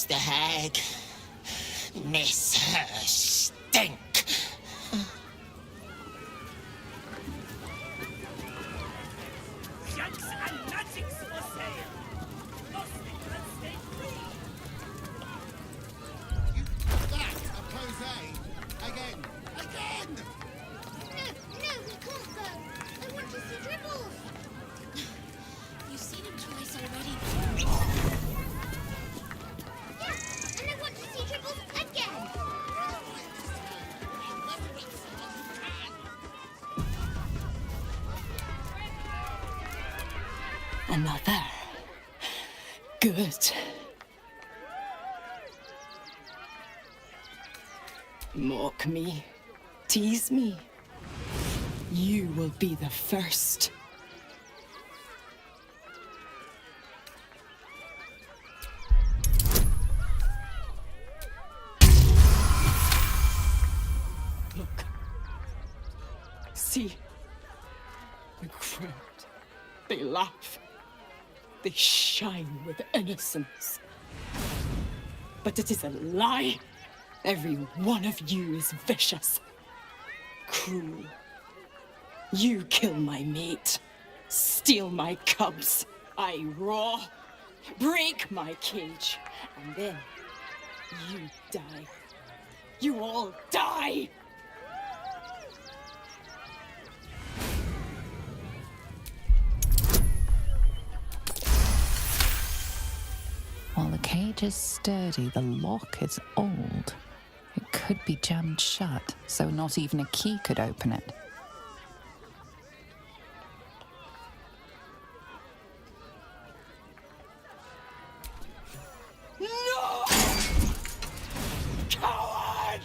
Miss the hag. Miss her stink. Junk and magics for sale. Lost it, let's stay free. That's a pose. Again. No, we can't go. I want to see Dribbles. You've seen him twice already. Yeah, and I want to see Dribbles again. Another. Good. Mock me. Tease me. You will be the first. Look. See. The crowd. They laugh. They shine with innocence. But it is a lie. Every one of you is vicious. Cruel. You kill my mate. Steal my cubs. I roar. Break my cage. And then you die. You all die! While the cage is sturdy, the lock is old. It could be jammed shut, so not even a key could open it. No! Coward!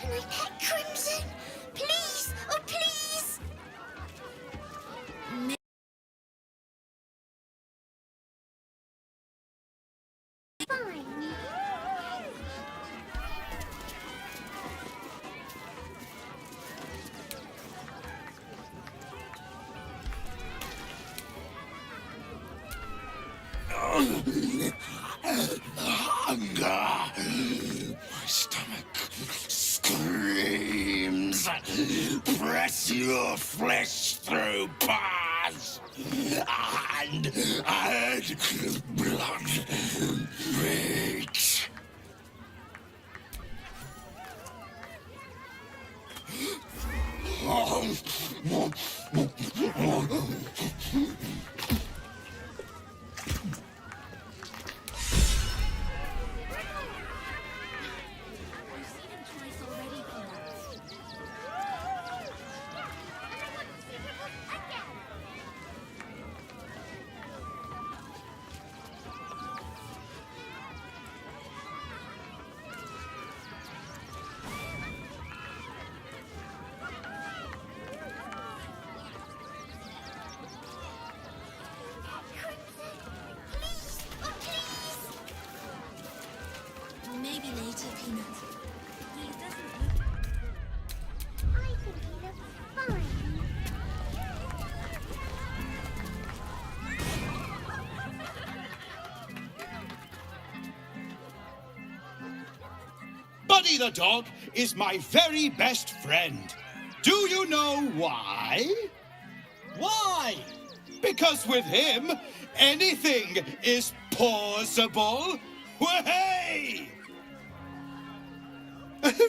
Can I pet Crimson? Please! Oh, please! Fine. Hunger. My stomach screams. Press your flesh through bars and add blood beat. I've seen him twice already, Peanuts. And I want to see Dribbles again. Crimson, please! Oh, please! Maybe later, Peanut. He doesn't look... I think he looks fine. Buddy the dog is my very best friend. Do you know why? Why? Because with him, anything is possible. Way!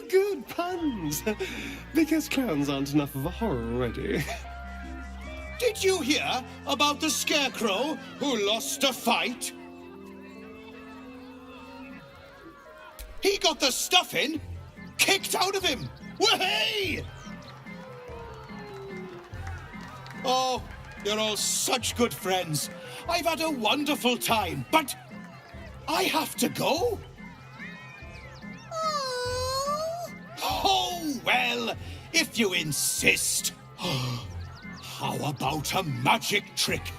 Good puns. Because clowns aren't enough of a horror already. Did you hear about the scarecrow who lost a fight? He got the stuffing kicked out of him. Way! Oh, you're all such good friends. I've had a wonderful time, but I have to go. Oh, well, if you insist. How about a magic trick?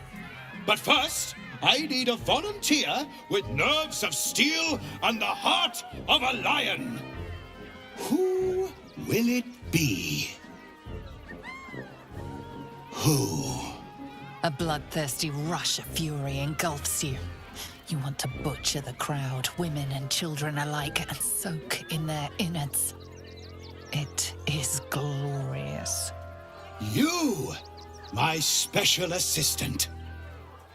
But first, I need a volunteer with nerves of steel and the heart of a lion. Who will it be? Who? A bloodthirsty rush of fury engulfs you. You want to butcher the crowd, women and children alike, and soak in their innards. It is glorious. You, my special assistant.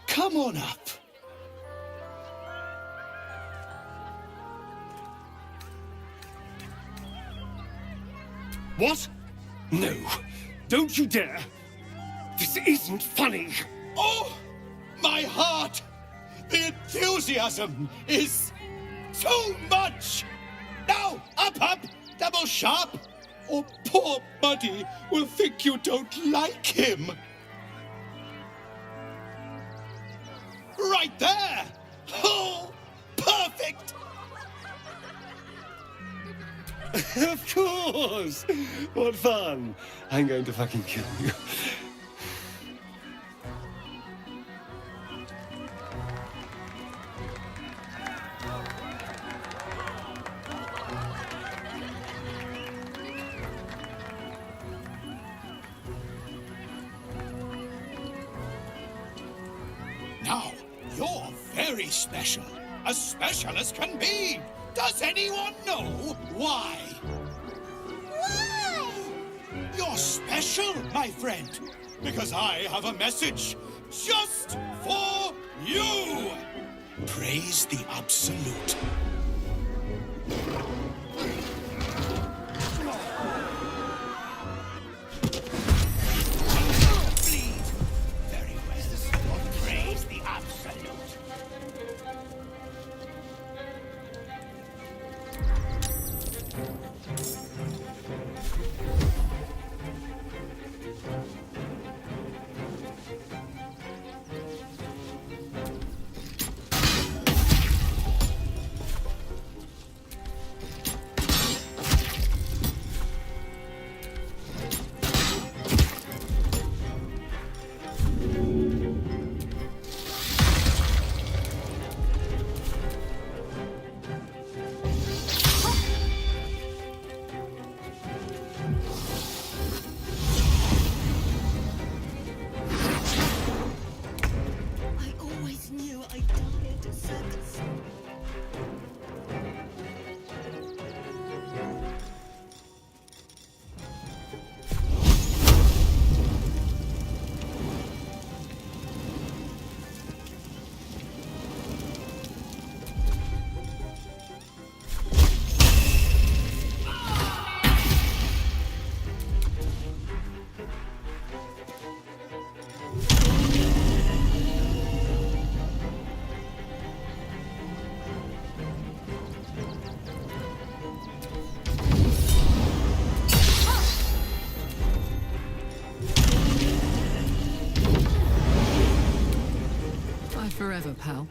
Come on up. What? No, don't you dare. This isn't funny. Oh, my heart! The enthusiasm is too much! Now, up, double sharp, or poor Buddy will think you don't like him. Right there! Oh, perfect! Of course! What fun! I'm going to fucking kill you. Now, you're very special. As special as can be. Does anyone know why? Why? You're special, my friend, because I have a message just for you. Praise the Absolute. Bleed. Very well. Praise the Absolute. I always knew I'd die at a circus. Bye forever, pal.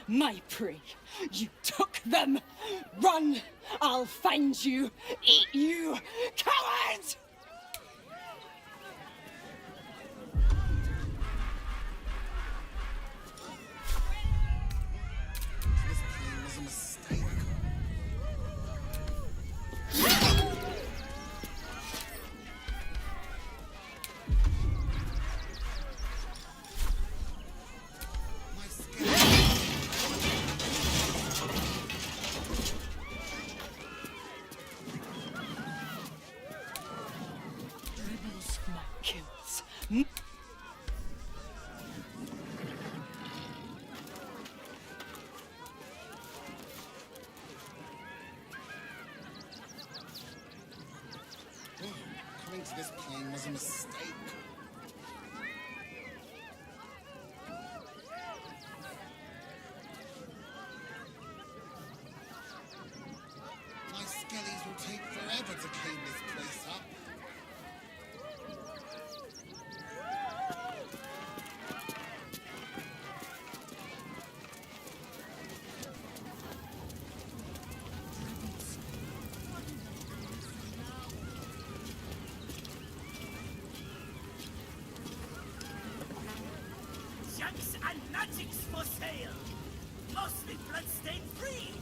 my prey. You took them. Run! I'll find you. Eat you, coward! This plan was a mistake. My My kills. Coming to this plane was a mistake. My skellies will take forever to clean this place up. Junks and magics for sale. Mostly bloodstain free.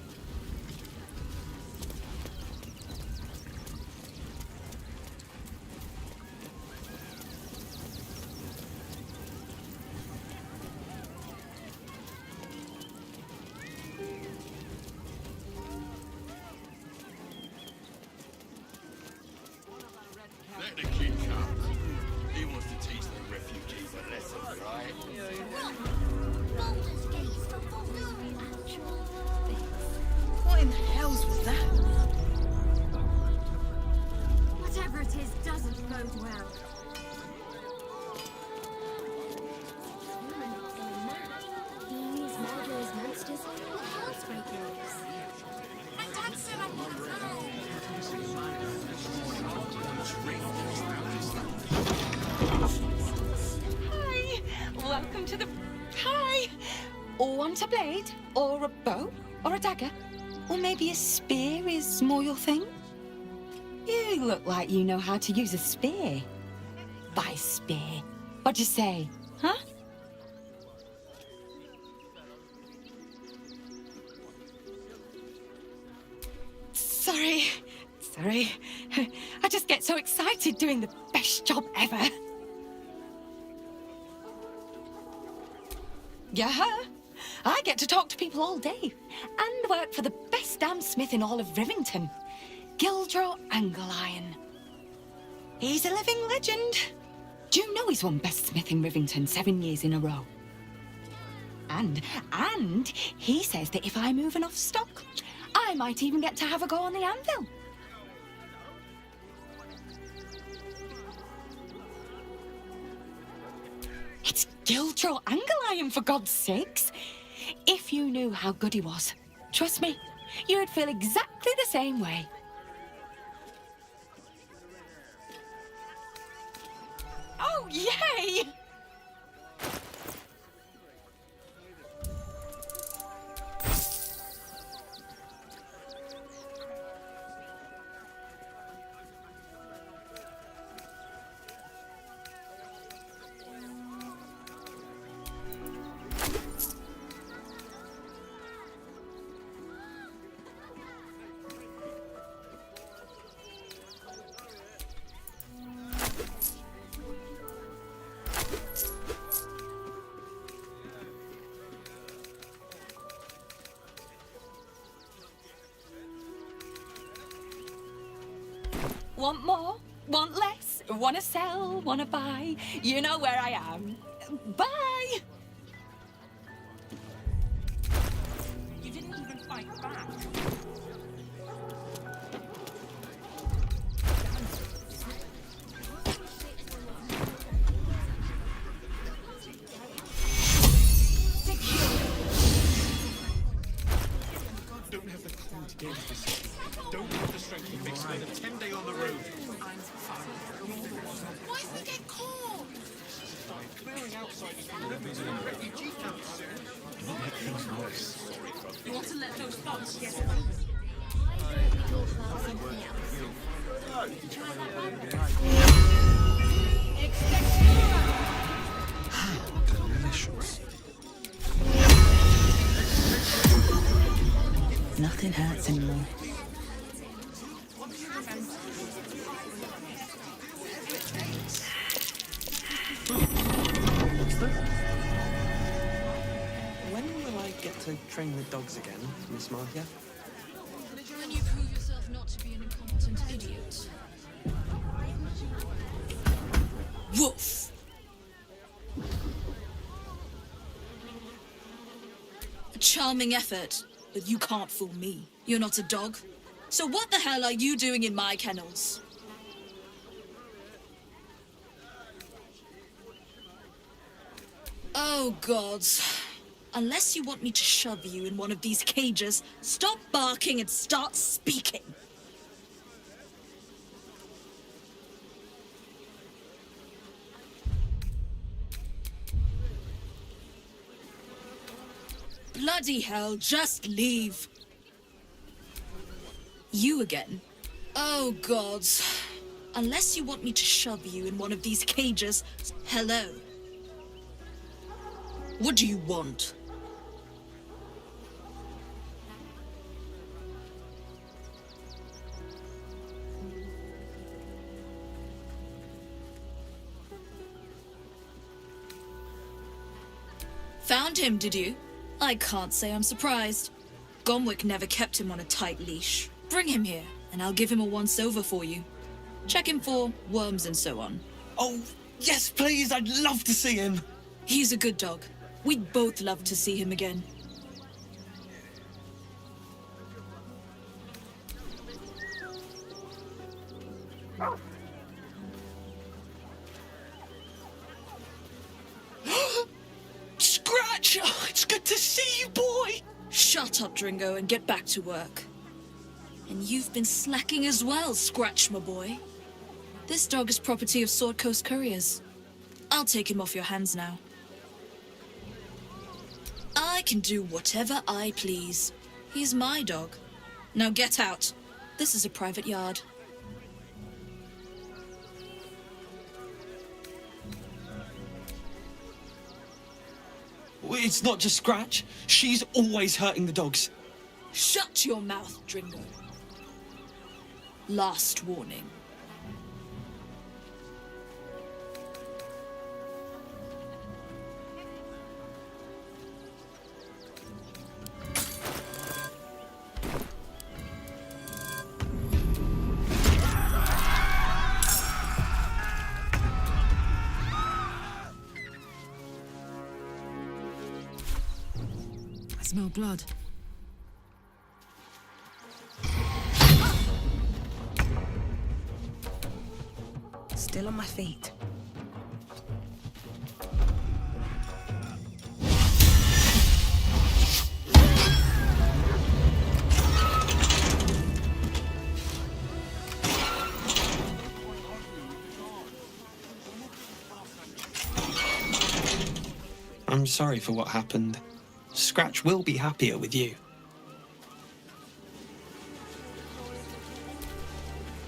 Let the kid come. He wants to teach the refugees a lesson, right? Baldur's Gate for full actual bits. What in the hell's with that? Whatever it is doesn't bode well. Women going mad. Thieves, murderers, monsters, housebreakers. My dad said I'm not alone. Hi! Welcome to the... Hi! Want a blade? Or a bow? Or a dagger? Or maybe a spear is more your thing? You look like you know how to use a spear. By spear. What'd you say? Huh? Sorry. I just get so excited doing the best job ever. Yeah, I get to talk to people all day and work for the best damn smith in all of Rivington, Gildro Angle-Iron. He's a living legend. Do you know he's won Best Smith in Rivington 7 years in a row? And he says that if I move enough stock, I might even get to have a go on the anvil. It's Gildro Angle-Iron, for God's sakes. If you knew how good he was, trust me, you'd feel exactly the same way. Oh, yay! Want more? Want less? Wanna sell? Wanna buy? You know where I am. Bye! You didn't even fight back. Don't have the clue to get this. Don't have the strength to fix more than 10 days on the road. Why did we get caught? Clearing outsiders from rivers and refugee camps soon. You want to let those thoughts get Delicious. Nothing hurts anymore. When will I get to train the dogs again, Miss Marcia? When you prove yourself not to be an incompetent idiot. Woof! A charming effort, but you can't fool me. You're not a dog. So what the hell are you doing in my kennels? Oh, gods. Unless you want me to shove you in one of these cages, stop barking and start speaking. Bloody hell, just leave. You again? Oh, gods. Unless you want me to shove you in one of these cages, hello. What do you want? Found him, did you? I can't say I'm surprised. Gomwick never kept him on a tight leash. Bring him here, and I'll give him a once-over for you. Check him for worms and so on. Oh, yes, please, I'd love to see him. He's a good dog. We'd both love to see him again. Scratch! Oh, it's good to see you, boy! Shut up, Dringo, and get back to work. And you've been slacking as well, Scratch, my boy. This dog is property of Sword Coast Couriers. I'll take him off your hands now. I can do whatever I please. He's my dog. Now get out. This is a private yard. It's not just Scratch. She's always hurting the dogs. Shut your mouth, Dringo. Last warning. I smell blood. Still on my feet. I'm sorry for what happened. Scratch will be happier with you.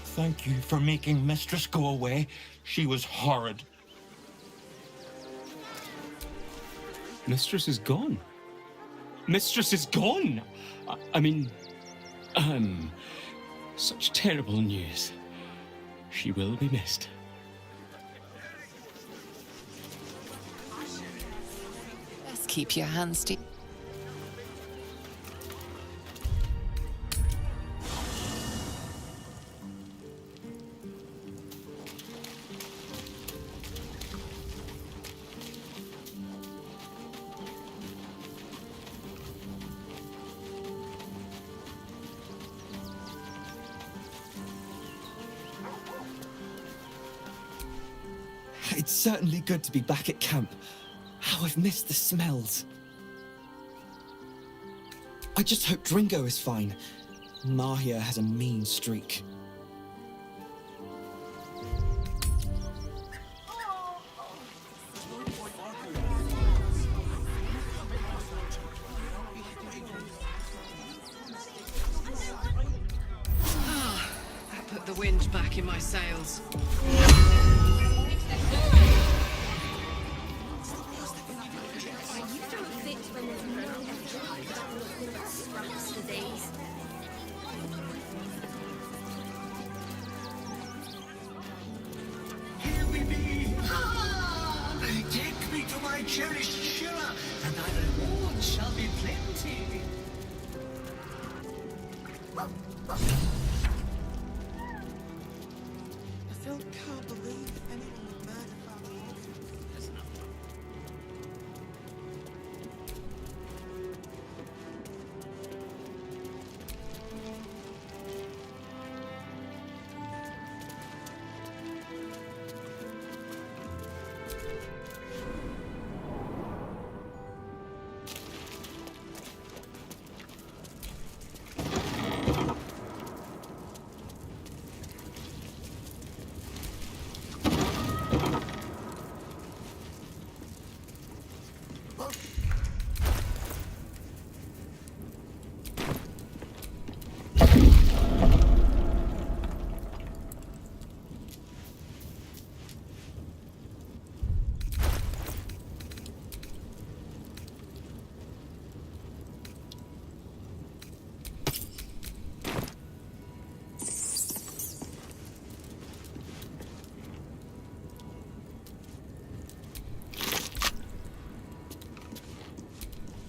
Thank you for making Mistress go away. She was horrid. Mistress is gone. Mistress is gone! I mean, such terrible news. She will be missed. Best keep your hands deep. It's certainly good to be back at camp. How I've missed the smells. I just hope Dringo is fine. Mahia has a mean streak. the wind back in my sails. Here we be. Ah! Take me to my cherished Shira, and thy reward shall be plenty. I still can't believe anyone would murder Father. That's not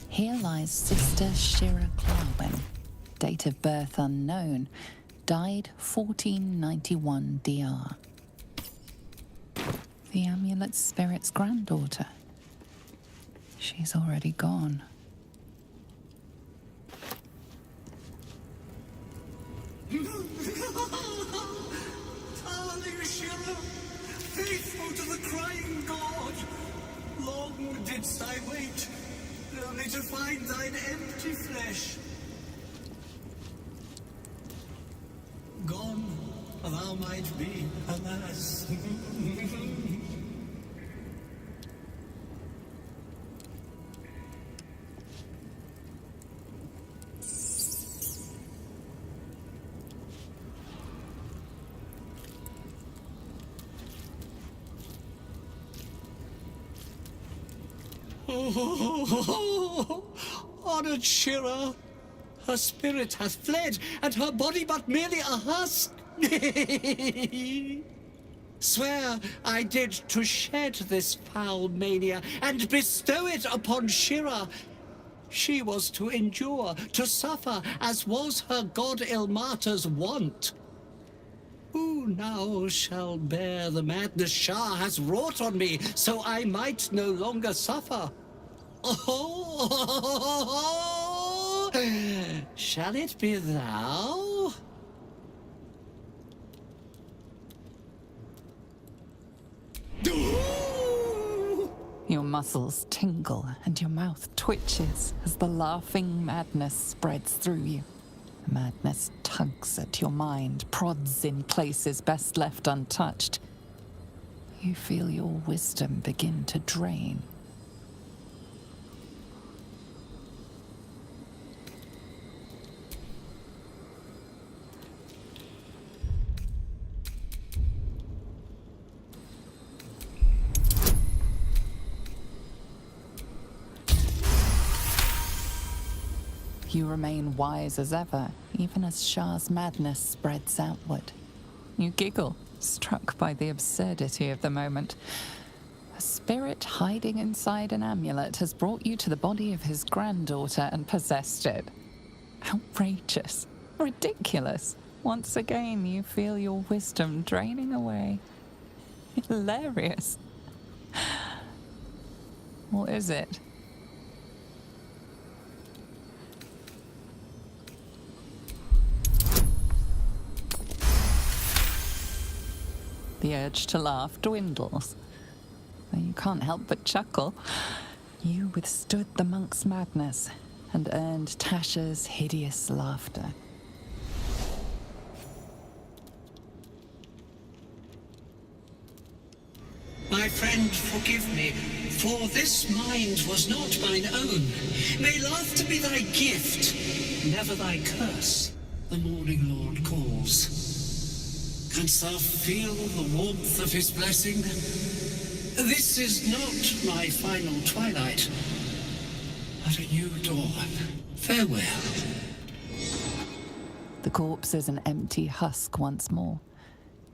Here lies Sister Shira Clarwin, date of birth unknown, died 1491 DR. The amulet spirit's granddaughter. She's already gone. Darling Shira, faithful to the crying god, long didst I wait, only to find thine empty flesh. Gone thou might be, alas. Oh, honored Shira, her spirit hath fled, and her body but merely a husk. Swear I did to shed this foul mania, and bestow it upon Shira. She was to endure, to suffer, as was her god Ilmata's wont. Who now shall bear the madness Shah has wrought on me, so I might no longer suffer? Oh, shall it be thou? Your muscles tingle and your mouth twitches as the laughing madness spreads through you. The madness tugs at your mind, prods in places best left untouched. You feel your wisdom begin to drain. You remain wise as ever, even as Shah's madness spreads outward. You giggle, struck by the absurdity of the moment. A spirit hiding inside an amulet has brought you to the body of his granddaughter and possessed it. Outrageous. Ridiculous. Once again, you feel your wisdom draining away. Hilarious. What is it? The urge to laugh dwindles. Though you can't help but chuckle. You withstood the monk's madness and earned Tasha's hideous laughter. My friend, forgive me, for this mind was not mine own. May laughter be thy gift, never thy curse, the morning lord calls. Canst thou feel the warmth of his blessing? This is not my final twilight, but a new dawn. Farewell. The corpse is an empty husk once more.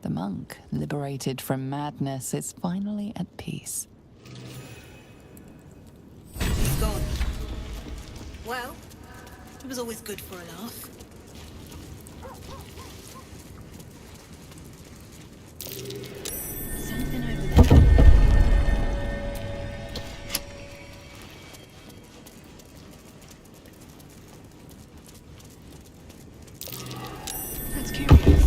The monk, liberated from madness, is finally at peace. He's gone. Well, it was always good for a laugh. Something over there. That's curious.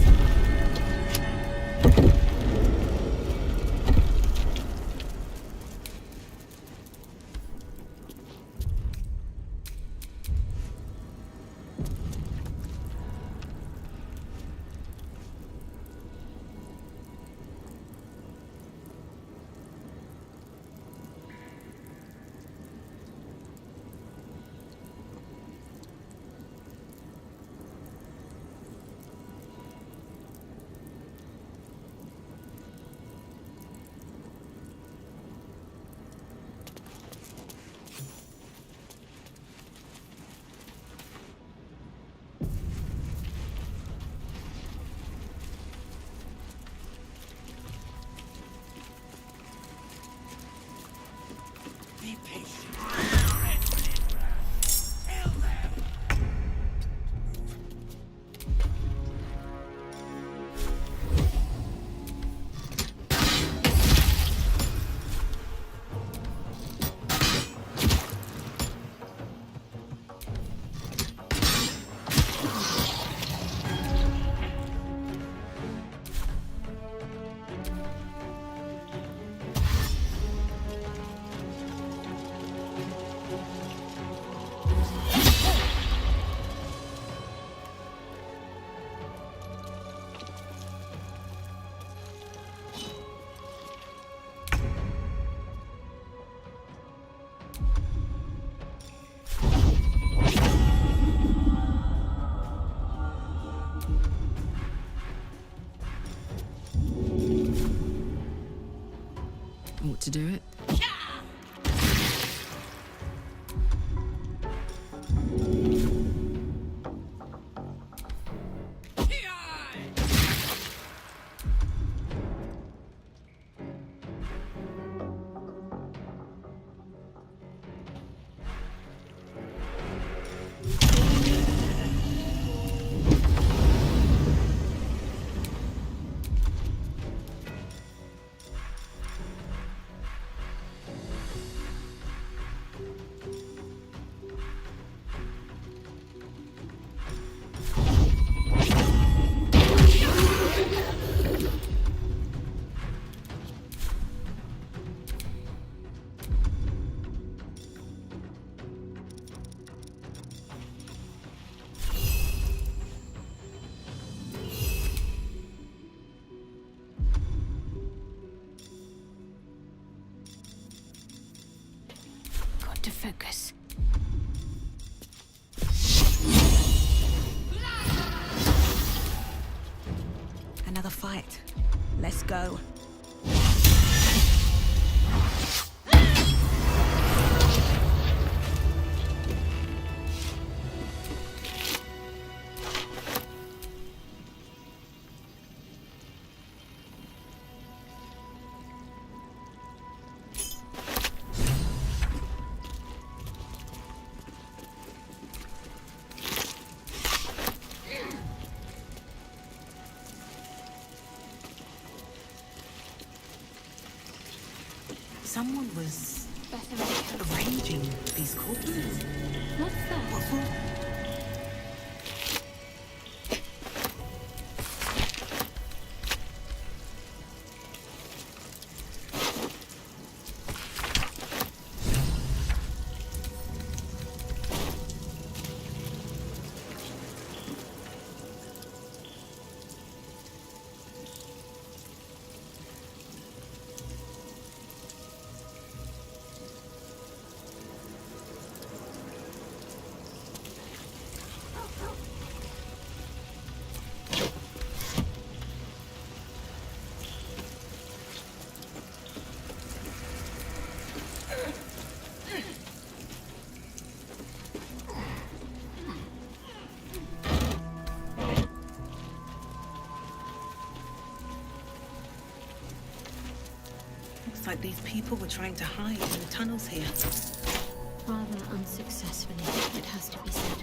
Be patient. Ought to do it. Got to focus. Another fight. Let's go. Someone was arranging these corpses. What's that? What for? Looks like these people were trying to hide in the tunnels here. Rather unsuccessfully, it has to be said.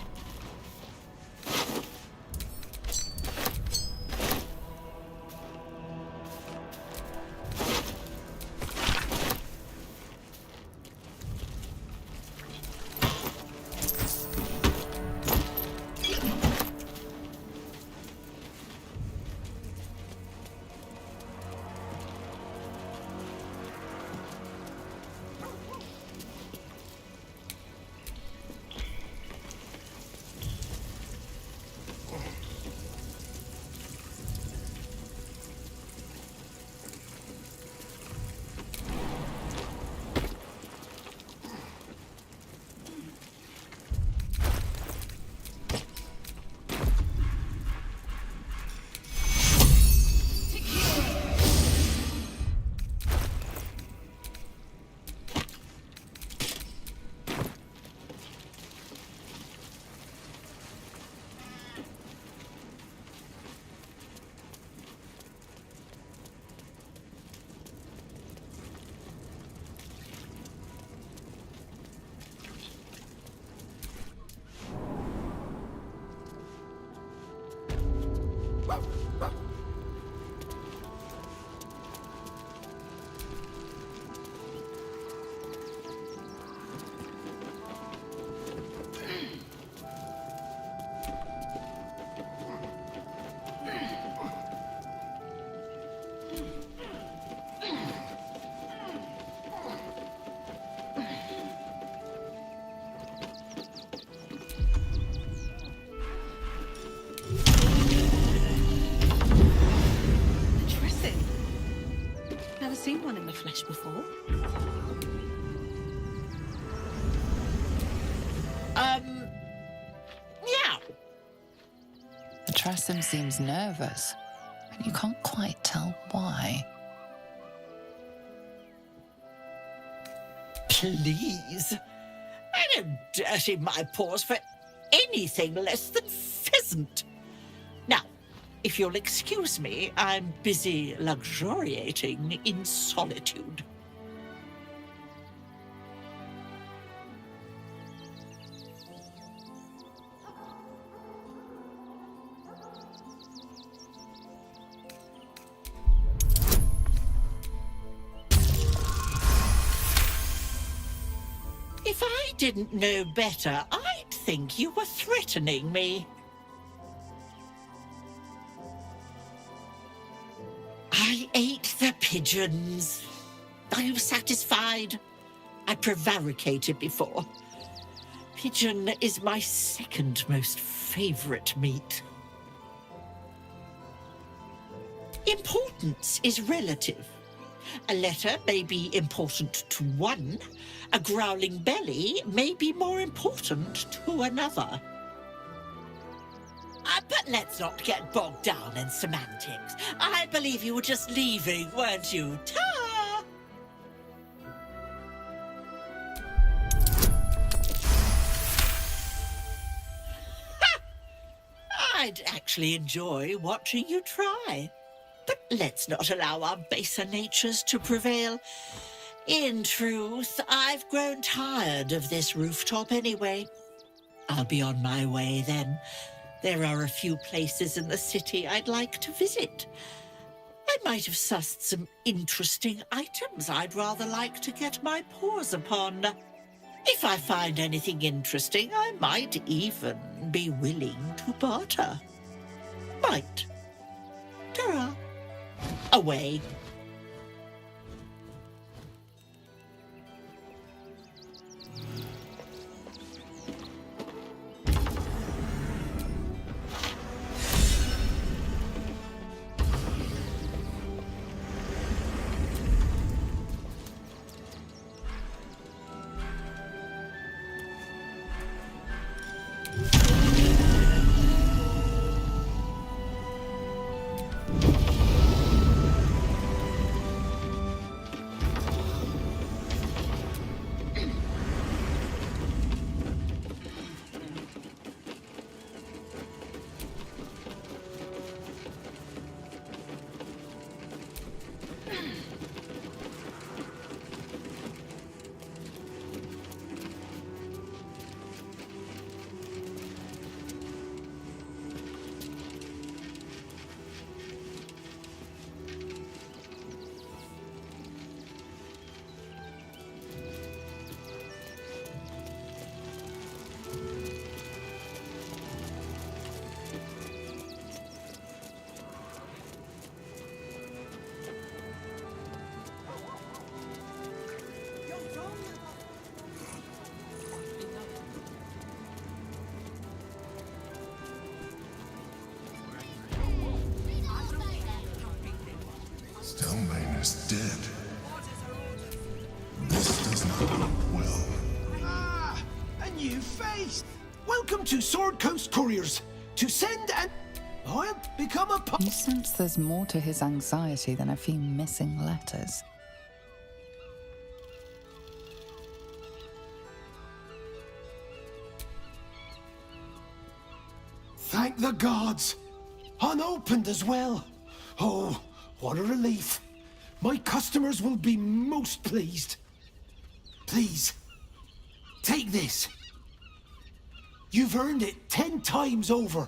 Seen one in the flesh before. Yeah. The Tressum seems nervous, but you can't quite tell why. Please. I don't dirty my paws for anything less than pheasant. Now, if you'll excuse me, I'm busy luxuriating in solitude. If I didn't know better, I'd think you were threatening me. I ate the pigeons. Are you satisfied? I prevaricated before. Pigeon is my second most favorite meat. Importance is relative. A letter may be important to one. A growling belly may be more important to another. But let's not get bogged down in semantics. I believe you were just leaving, weren't you? Ta! Ha! I'd actually enjoy watching you try. But let's not allow our baser natures to prevail. In truth, I've grown tired of this rooftop anyway. I'll be on my way then. There are a few places in the city I'd like to visit. I might have sussed some interesting items I'd rather like to get my paws upon. If I find anything interesting, I might even be willing to barter. Might. Ta-ra. Away. Welcome to Sword Coast Couriers. To send and I'll become a You sense there's more to his anxiety than a few missing letters. Thank the gods. Unopened as well. Oh, what a relief. My customers will be most pleased. Please, take this. You've earned it 10 times over.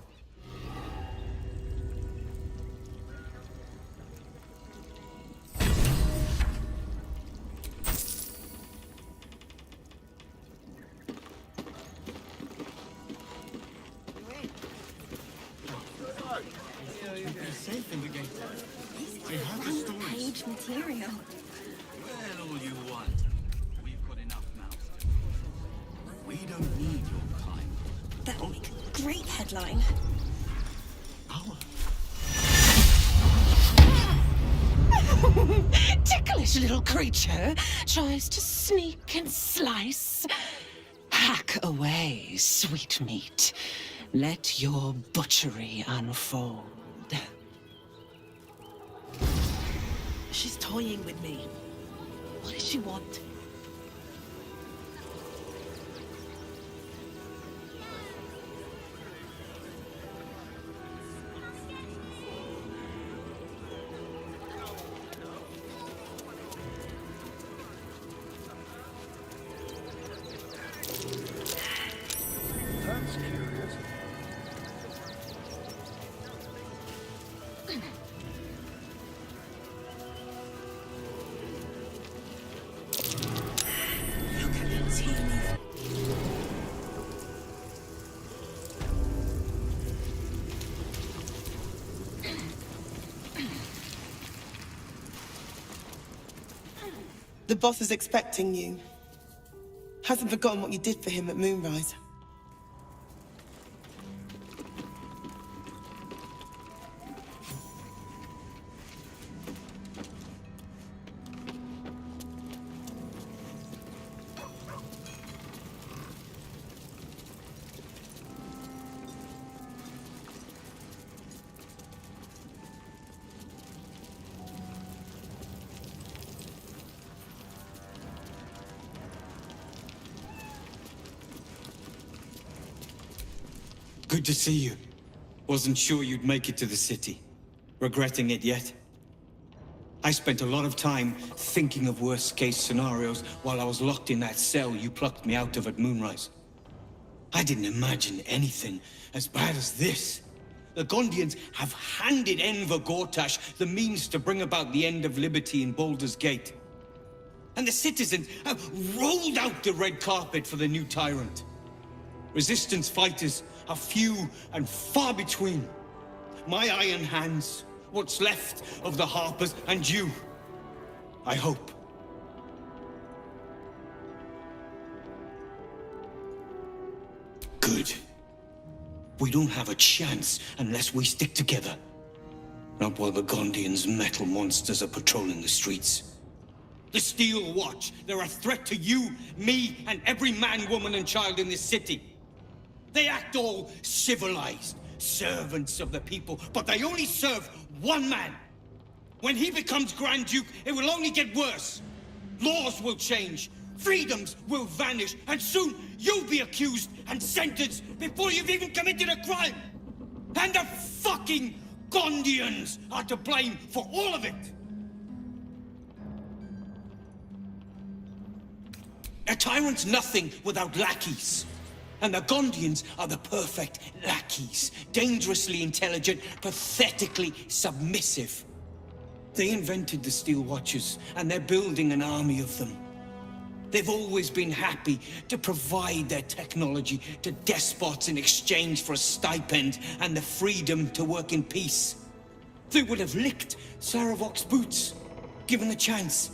Page material. Well, all you want. We've got enough mouths. We don't need your time. That would make a great headline. Ticklish little creature tries to sneak and slice. Hack away, sweet meat. Let your butchery unfold. She's toying with me. What does she want? That's curious. Look at the teeny. The boss is expecting you. Hasn't forgotten what you did for him at Moonrise. Good to see you. Wasn't sure you'd make it to the city. Regretting it yet? I spent a lot of time thinking of worst-case scenarios while I was locked in that cell you plucked me out of at Moonrise. I didn't imagine anything as bad as this. The Gondians have handed Enver Gortash the means to bring about the end of liberty in Baldur's Gate. And the citizens have rolled out the red carpet for the new tyrant. Resistance fighters are few and far between. My iron hands, what's left of the Harpers, and you. I hope. Good. We don't have a chance unless we stick together. Not while the Gondians' metal monsters are patrolling the streets. The Steel Watch, they're a threat to you, me, and every man, woman, and child in this city. They act all civilized, servants of the people, but they only serve one man. When he becomes Grand Duke, it will only get worse. Laws will change, freedoms will vanish, and soon you'll be accused and sentenced before you've even committed a crime. And the fucking Gondians are to blame for all of it. A tyrant's nothing without lackeys. And the Gondians are the perfect lackeys. Dangerously intelligent, pathetically submissive. They invented the Steel Watchers, and they're building an army of them. They've always been happy to provide their technology to despots in exchange for a stipend and the freedom to work in peace. They would have licked Saravok's boots, given the chance.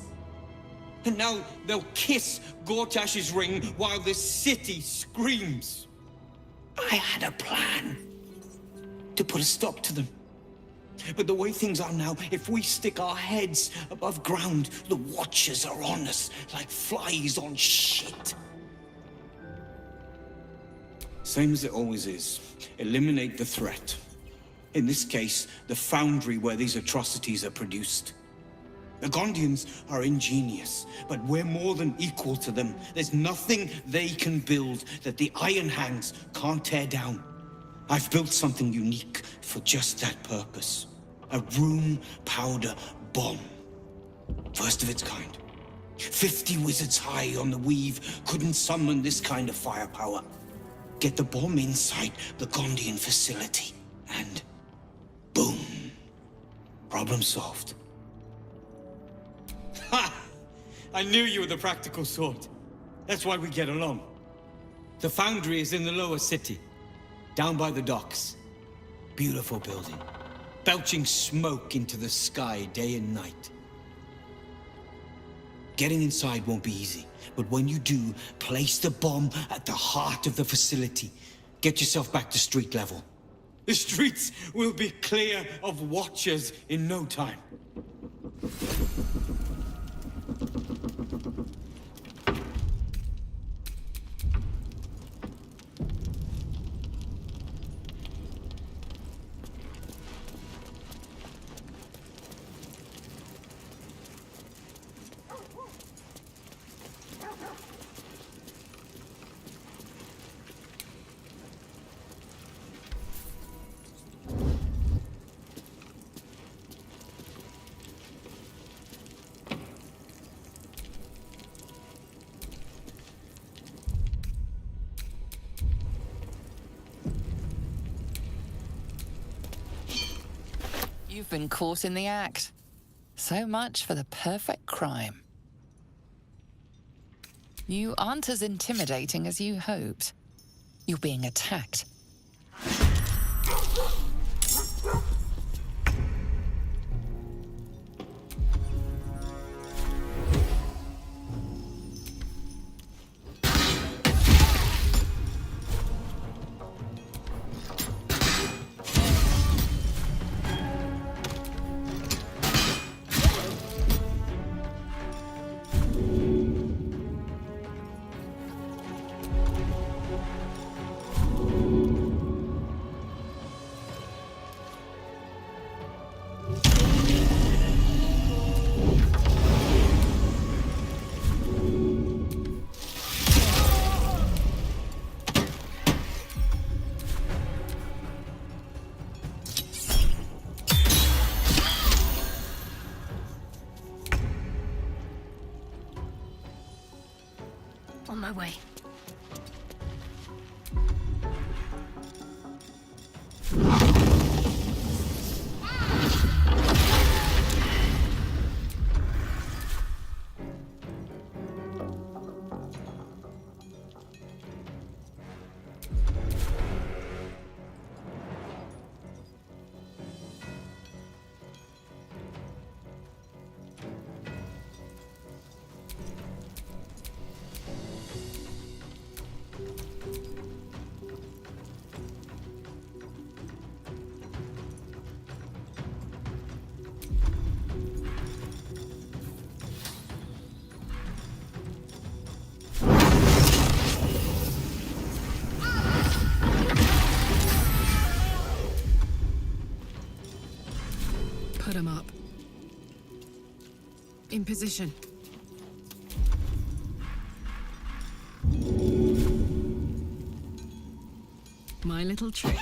And now they'll kiss Gortash's ring while the city screams. I had a plan to put a stop to them. But the way things are now, if we stick our heads above ground, the Watchers are on us like flies on shit. Same as it always is. Eliminate the threat. In this case, the foundry where these atrocities are produced. The Gondians are ingenious, but we're more than equal to them. There's nothing they can build that the Iron Hands can't tear down. I've built something unique for just that purpose. A room powder bomb. First of its kind. 50 wizards high on the weave couldn't summon this kind of firepower. Get the bomb inside the Gondian facility, and boom. Problem solved. Ha! I knew you were the practical sort. That's why we get along. The foundry is in the lower city, down by the docks. Beautiful building, belching smoke into the sky day and night. Getting inside won't be easy, but when you do, place the bomb at the heart of the facility. Get yourself back to street level. The streets will be clear of watchers in no time. You've been caught in the act. So much for the perfect crime. You aren't as intimidating as you hoped. You're being attacked. On my way. Put him up. In position. My little trick.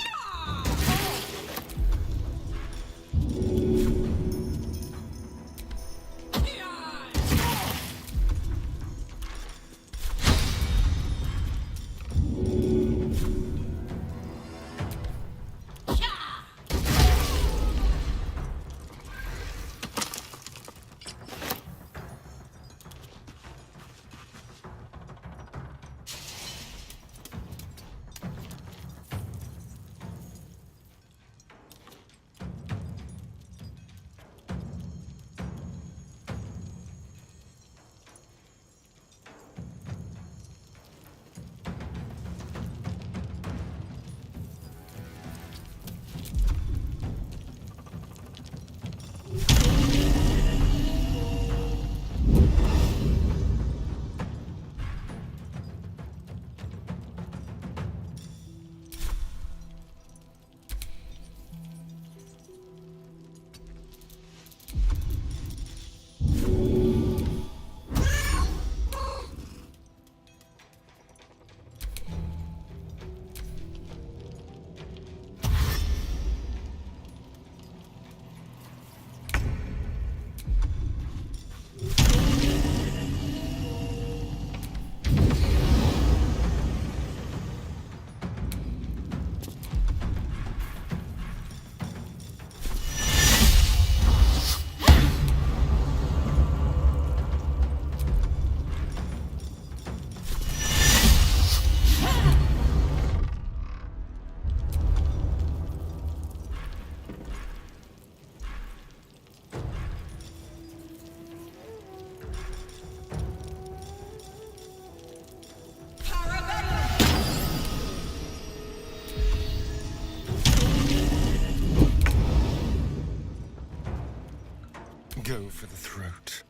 Go for the throat.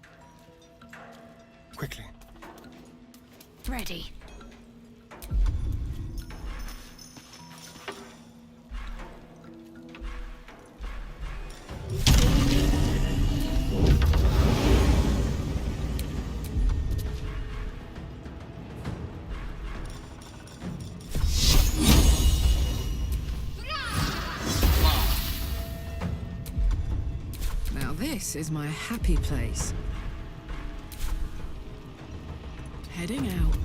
Quickly. Ready. Now this is my happy place. Heading out.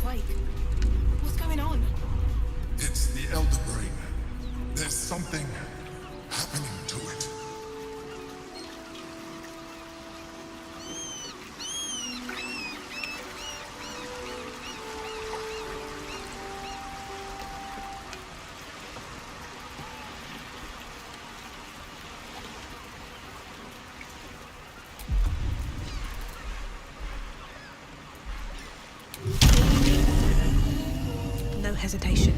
quake. What's going on? It's the Elder Brain. There's something happening to it. No hesitation.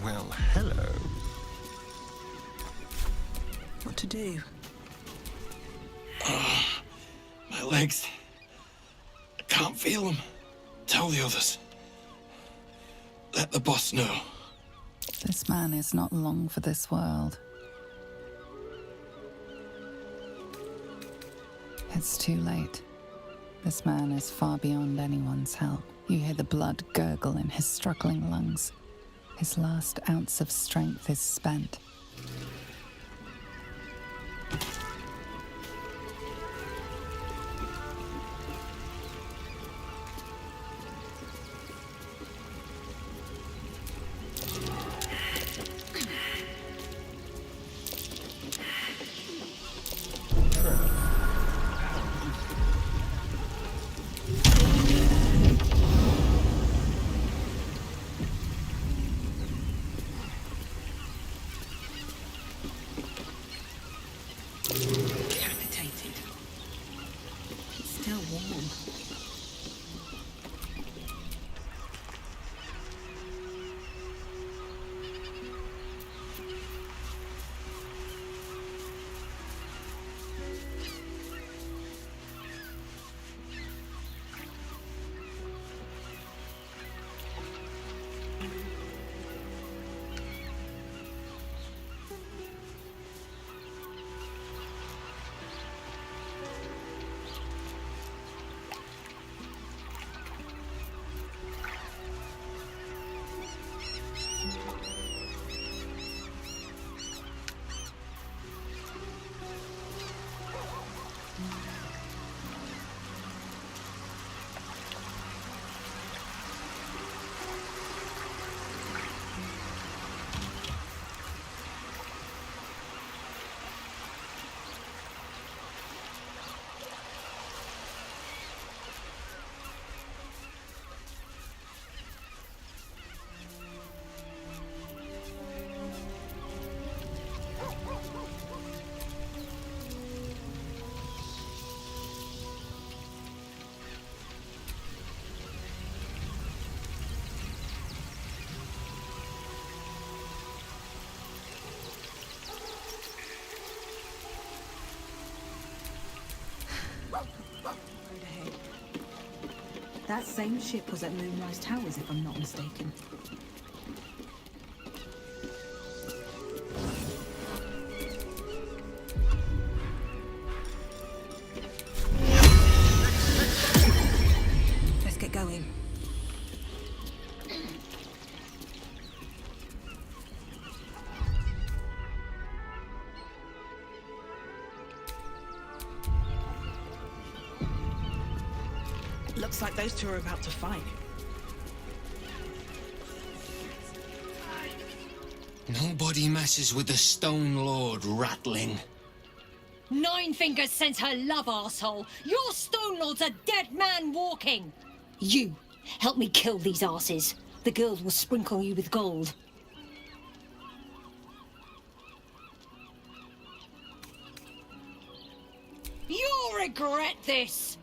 Well, hello. What to do? My legs. I can't feel them. Tell the others. Let the boss know. This man is not long for this world. It's too late. This man is far beyond anyone's help. You hear the blood gurgle in his struggling lungs. His last ounce of strength is spent. Decapitated. It's still warm. That same ship was at Moonrise Towers, if I'm not mistaken. Let's get going. Looks like those two are about to fight. Nobody messes with the Stone Lord, Rattling. Nine Fingers sent her love, arsehole. Your Stone Lord's a dead man walking. You, help me kill these arses. The girls will sprinkle you with gold. You'll regret this.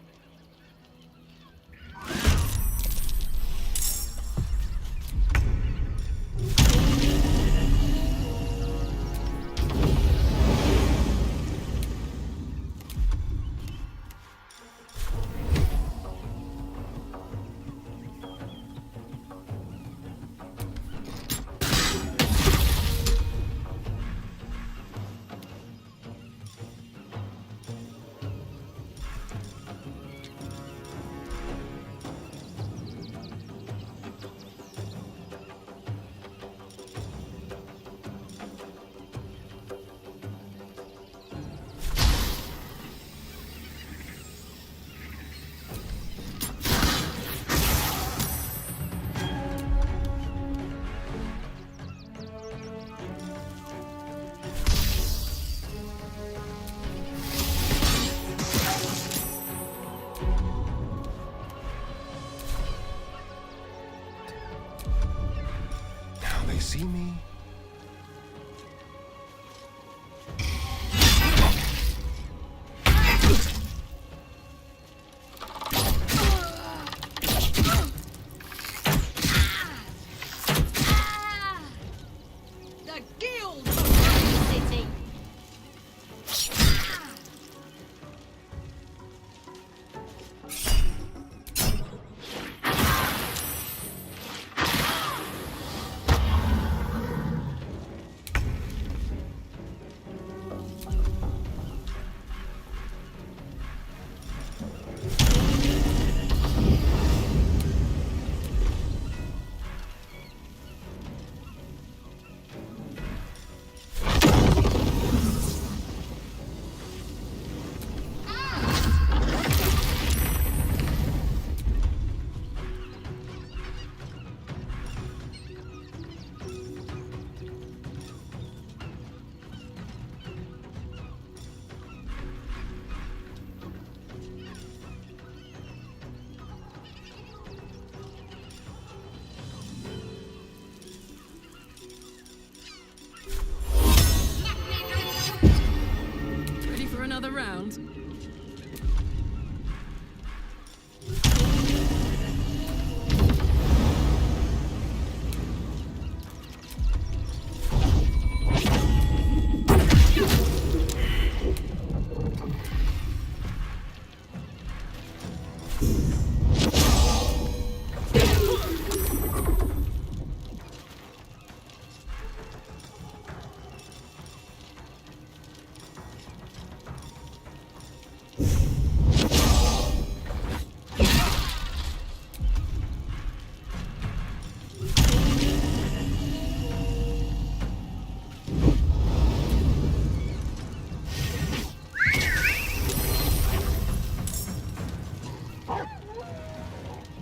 around.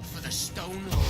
For the Stone Lord.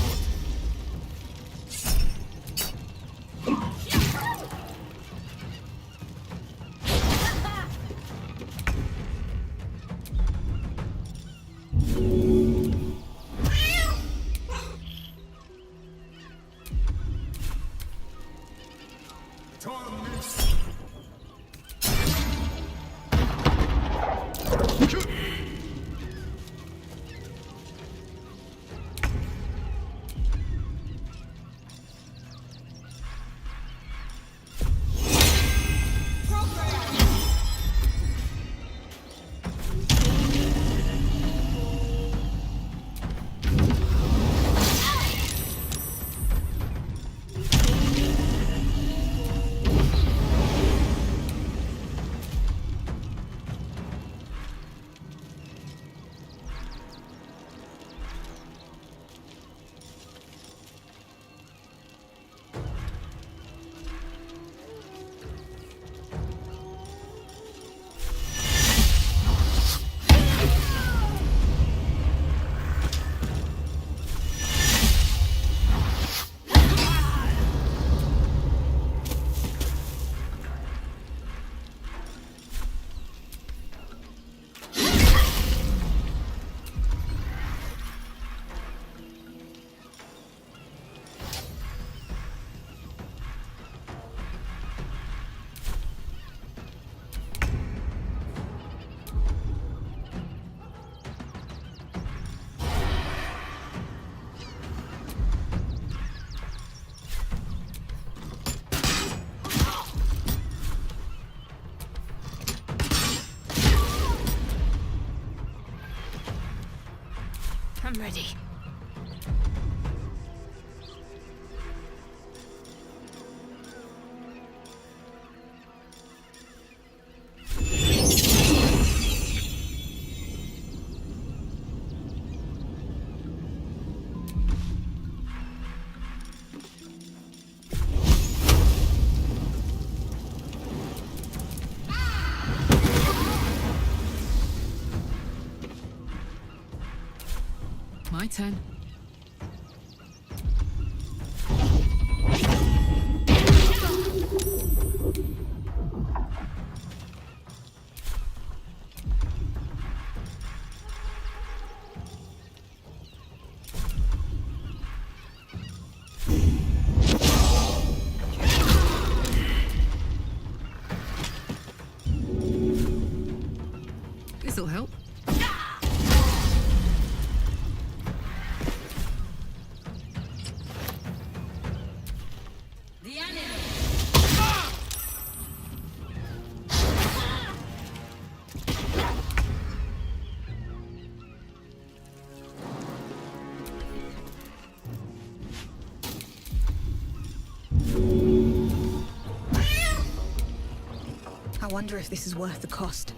I'm ready. My turn. This'll help. I wonder if this is worth the cost.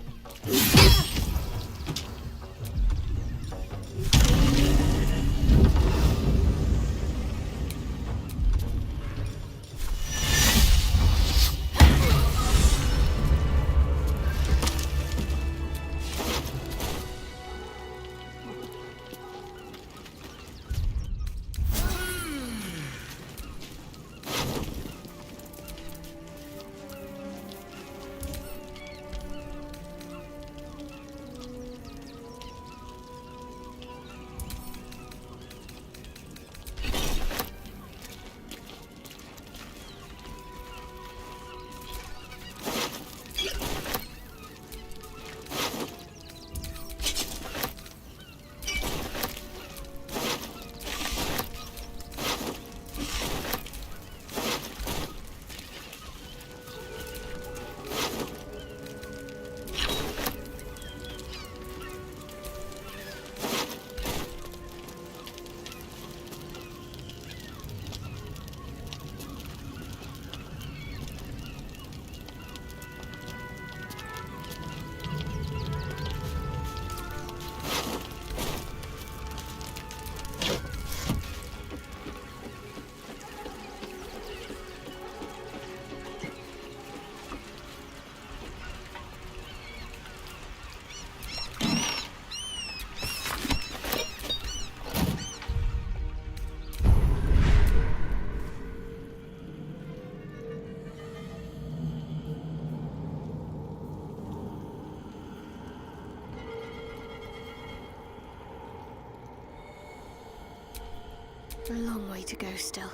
A long way to go still.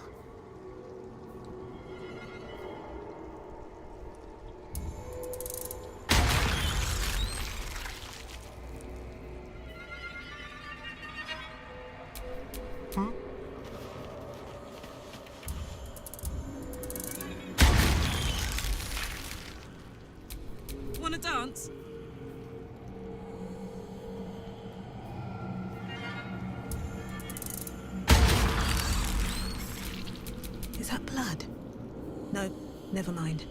Wanna dance? Is that blood? No, never mind.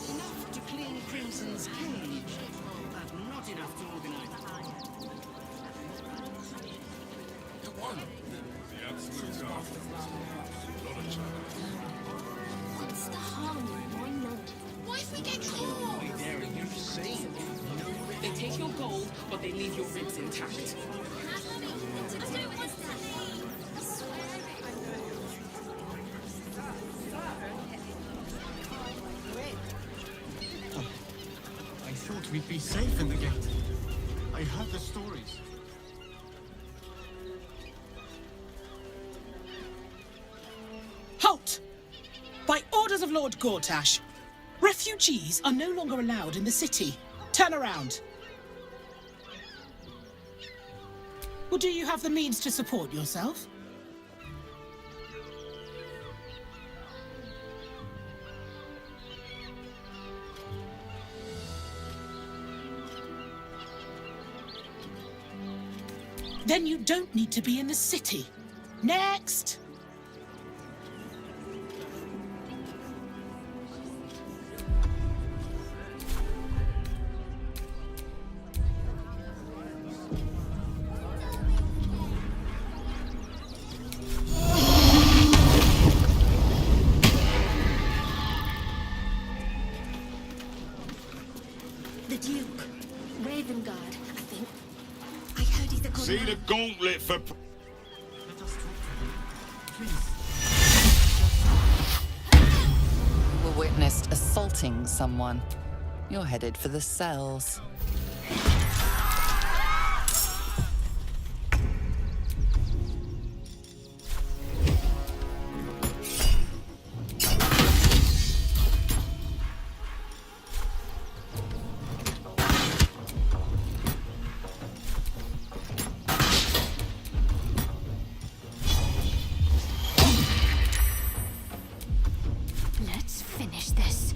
Enough to clean Crimson's cage, but not enough to organize. You won. The absolute top. Not a chance. What's the harm in one note? What if we get caught? Daring, you've seen. They take your gold, but they leave your ribs intact. I thought we'd be safe in the gate. I heard the stories. Halt! By orders of Lord Gortash, refugees are no longer allowed in the city. Turn around. Or do you have the means to support yourself? Then you don't need to be in the city. Next! The Duke. Ravengard, I think. I heard he's a good See man. the gauntlet for... Let us talk to him. Please. You were witnessed assaulting someone. You're headed for the cells. Let's finish this.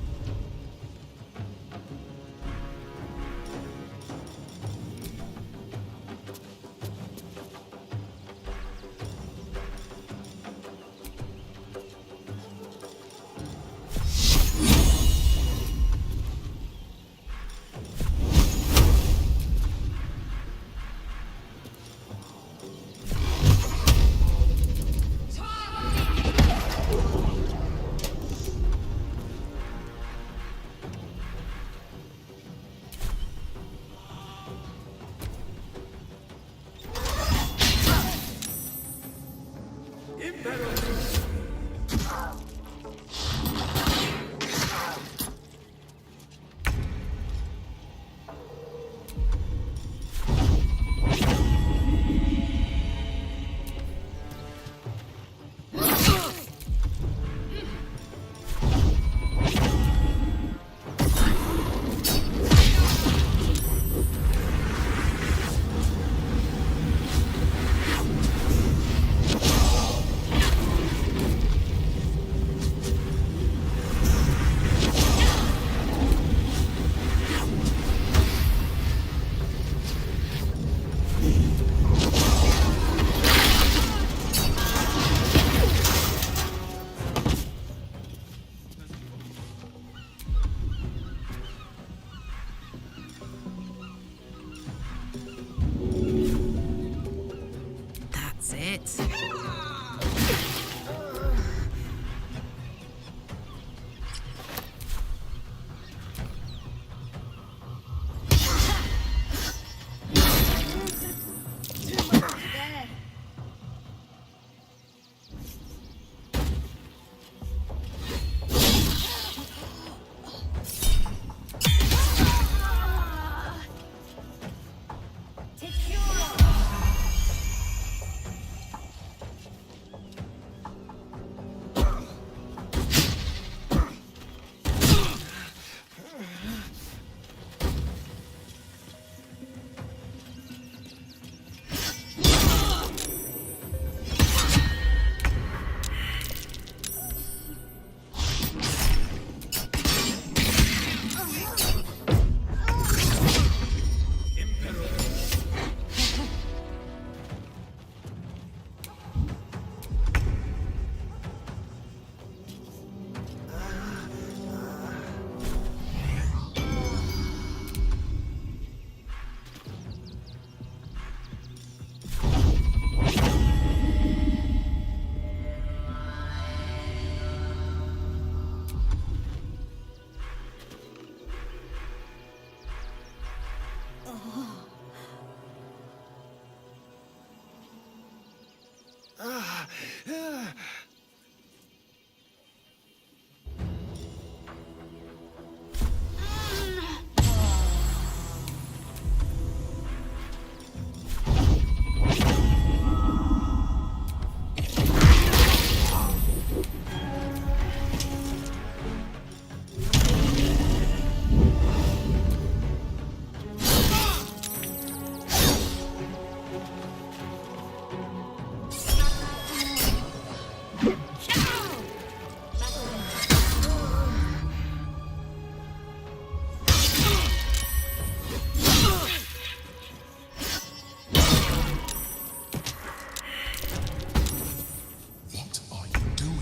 What are you doing?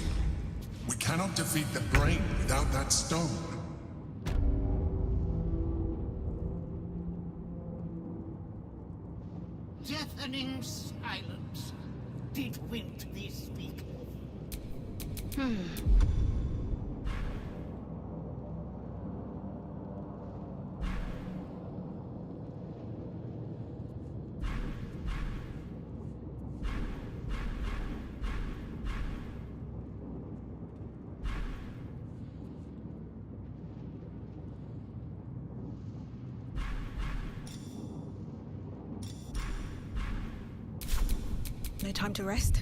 We cannot defeat the brain without that stone. Deafening silence. Did Wintley speak? No time to rest?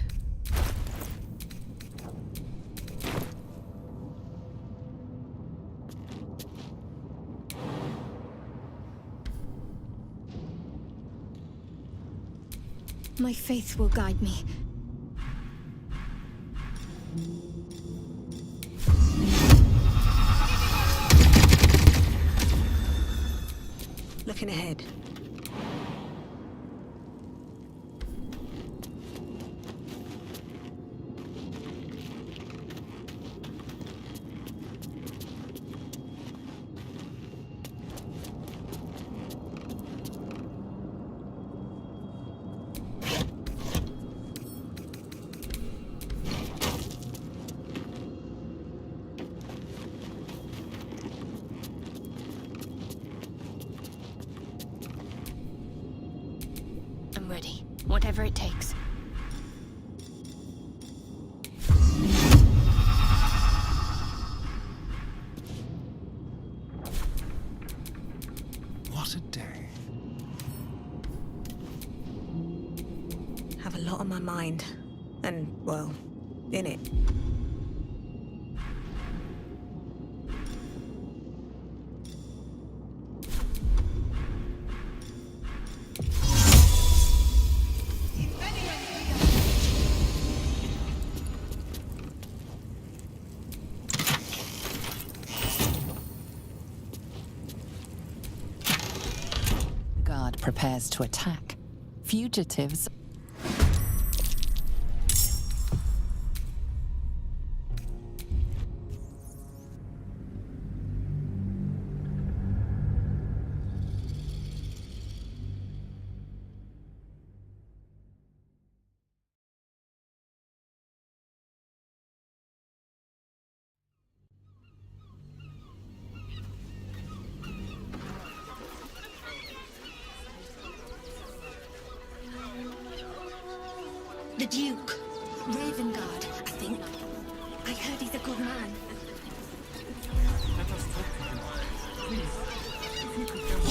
My faith will guide me. Looking ahead. I'm ready. Whatever it takes. What a day. Have a lot on my mind. And, well, in it. Guard prepares to attack. Fugitives. The Duke. Ravengard, I think. I heard he's a good man. Let us talk to him. Please, if you could just...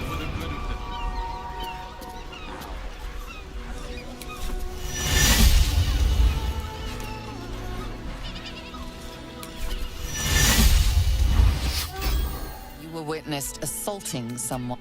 For the good of the... You were witnessed assaulting someone.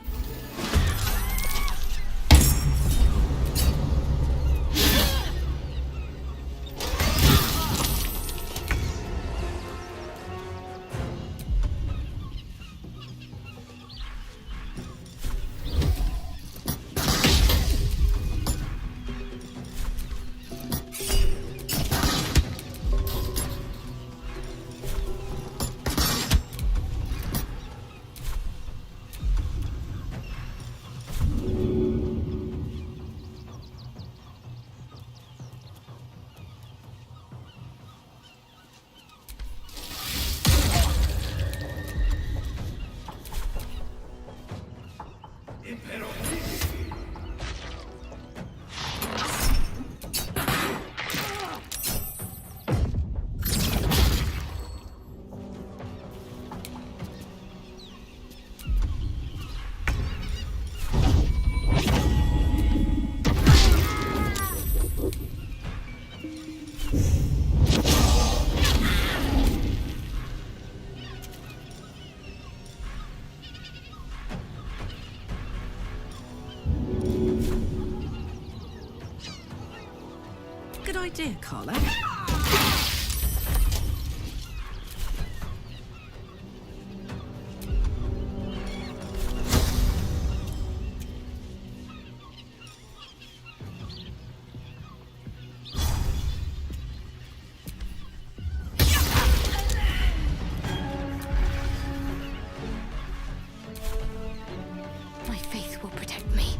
idea, Carla. My faith will protect me.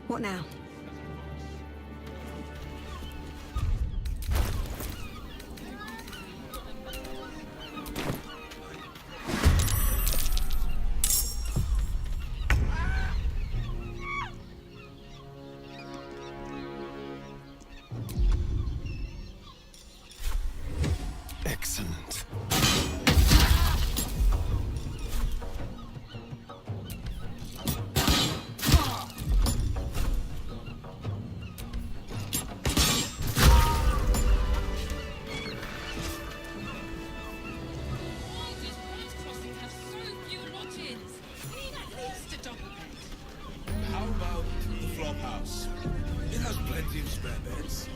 What now? Excellent. How about the flop house? It has plenty of spare beds.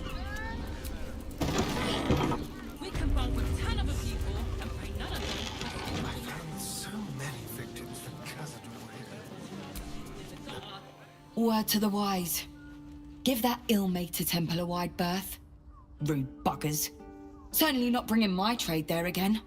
We can bunk with 10 other people and pay none of them. I found so many victims for Cazador here. Word to the wise. Give that ill-mated temple a wide berth. Rude buggers. Certainly not bringing my trade there again.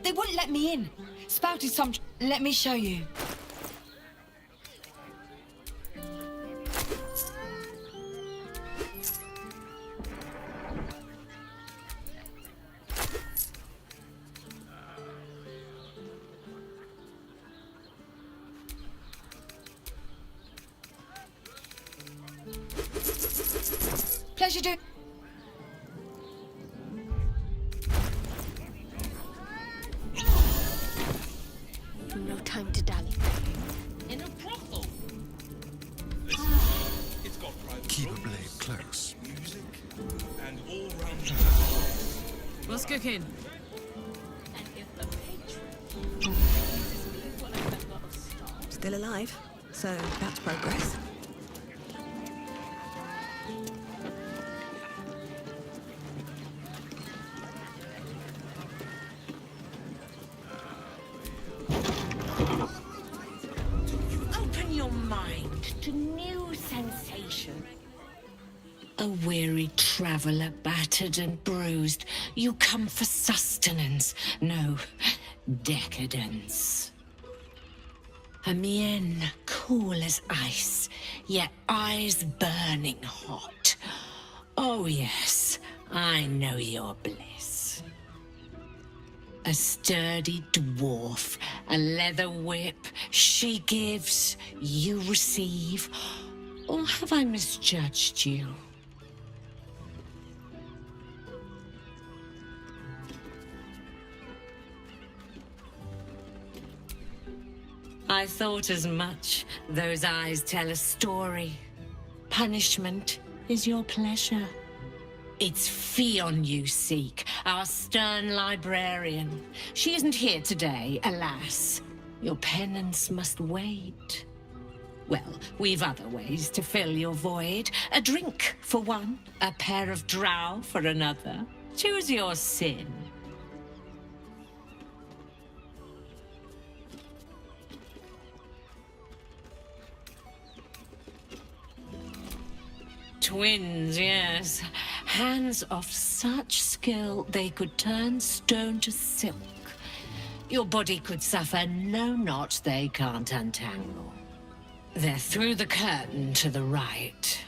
They wouldn't let me in. Spouted some... Let me show you. Pleasure doing... No time to dally. In a brothel. It's got private Keep a rooms, blade close. music, and all-round. What's cooking? And if the patron uses me for a member of staff, Still alive, so that's progress. Open your mind to new sensation. A weary traveller, battered and bruised, you come for sustenance, no decadence. A mien cool as ice, yet eyes burning hot. Oh yes, I know your bliss. A sturdy dwarf, a leather whip, she gives, you receive. Or have I misjudged you? I thought as much. Those eyes tell a story. Punishment is your pleasure. It's Fion you seek, our stern librarian. She isn't here today, alas. Your penance must wait. Well, we've other ways to fill your void. A drink for one, a pair of drow for another. Choose your sin. Twins, yes. Hands of such skill they could turn stone to silk. Your body could suffer no knot they can't untangle. They're through the curtain to the right.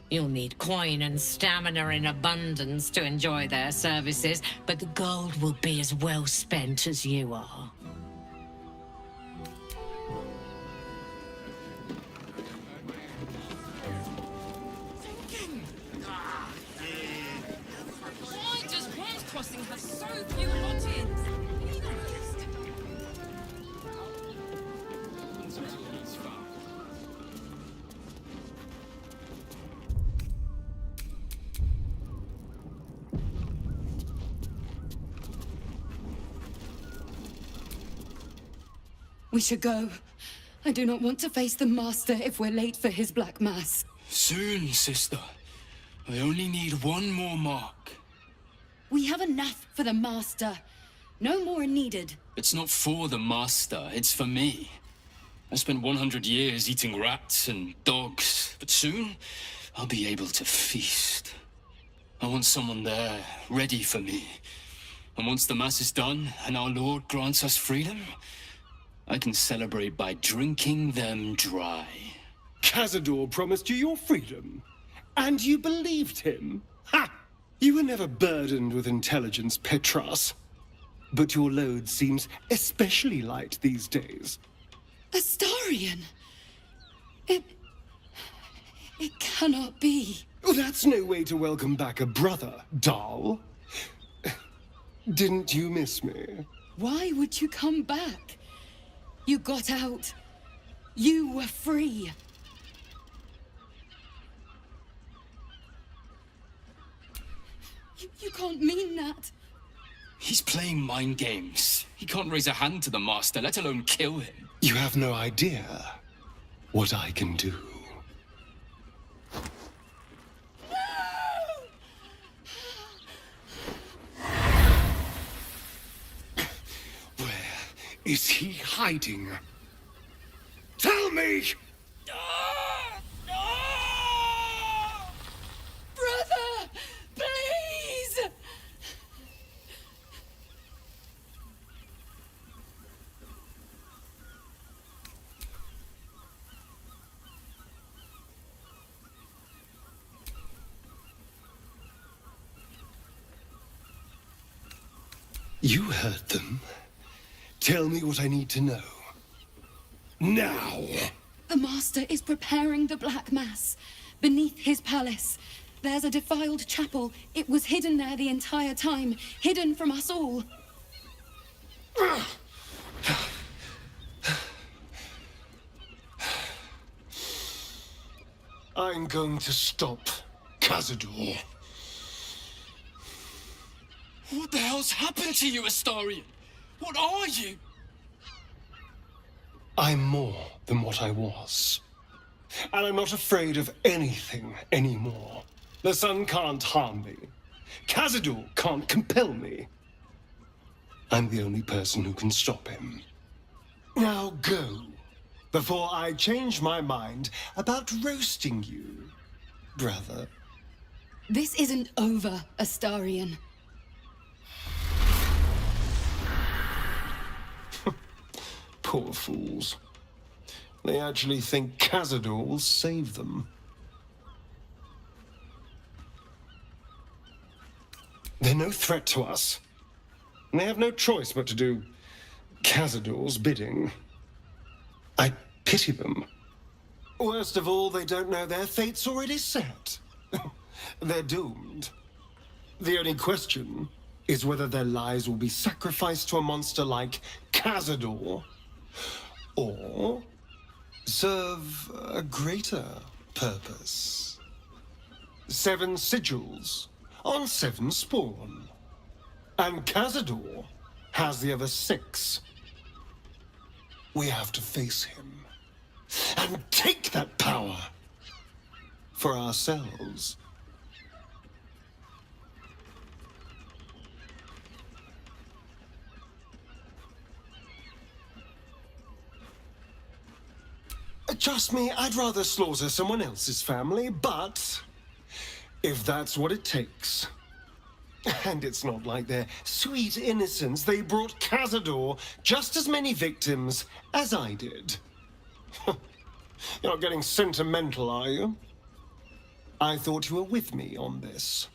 You'll need coin and stamina in abundance to enjoy their services, but the gold will be as well spent as you are. why does Worms Crossing have so few lodgings? We should go. I do not want to face the Master if we're late for his Black Mass. Soon, sister. I only need one more mark. We have enough for the Master. No more are needed. It's not for the master, it's for me. I spent 100 years eating rats and dogs, but soon I'll be able to feast. I want someone there, ready for me. And once the Mass is done, and our Lord grants us freedom, I can celebrate by drinking them dry. Cazador promised you your freedom, and you believed him? Ha! You were never burdened with intelligence, Petras. But your load seems especially light these days. Astarion! It cannot be. Oh, that's no way to welcome back a brother, doll. Didn't you miss me? Why would you come back? You got out. You were free. You can't mean that. He's playing mind games. He can't raise a hand to the Master, let alone kill him. You have no idea what I can do. Where is he hiding? Tell me! Brother! Please! You heard them. Tell me what I need to know. Now! The Master is preparing the Black Mass. Beneath his palace, there's a defiled chapel. It was hidden there the entire time, hidden from us all. I'm going to stop Cazador. What the hell's happened to you, Astarion? What are you? I'm more than what I was. And I'm not afraid of anything anymore. The sun can't harm me. Cazador can't compel me. I'm the only person who can stop him. Now go, before I change my mind about roasting you, brother. This isn't over, Astarion. Poor fools. They actually think Cazador will save them. They're no threat to us. And they have no choice but to do Cazador's bidding. I pity them. Worst of all, they don't know their fate's already set. They're doomed. The only question is whether their lives will be sacrificed to a monster like Cazador, or serve a greater purpose. 7 sigils on 7 spawn. And Cazador has the other 6. We have to face him and take that power for ourselves. Trust me, I'd rather slaughter someone else's family, but if that's what it takes. And it's not like their sweet innocence. They brought Cazador just as many victims as I did. You're not getting sentimental, are you? I thought you were with me on this.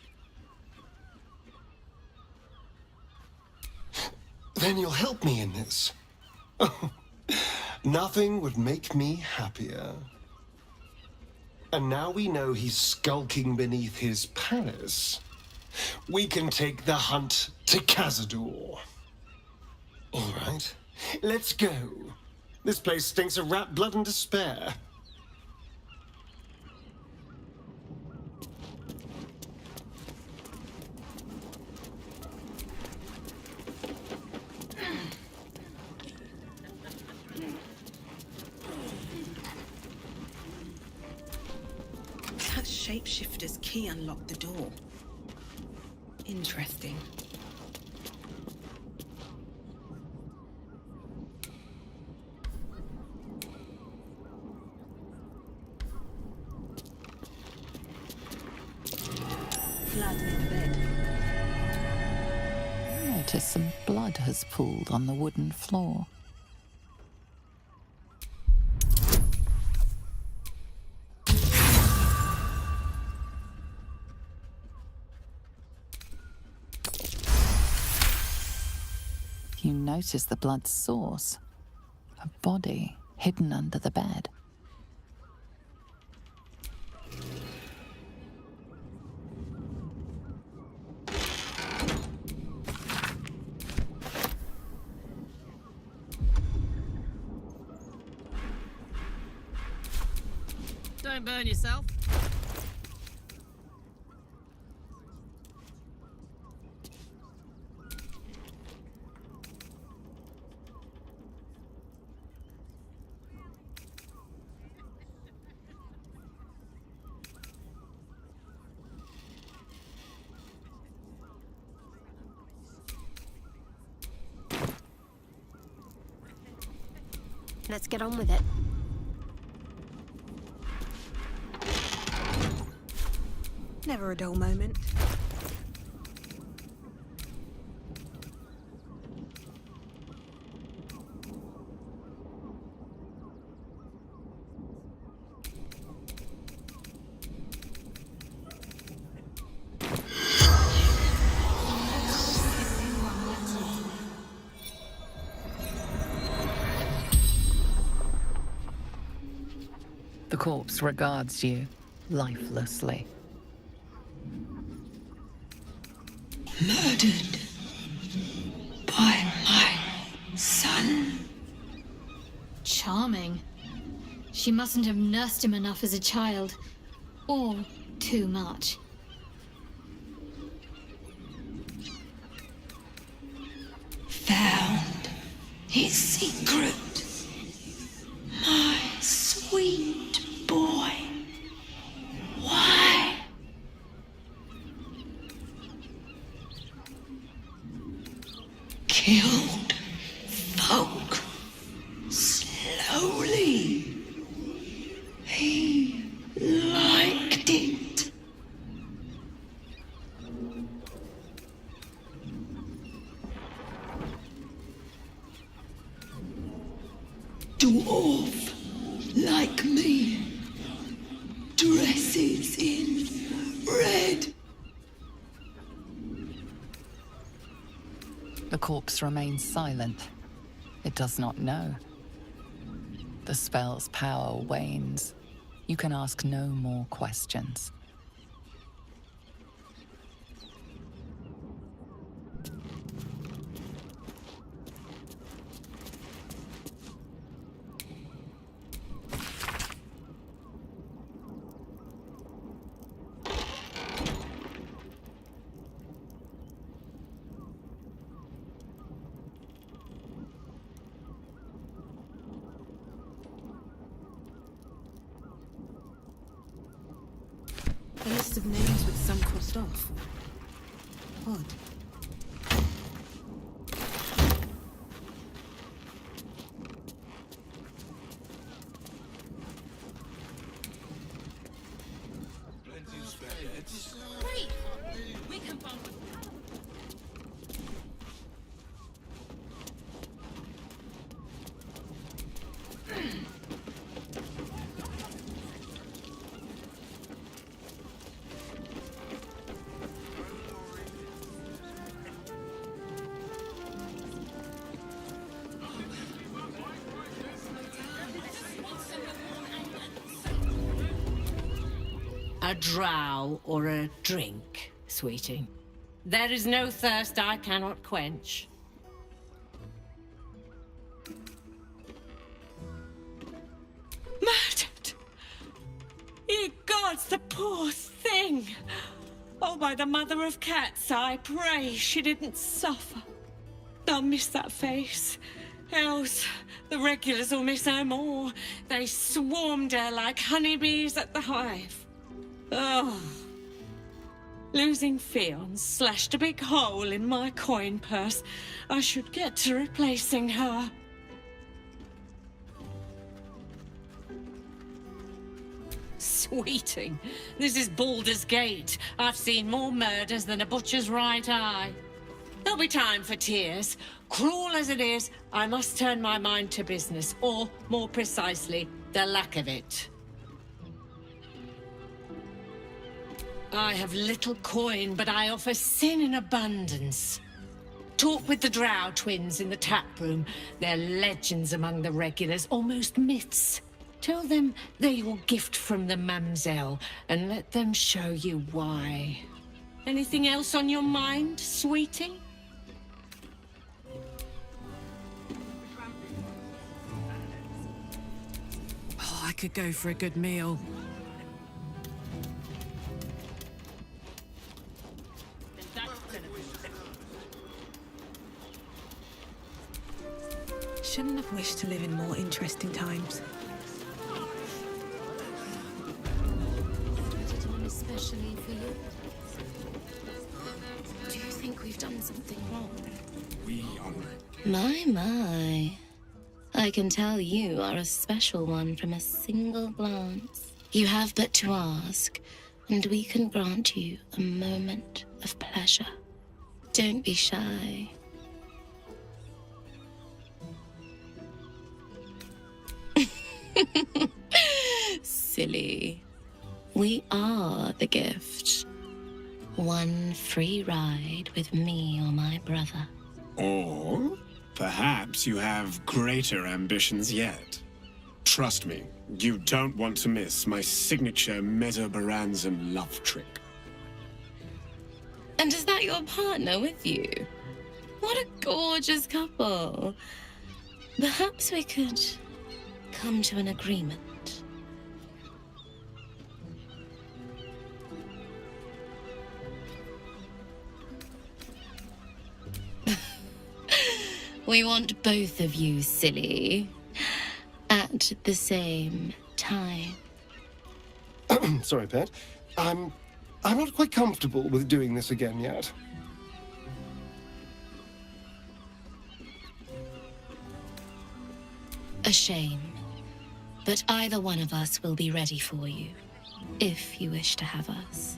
Then you'll help me in this. Nothing would make me happier. And now we know he's skulking beneath his palace. We can take the hunt to Cazador. All right, let's go. This place stinks of rat blood and despair. That shapeshifter's key unlocked the door. Interesting. lad near the bed. Notice some blood has pooled on the wooden floor. You notice the blood's source. A body hidden under the bed. Don't burn yourself. Let's get on with it. Never a dull moment. The corpse regards you lifelessly. Murdered by my son. Charming. She mustn't have nursed him enough as a child. Or too much. Found his secret. My sweet boy. Why? Killed folk slowly. He liked it. Dwarf like me dresses in red. The corpse remains silent. It does not know. The spell's power wanes. You can ask no more questions. A list of names with some crossed off. Odd. Great! We can find A drow or a drink, sweeting. There is no thirst I cannot quench. Murdered! Ye gods, the poor thing! Oh, by the mother of cats, I pray she didn't suffer. I'll miss that face. Else, the regulars will miss her more. They swarmed her like honeybees at the hive. Oh. Losing Fionn slashed a big hole in my coin purse. I should get to replacing her. Sweeting. This is Baldur's Gate. I've seen more murders than a butcher's right eye. There'll be time for tears. Cruel as it is, I must turn my mind to business, or, more precisely, the lack of it. I have little coin, but I offer sin in abundance. Talk with the Drow twins in the tap room. They're legends among the regulars, almost myths. Tell them they're your gift from the Mamselle, and let them show you why. Anything else on your mind, sweetie? Oh, I could go for a good meal. Shouldn't have wished to live in more interesting times. Especially for you. Do you think we've done something wrong? We are. My. I can tell you are a special one from a single glance. You have but to ask, and we can grant you a moment of pleasure. Don't be shy. Silly. We are the gift. One free ride with me or my brother. Or perhaps you have greater ambitions yet. Trust me, you don't want to miss my signature Mesobaranzan love trick. And is that your partner with you? What a gorgeous couple. Perhaps we could come to an agreement. We want both of you, silly, at the same time. Sorry, Pet. I'm not quite comfortable with doing this again yet. A shame. But either one of us will be ready for you, if you wish to have us.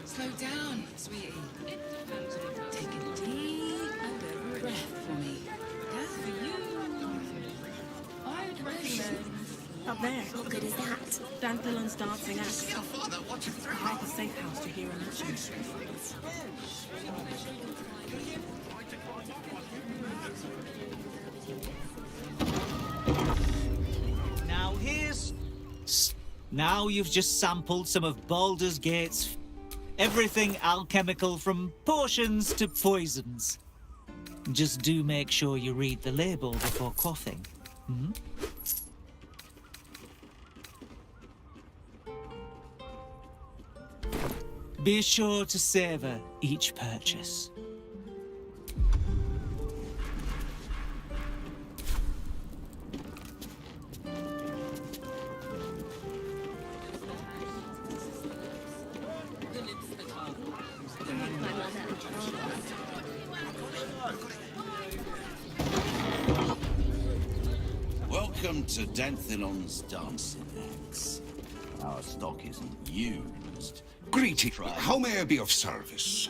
Slow down, sweetie. Take a deep breath for me. That's for you. I'd recommend. Up there. What good is that? Dan Dillon's dancing act. Half a safe house to hear an action. Now you've just sampled some of Baldur's Gate's everything alchemical from potions to poisons. Just do make sure you read the label before quaffing. Hmm? Be sure to savor each purchase. Welcome to Danthelon's dancing acts. Our stock isn't used. Greetings. How may I be of service?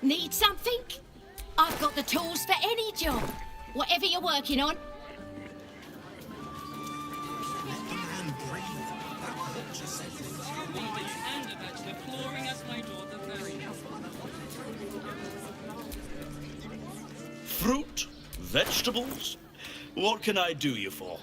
Need something? I've got the tools for any job. Whatever you're working on. Fruit? Vegetables? What can I do you for?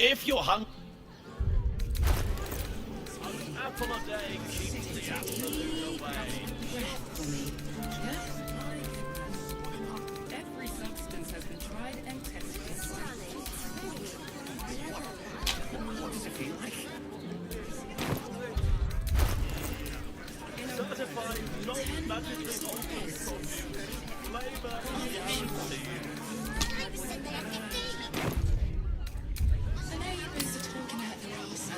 If you're hungry. Apple a day keeps the absolute away. Every substance has been tried and tested. What does it feel like? Certified non-magically altered produce. Flavor guaranteed. I know you've been talking out the arse.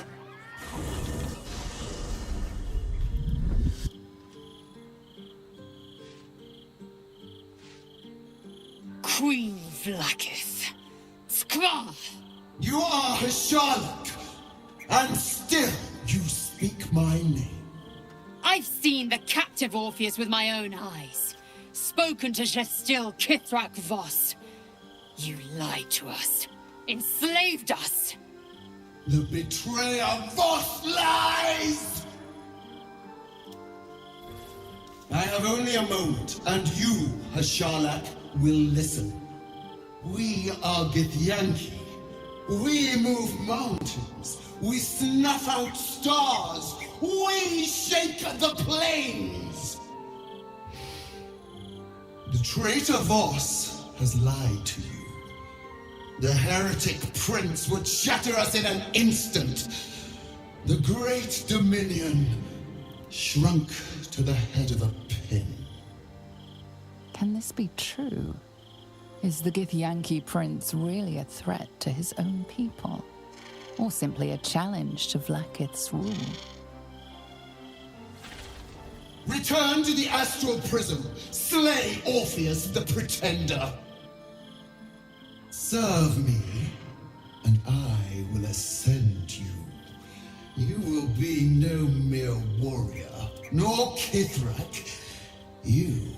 Queen Vlaakith. Skva! You are a Charlotte, and still you speak my name. I've seen the captive Orpheus with my own eyes. Spoken to Gestil Kithrak Voss. You lied to us. Enslaved us. The betrayer Voss lies! I have only a moment, and you, Hashalak, will listen. We are Githyanki. We move mountains. We snuff out stars. We shake the plains. The traitor Voss has lied to you. The heretic prince would shatter us in an instant. The great dominion shrunk to the head of a pin. Can this be true? Is the Githyanki prince really a threat to his own people? Or simply a challenge to Vlaakith's rule? Return to the astral prism. Slay Orpheus the Pretender. Serve me, and I will ascend you. You will be no mere warrior, nor Kithrak. You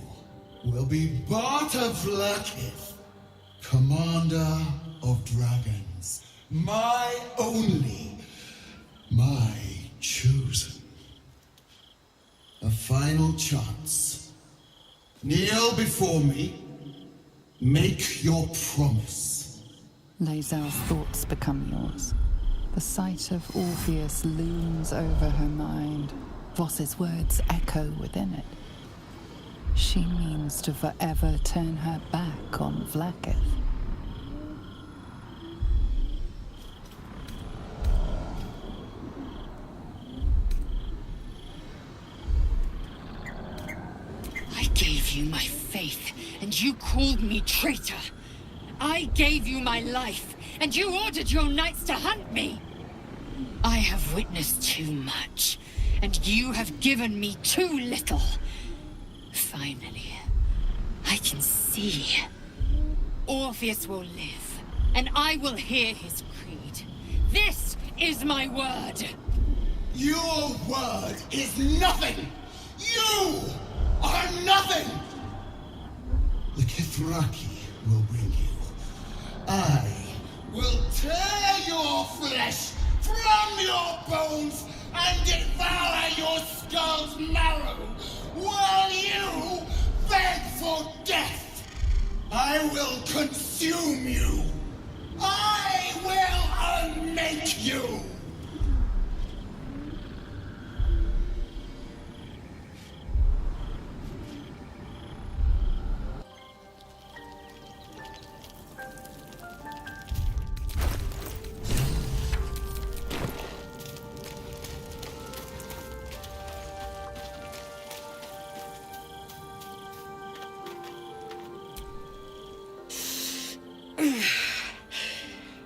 will be Barta Vlaakith, commander of dragons. My only, my chosen. A final chance. Kneel before me. Make your promise. Lae'zel's thoughts become yours. The sight of Orpheus looms over her mind. Voss's words echo within it. She means to forever turn her back on Vlaakith. I gave you my faith, and you called me traitor. I gave you my life, and you ordered your knights to hunt me. I have witnessed too much, and you have given me too little. Finally, I can see. Orpheus will live, and I will hear his creed. This is my word. Your word is nothing! You are nothing! The Kithraki will bring you. I will tear your flesh from your bones and devour your skull's marrow while you beg for death. I will consume you. I will unmake you.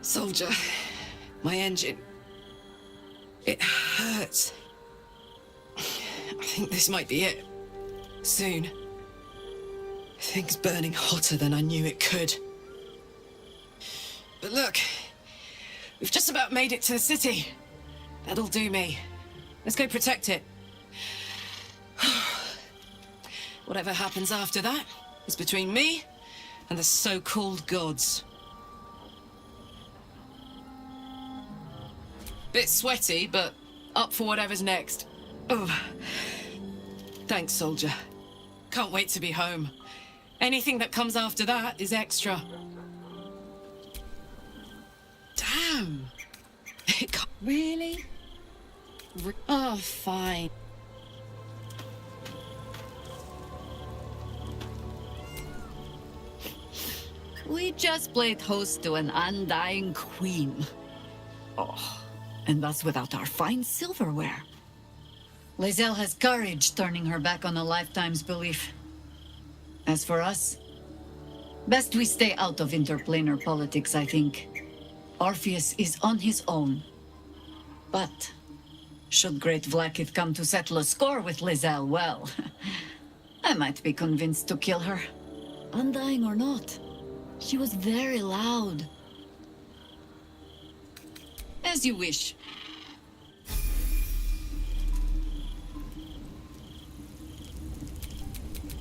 Soldier, my engine. It hurts. I think this might be it. Soon. Things burning hotter than I knew it could. But look, we've just about made it to the city. That'll do me. Let's go protect it. Whatever happens after that is between me and the so-called gods. Bit sweaty, but up for whatever's next. Oh, thanks, soldier. Can't wait to be home. Anything that comes after that is extra. Damn, Really? Oh, fine. We just played host to an undying queen. Oh, and that's without our fine silverware. Lizelle has courage turning her back on a lifetime's belief. As for us, best we stay out of interplanar politics, I think. Orpheus is on his own. But should Great Vlaakith come to settle a score with Lizelle, well, I might be convinced to kill her. Undying or not, she was very loud. As you wish.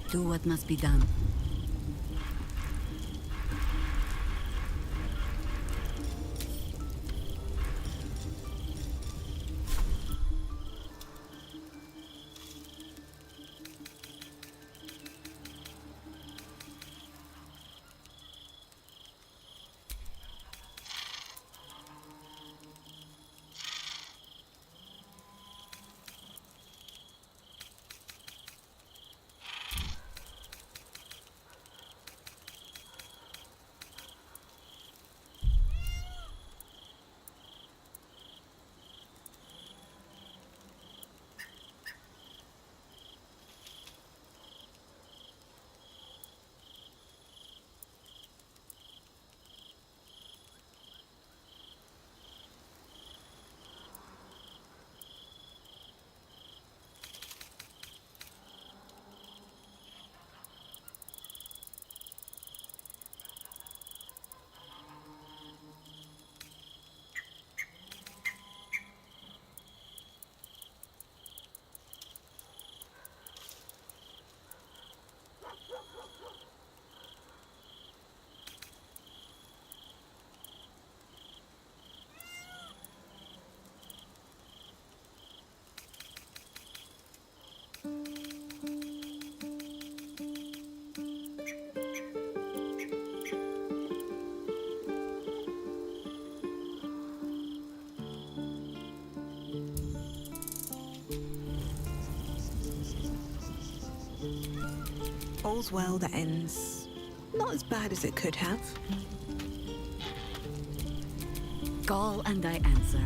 Do what must be done. All's well that ends not as bad as it could have. Call and I answer.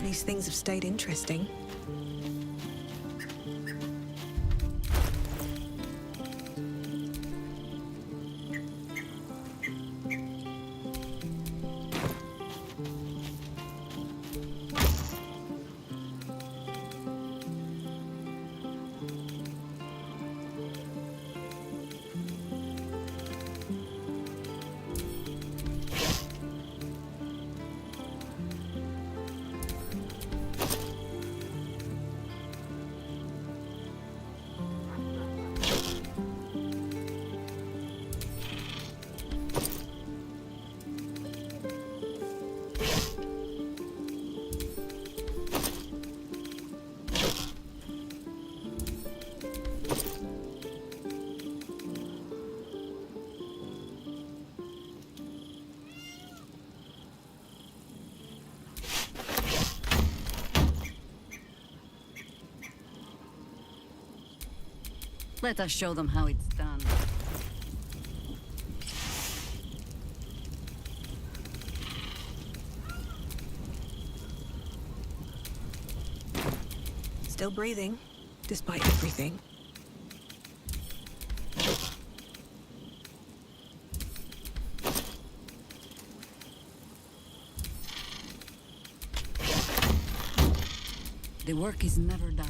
least things have stayed interesting. Let us show them how it's done. Still breathing, despite everything. The work is never done.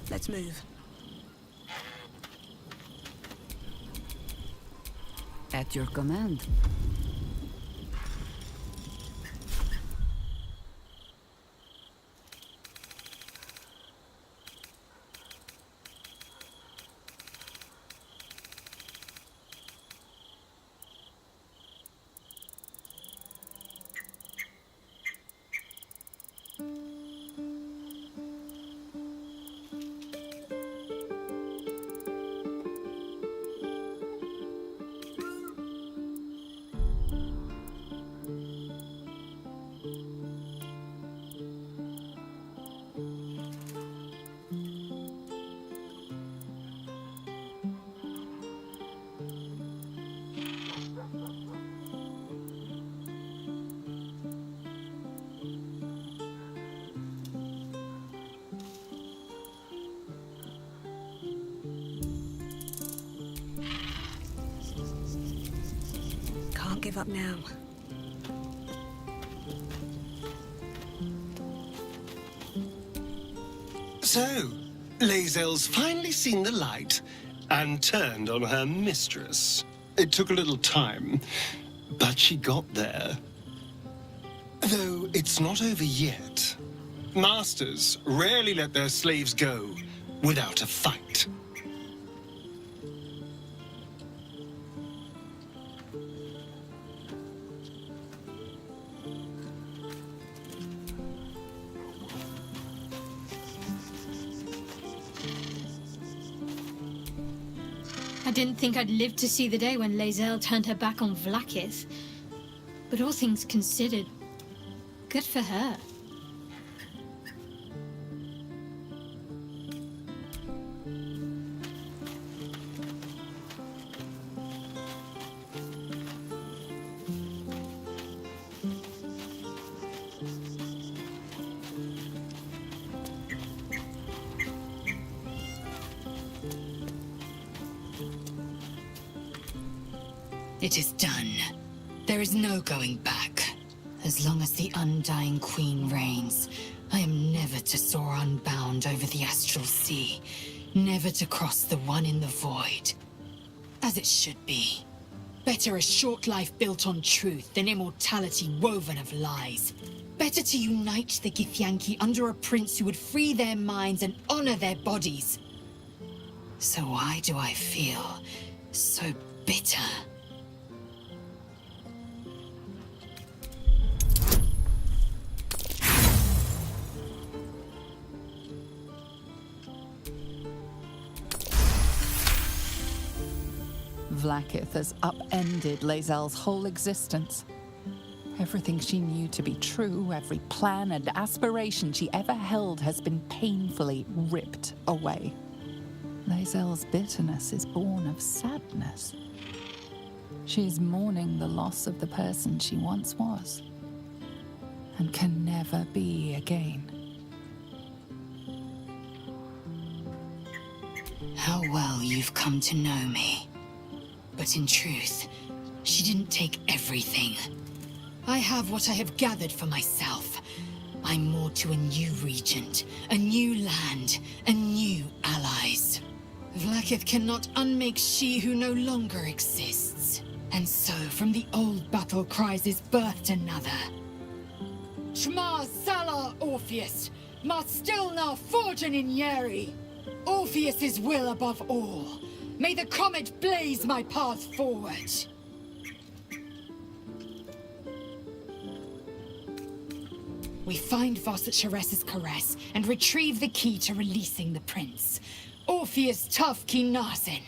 Let's move. At your command. Can't give up now. So, Lae'zel's finally seen the light and turned on her mistress. It took a little time, but she got there. Though it's not over yet. Masters rarely let their slaves go without a fight. I didn't think I'd live to see the day when Lae'zel turned her back on Vlaakith. But all things considered, good for her. It is done. There is no going back. As long as the Undying Queen reigns, I am never to soar unbound over the astral sea, never to cross the one in the void. As it should be. Better a short life built on truth than immortality woven of lies. Better to unite the Githyanki under a prince who would free their minds and honor their bodies. So why do I feel so bitter? Vlaakith has upended Lae'zel's whole existence. Everything she knew to be true, every plan and aspiration she ever held has been painfully ripped away. Lae'zel's bitterness is born of sadness. She is mourning the loss of the person she once was, and can never be again. How well you've come to know me. But in truth, she didn't take everything. I have what I have gathered for myself. I'm more to a new regent, a new land, and new allies. Vlaakith cannot unmake she who no longer exists. And so, from the old battle cries is birthed another. Shma Salar Orpheus, Ma Stilna Fortune in Yeri. Orpheus's will above all. May the comet blaze my path forward. We find Voss at Sharess's caress and retrieve the key to releasing the prince. Orpheus Tough Kinasin.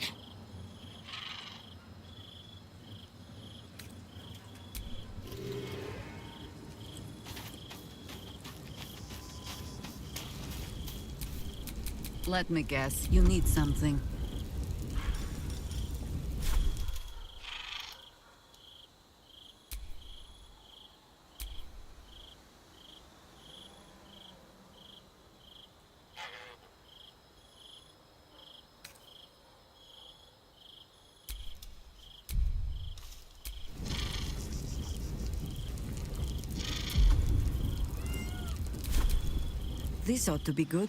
Let me guess, you need something. This ought to be good.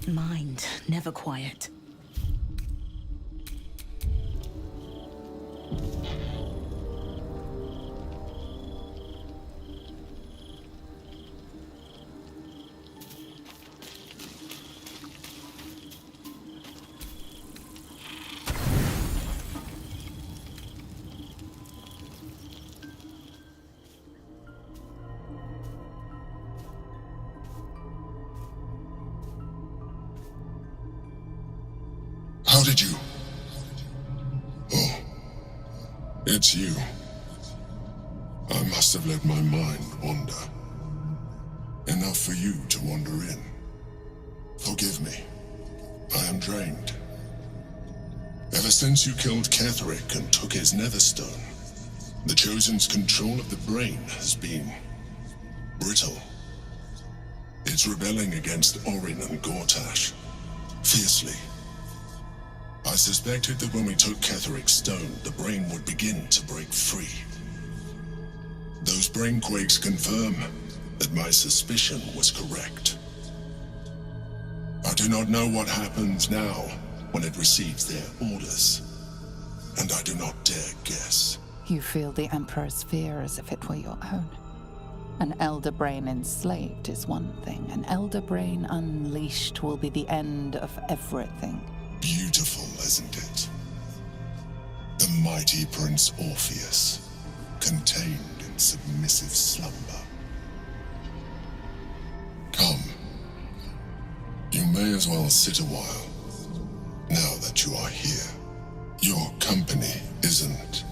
Mind never quiet. How did you? Oh, It's you. I must have let my mind wander. Enough for you to wander in. Forgive me. I am drained. Ever since you killed Ketherick and took his netherstone, the Chosen's control of the brain has been brittle. It's rebelling against Orin and Gortash, fiercely. I suspected that when we took Ketherick's stone, the brain would begin to break free. Those brain quakes confirm that my suspicion was correct. I do not know what happens now when it receives their orders, and I do not dare guess. You feel the Emperor's fear as if it were your own. An Elder Brain enslaved is one thing. An Elder Brain unleashed will be the end of everything. Beautiful, isn't it? The mighty Prince Orpheus, contained in submissive slumber. Come. You may as well sit a while, now that you are here. Your company isn't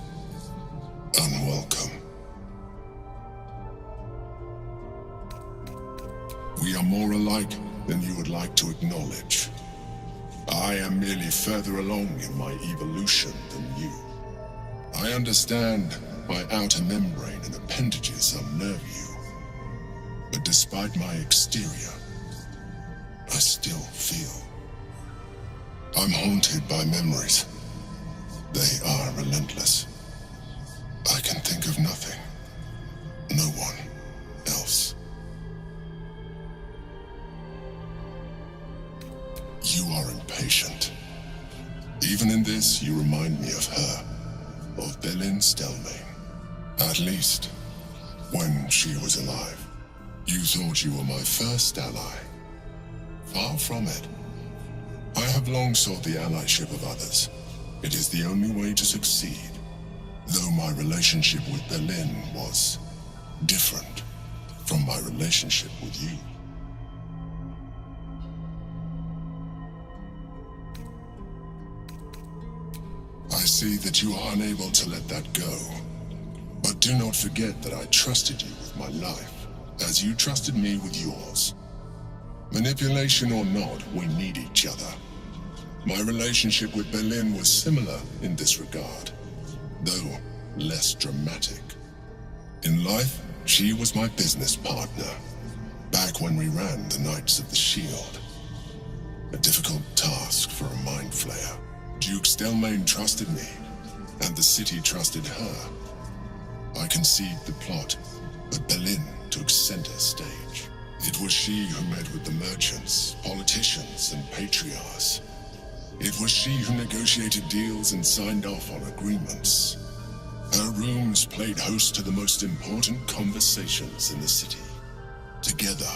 unwelcome. We are more alike than you would like to acknowledge. I am merely further along in my evolution than you. I understand my outer membrane and appendages unnerve you. But despite my exterior, I still feel. I'm haunted by memories. They are relentless. I can think of nothing. No one else. You are impatient. Even in this, you remind me of her, of Belin Stelmane. At least, when she was alive. You thought you were my first ally. Far from it. I have long sought the allyship of others. It is the only way to succeed. Though my relationship with Belin was different from my relationship with you. I see that you are unable to let that go. But do not forget that I trusted you with my life, as you trusted me with yours. Manipulation or not, we need each other. My relationship with Belin was similar in this regard, though less dramatic. In life, she was my business partner, back when we ran the Knights of the Shield. A difficult task for a mind flayer. Duke Stelmane trusted me, and the city trusted her. I conceived the plot, but Belin took center stage. It was she who met with the merchants, politicians, and patriarchs. It was she who negotiated deals and signed off on agreements. Her rooms played host to the most important conversations in the city. Together,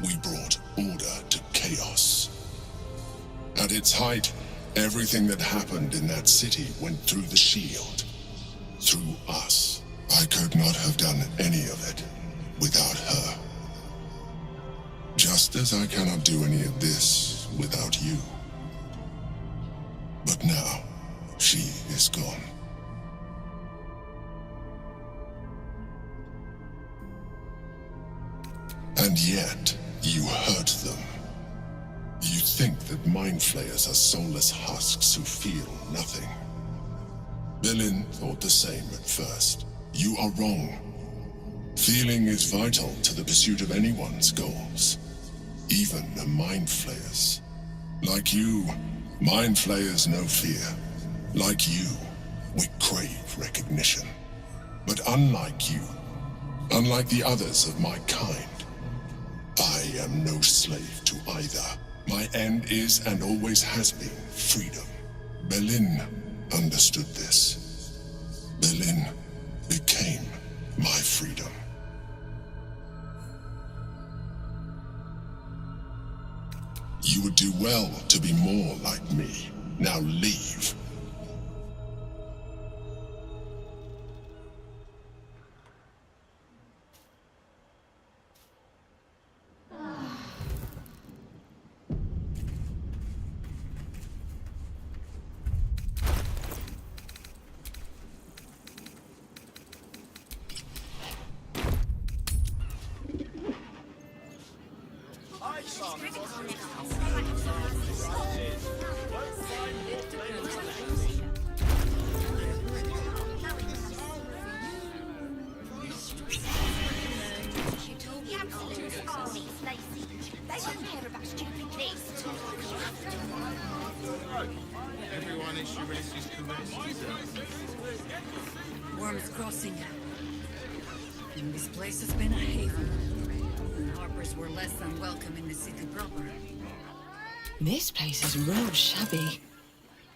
we brought order to chaos. At its height, everything that happened in that city went through the shield. Through us. I could not have done any of it without her. Just as I cannot do any of this without you. But now, she is gone. And yet, you hurt them. You think that mind flayers are soulless husks who feel nothing. Belin thought the same at first. You are wrong. Feeling is vital to the pursuit of anyone's goals. Even a mind flayer's. Like you, mind flayers know fear. Like you, we crave recognition. But unlike you, unlike the others of my kind, I am no slave to either. My end is and always has been freedom. Belin understood this. Belin became my freedom. You would do well to be more like me. Now leave. Everyone issue releases Worm's Crossing. And this place has been a haven. And Harpers were less than welcome in the city proper. This place is real shabby.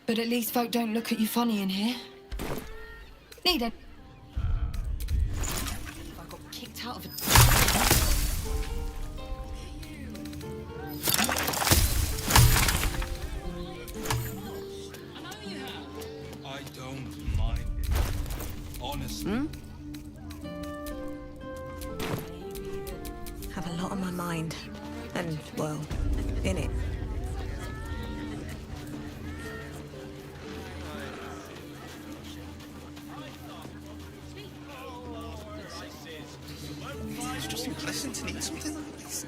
But at least folk don't look at you funny in here. Need a... I got kicked out of a... I don't mind it. Honestly. Have a lot on my mind. And, well, in it. It's just impressive to need something like this.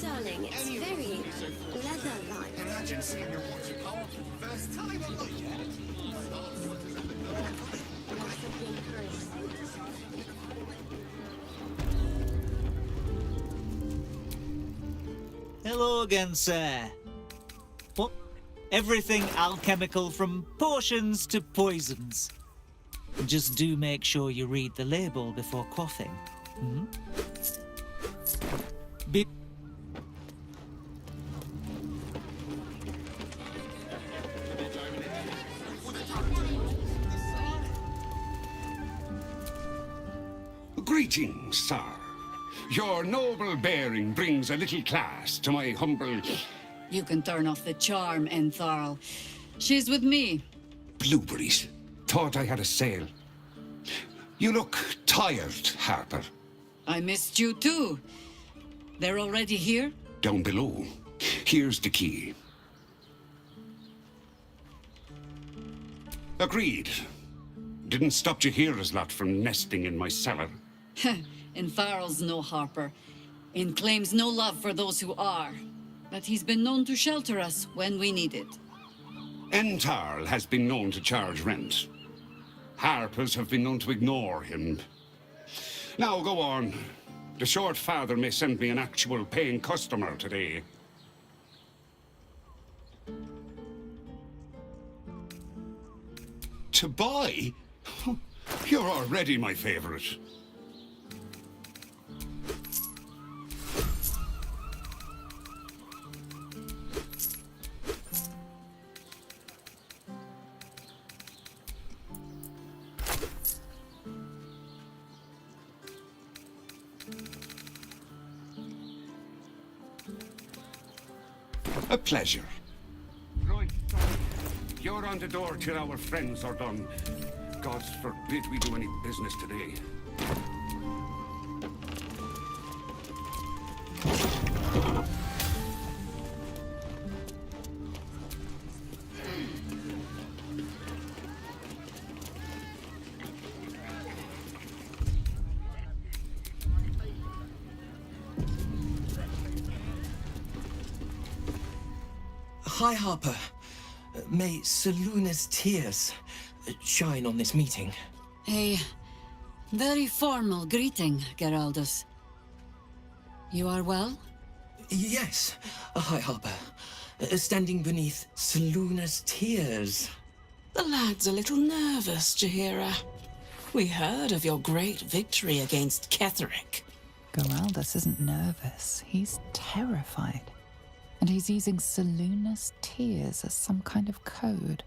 Darling, it's very leather-like. Imagine seeing your water power for the first time on my Hello again, sir. What? Everything alchemical from potions to poisons. Just do make sure you read the label before quaffing. Hmm? Be Greetings, sir. Your noble bearing brings a little class to my humble... You can turn off the charm, Entharl. She's with me. Blueberries. Thought I had a sale. You look tired, Harper. I missed you too. They're already here? Down below. Here's the key. Agreed. Didn't stop Jaheira's lot from nesting in my cellar. Entharl's no Harper, and claims no love for those who are. But he's been known to shelter us when we need it. Entarl has been known to charge rent. Harpers have been known to ignore him. Now go on. The short father may send me an actual paying customer today. To buy? You're already my favorite. A pleasure. Right, you're on the door till our friends are done. God forbid we do any business today. Hi, Harper. May Seluna's tears shine on this meeting. A very formal greeting, Geraldus. You are well? Yes. Hi, Harper. Standing beneath Seluna's tears. The lad's a little nervous, Jaheira. We heard of your great victory against Ketheric. Geraldus isn't nervous. He's terrified. And he's using Seluna's tears as some kind of code.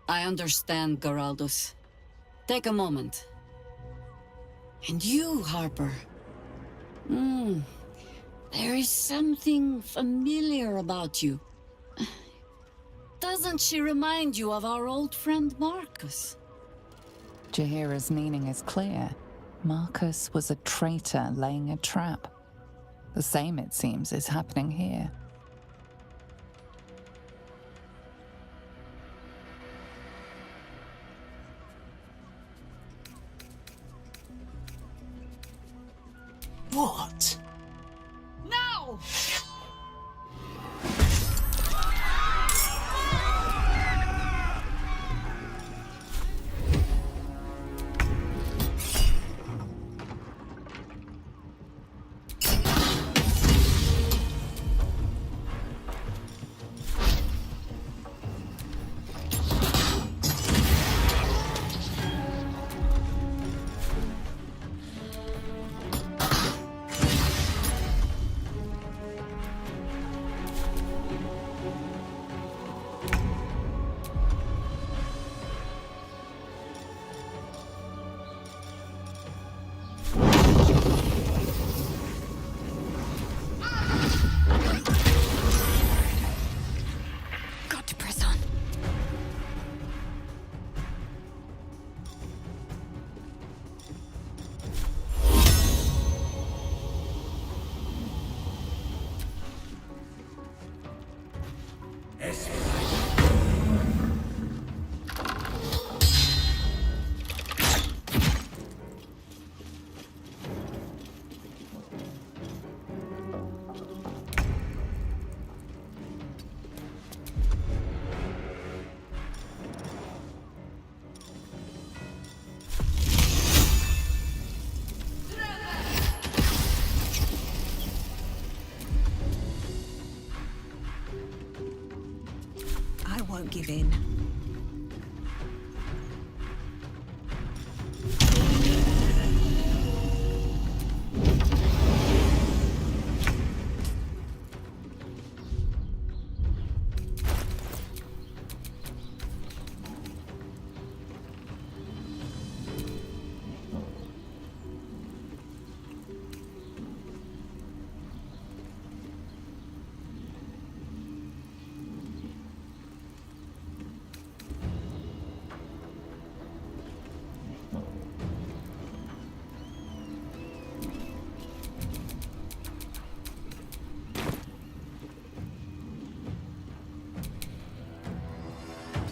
I understand, Geraldus. Take a moment. And you, Harper. There is something familiar about you. Doesn't she remind you of our old friend Marcus? Jaheira's meaning is clear. Marcus was a traitor laying a trap. The same, it seems, is happening here. What? No! cave in.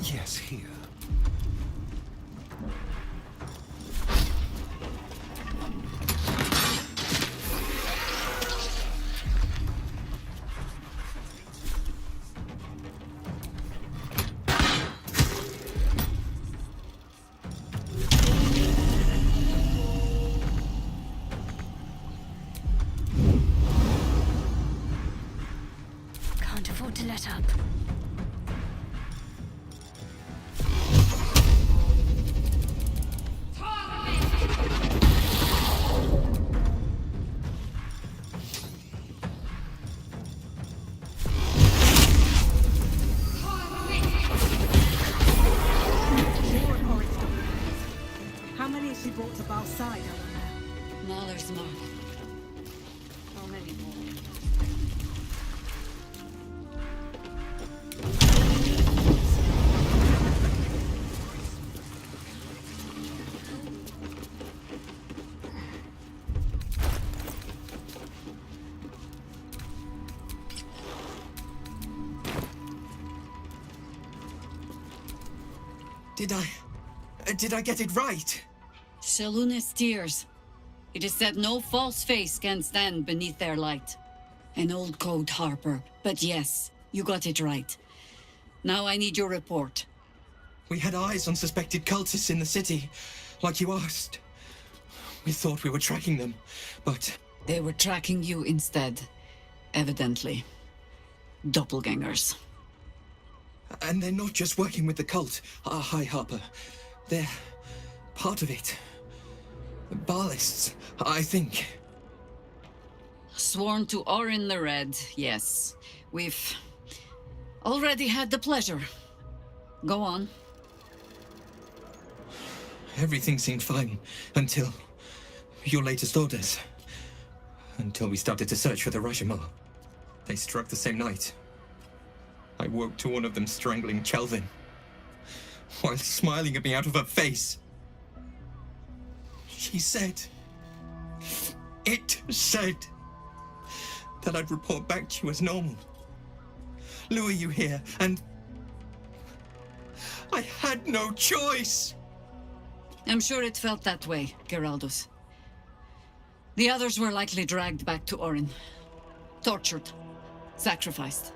Yes, here. Can't afford to let up. How many has she brought to Bhaaaaallsss, Eleanor? Mahler's mark. How many more? Did I get it right? Shaluna's tears. It is said no false face can stand beneath their light. An old code, Harper. But yes, you got it right. Now I need your report. We had eyes on suspected cultists in the city, like you asked. We thought we were tracking them, but... They were tracking you instead, evidently. Doppelgangers. And they're not just working with the cult, High Harper. They're part of it. Bhaaaaallsss, I think. Sworn to Orin the Red, yes. We've already had the pleasure. Go on. Everything seemed fine until your latest orders. Until we started to search for the Rashomon. They struck the same night. I woke to one of them strangling Chelvin, while smiling at me out of her face. She said... It said... that I'd report back to you as normal. Lure you here, and... I had no choice! I'm sure it felt that way, Geraldus. The others were likely dragged back to Orin. Tortured. Sacrificed.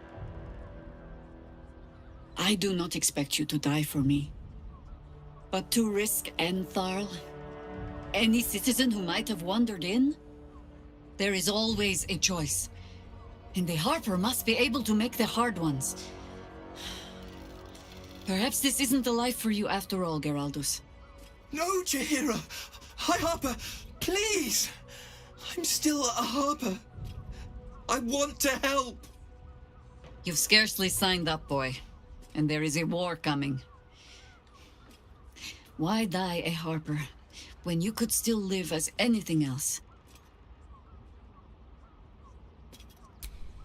I do not expect you to die for me. But to risk Entharl, any citizen who might have wandered in, there is always a choice. And the Harper must be able to make the hard ones. Perhaps this isn't the life for you after all, Geraldus. No, Jaheira! High Harper, please! I'm still a Harper. I want to help! You've scarcely signed up, boy. And there is a war coming. Why die a Harper, when you could still live as anything else?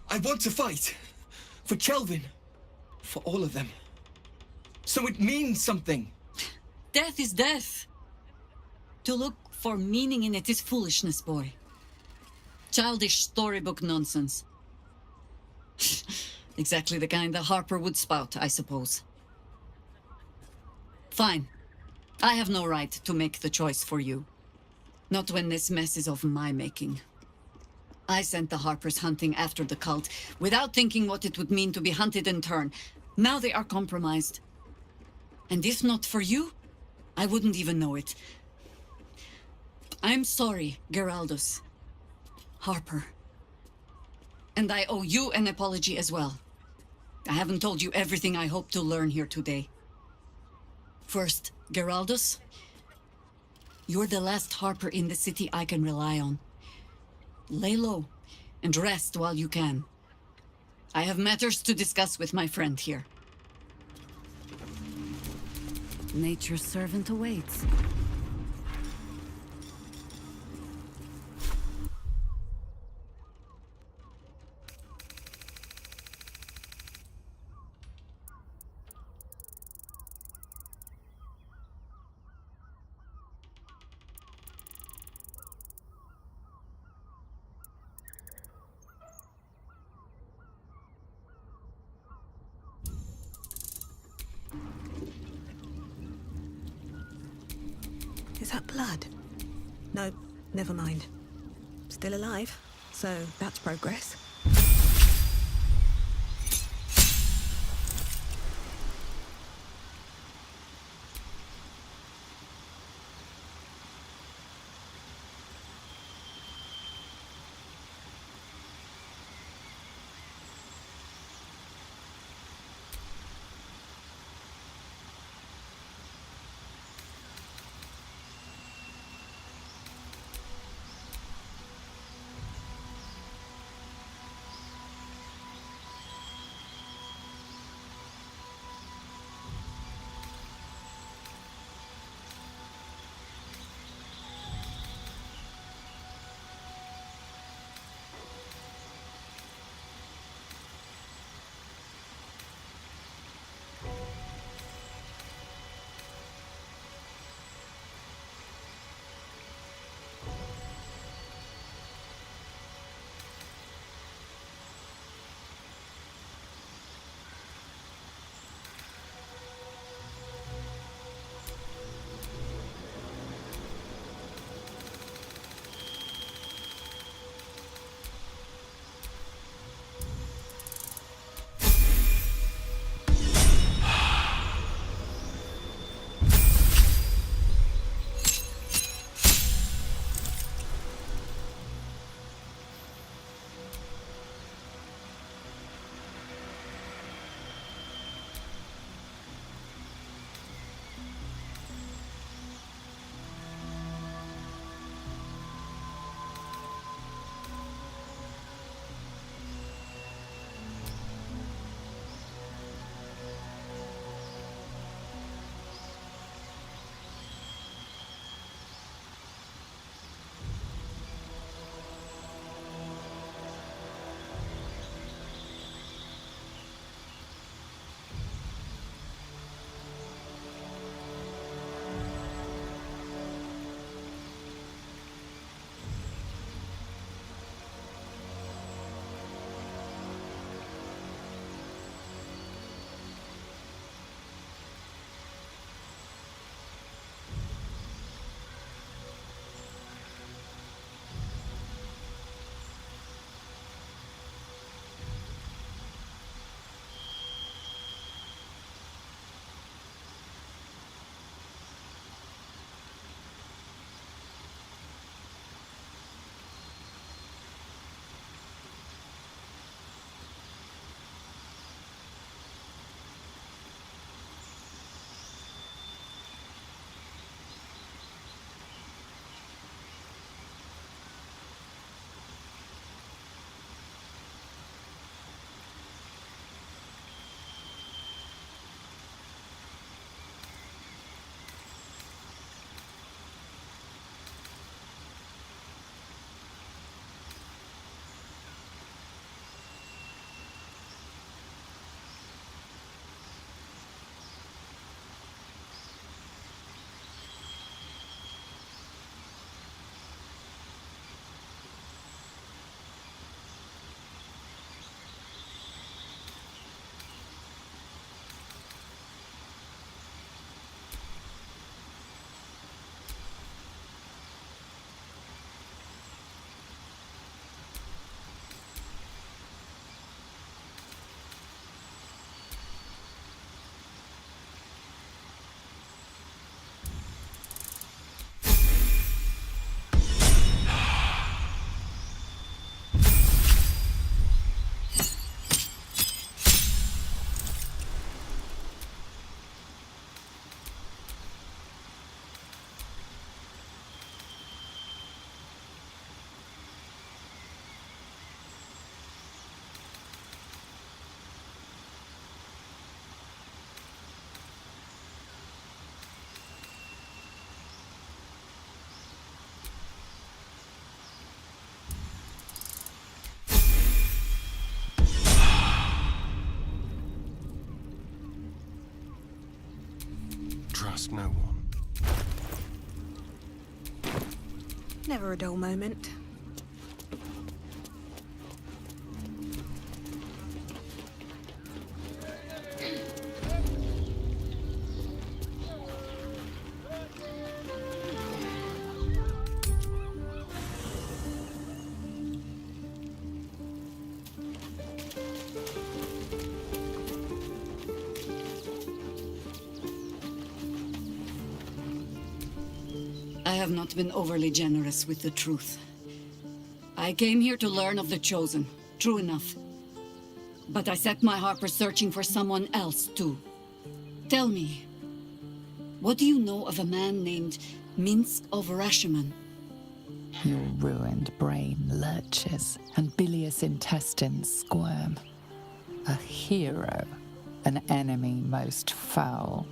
I want to fight. For Chelvin. For all of them. So it means something. Death is death. To look for meaning in it is foolishness, boy. Childish storybook nonsense. Exactly the kind that Harper would spout, I suppose. Fine. I have no right to make the choice for you. Not when this mess is of my making. I sent the Harpers hunting after the cult, without thinking what it would mean to be hunted in turn. Now they are compromised. And if not for you, I wouldn't even know it. I'm sorry, Geraldus. Harper. And I owe you an apology as well. I haven't told you everything I hope to learn here today. First, Geraldus, you're the last Harper in the city I can rely on. Lay low and rest while you can. I have matters to discuss with my friend here. Nature's servant awaits. Is that blood? No, never mind. Still alive, so that's progress. trust no one. Never a dull moment. I have not been overly generous with the truth. I came here to learn of the Chosen, true enough. But I set my Harper searching for someone else, too. Tell me, what do you know of a man named Minsk of Rashomon? Your ruined brain lurches, and bilious intestines squirm. A hero, an enemy most foul.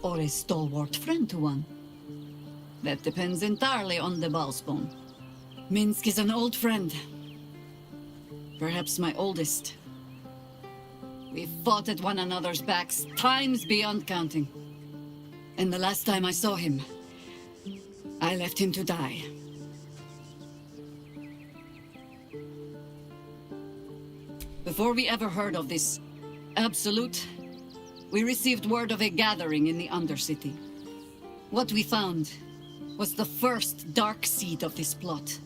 Or a stalwart friend to one? That depends entirely on the Bhaaaaallsss. Minsk is an old friend. Perhaps my oldest. We've fought at one another's backs times beyond counting. And the last time I saw him, I left him to die. Before we ever heard of this Absolute, we received word of a gathering in the Undercity. What we found was the first dark seed of this plot.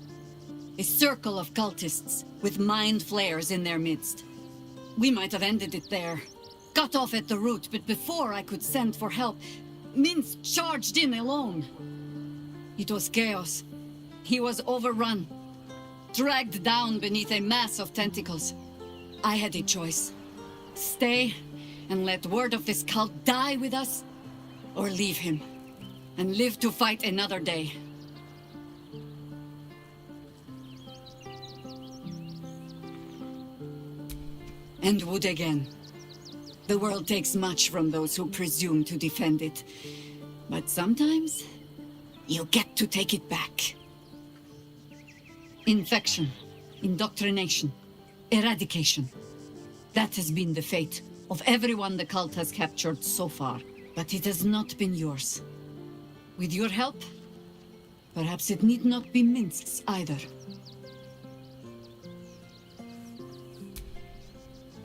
A circle of cultists with mind flayers in their midst. We might have ended it there, cut off at the root, but before I could send for help, Minsk charged in alone. It was chaos. He was overrun, dragged down beneath a mass of tentacles. I had a choice. Stay and let word of this cult die with us, or leave him and live to fight another day. And would again. The world takes much from those who presume to defend it. But sometimes, you get to take it back. Infection, indoctrination, eradication. That has been the fate of everyone the cult has captured so far. But it has not been yours. With your help, perhaps it need not be Minsk's either.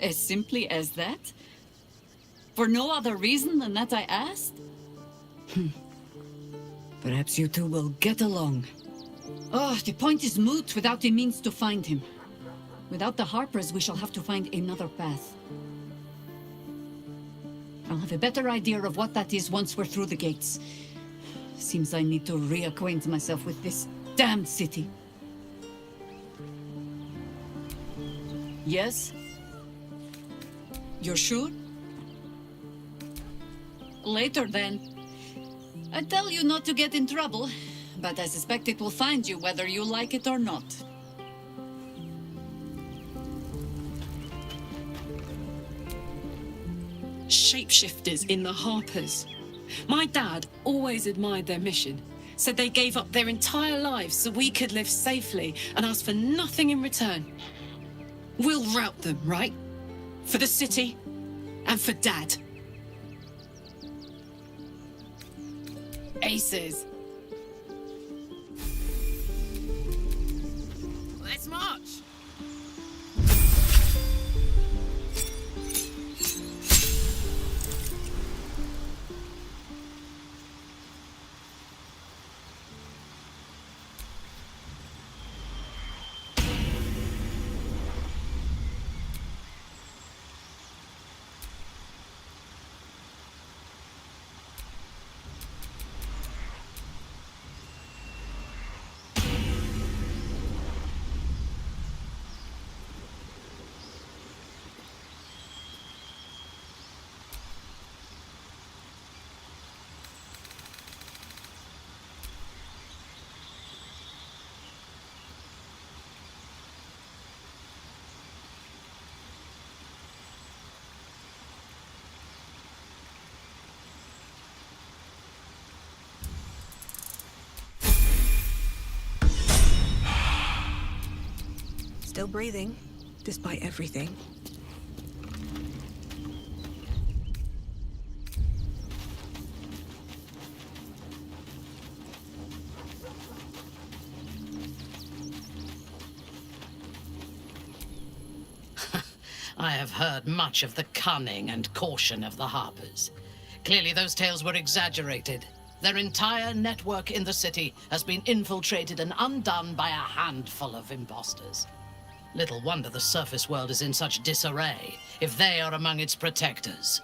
As simply as that? For no other reason than that I asked? Perhaps you two will get along. Oh, the point is moot without a means to find him. Without the Harpers, we shall have to find another path. I'll have a better idea of what that is once we're through the gates. Seems I need to reacquaint myself with this damned city. Yes? You're sure? Later, then. I tell you not to get in trouble, but I suspect it will find you whether you like it or not. Shapeshifters in the Harpers. My dad always admired their mission. Said they gave up their entire lives so we could live safely and asked for nothing in return. We'll rout them, right? For the city and for Dad. Aces. Let's march! Still breathing, despite everything. I have heard much of the cunning and caution of the Harpers. Clearly those tales were exaggerated. Their entire network in the city has been infiltrated and undone by a handful of imposters. Little wonder the surface world is in such disarray, if they are among its protectors.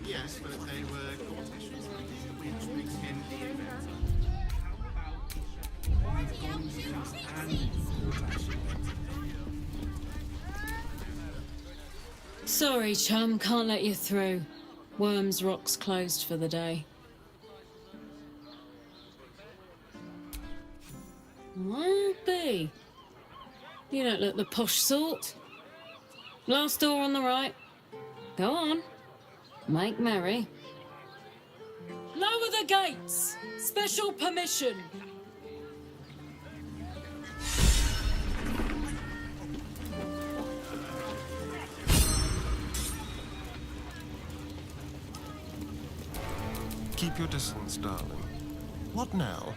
Yes, but they were competitions, which makes him the event. Sorry, chum, can't let you through. Worms Rock's closed for the day. Won't be. You don't look the posh sort. Last door on the right. Go on. Make merry. Lower the gates! Special permission! Keep your distance, darling. What now?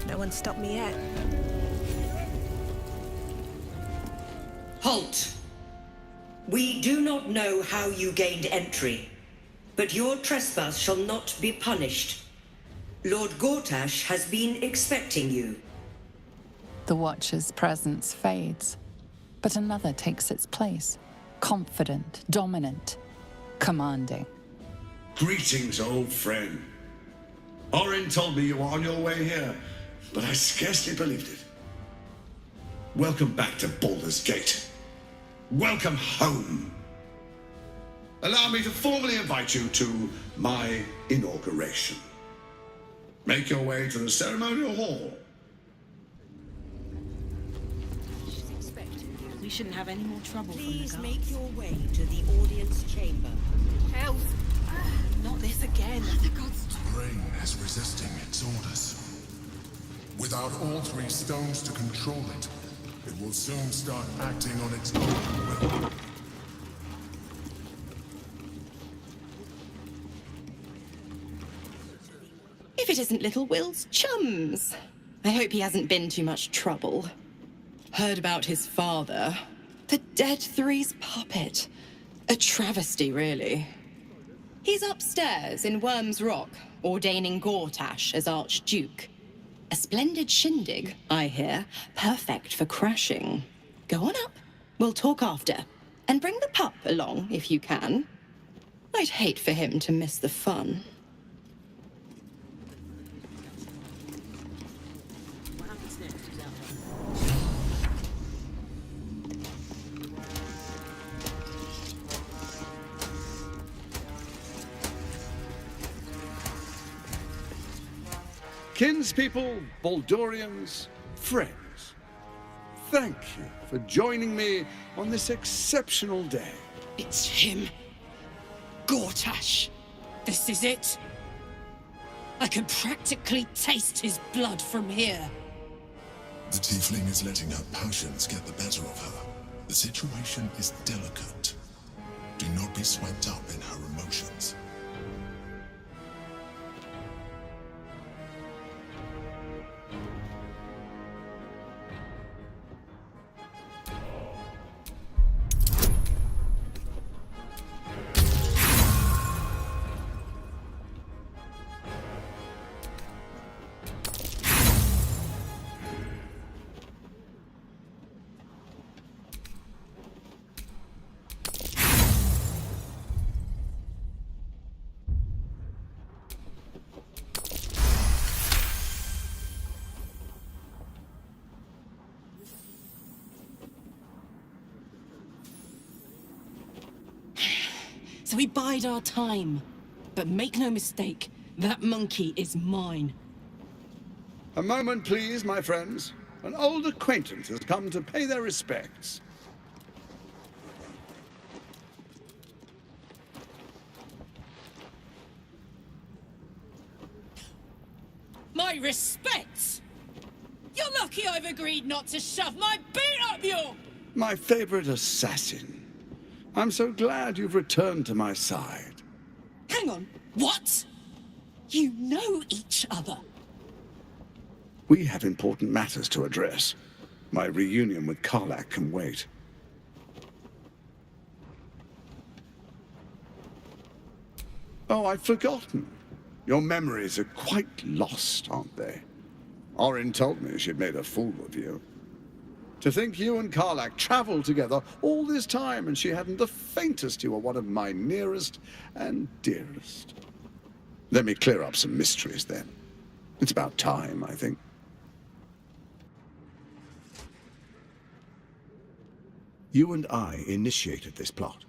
No one stopped me yet. Halt! We do not know how you gained entry, but your trespass shall not be punished. Lord Gortash has been expecting you. The Watcher's presence fades, but another takes its place. Confident, dominant, commanding. Greetings, old friend. Orin told me you were on your way here, but I scarcely believed it. Welcome back to Baldur's Gate. Welcome home. Allow me to formally invite you to my inauguration. Make your way to the ceremonial hall. We shouldn't have any more trouble Please from the make your way to the audience chamber. Help! Not this again. The gods. The brain is resisting its orders. Without all three stones to control it, it will soon start acting on its own will. If it isn't little Will's chums. I hope he hasn't been too much trouble. Heard about his father. The dead Three's puppet. A travesty, really. He's upstairs in Worms Rock, ordaining Gortash as Archduke. A splendid shindig, I hear. Perfect for crashing. Go on up. We'll talk after. And bring the pup along, if you can. I'd hate for him to miss the fun. Kinspeople, Baldurians, friends, thank you for joining me on this exceptional day. It's him. Gortash. This is it. I can practically taste his blood from here. The tiefling is letting her passions get the better of her. The situation is delicate. Do not be swept up in her emotions. So we bide our time. But make no mistake, that monkey is mine. A moment, please, my friends. An old acquaintance has come to pay their respects. My respects? You're lucky I've agreed not to shove my beat up you! My favorite assassin. I'm so glad you've returned to my side. Hang on, what? You know each other? We have important matters to address. My reunion with Karlach can wait. Oh, I'd forgotten. Your memories are quite lost, aren't they? Orin told me she'd made a fool of you. To think you and Karlach traveled together all this time and she hadn't the faintest you were one of my nearest and dearest. Let me clear up some mysteries then. It's about time, I think. You and I initiated this plot.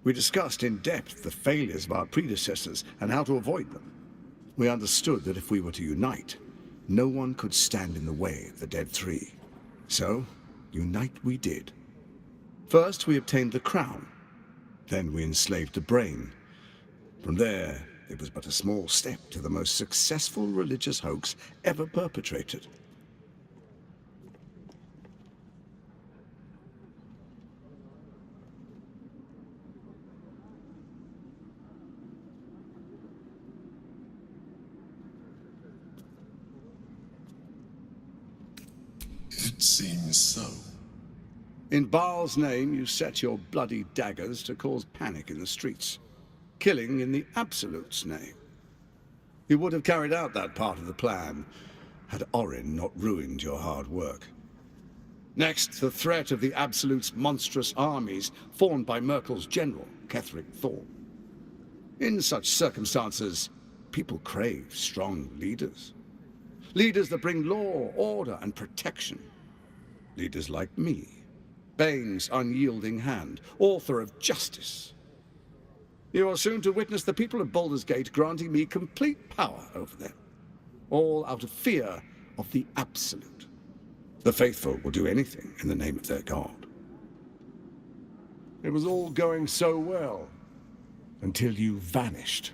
We discussed in depth the failures of our predecessors and how to avoid them. We understood that if we were to unite, no one could stand in the way of the Dead Three. So, unite we did. First, we obtained the crown. Then we enslaved the brain. From there, it was but a small step to the most successful religious hoax ever perpetrated. It seems so. In Bhaal's name, you set your bloody daggers to cause panic in the streets, killing in the Absolute's name. You would have carried out that part of the plan had Orin not ruined your hard work. Next, the threat of the Absolute's monstrous armies formed by Merkel's general, Ketheric Thorm. In such circumstances, people crave strong leaders. Leaders that bring law, order, and protection. Leaders like me, Bane's unyielding hand, author of justice. You are soon to witness the people of Baldur's Gate granting me complete power over them, all out of fear of the Absolute. The faithful will do anything in the name of their god. It was all going so well, until you vanished.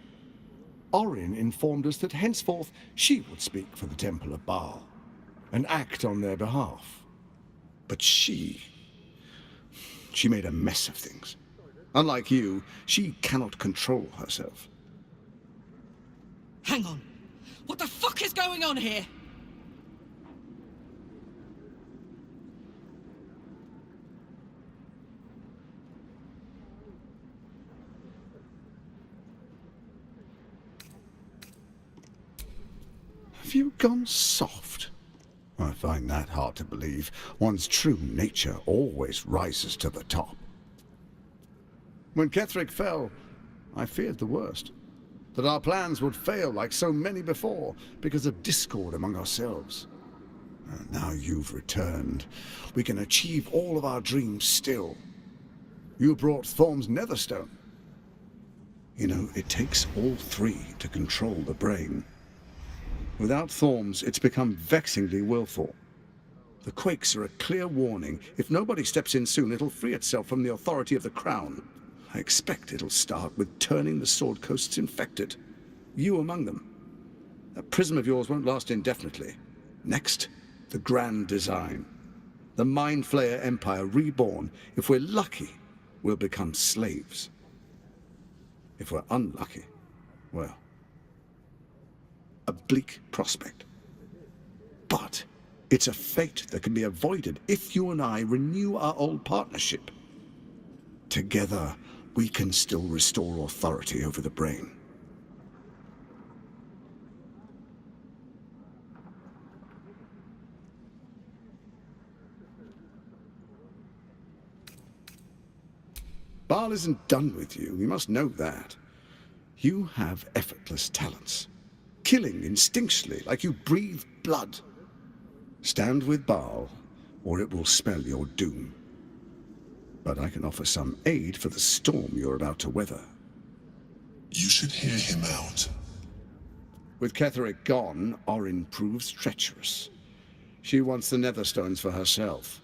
Orin informed us that henceforth she would speak for the Temple of Bhaal, and act on their behalf. But she made a mess of things. Unlike you, she cannot control herself. Hang on. What the fuck is going on here? Have you gone soft? I find that hard to believe. One's true nature always rises to the top. When Ketheric fell, I feared the worst. That our plans would fail like so many before, because of discord among ourselves. Now you've returned. We can achieve all of our dreams still. You brought Thorm's Netherstone. You know, it takes all three to control the brain. Without Thorm's, it's become vexingly willful. The quakes are a clear warning. If nobody steps in soon, it'll free itself from the authority of the Crown. I expect it'll start with turning the Sword Coasts infected. You among them. That prism of yours won't last indefinitely. Next, the grand design. The Mind Flayer Empire reborn. If we're lucky, we'll become slaves. If we're unlucky, well, a bleak prospect. But it's a fate that can be avoided if you and I renew our old partnership. Together, we can still restore authority over the brain. Bhaal isn't done with you, you must know that. You have effortless talents. Killing instinctually, like you breathe blood. Stand with Bhaal, or it will spell your doom. But I can offer some aid for the storm you're about to weather. You should hear him out. With Ketheric gone, Orin proves treacherous. She wants the Netherstones for herself.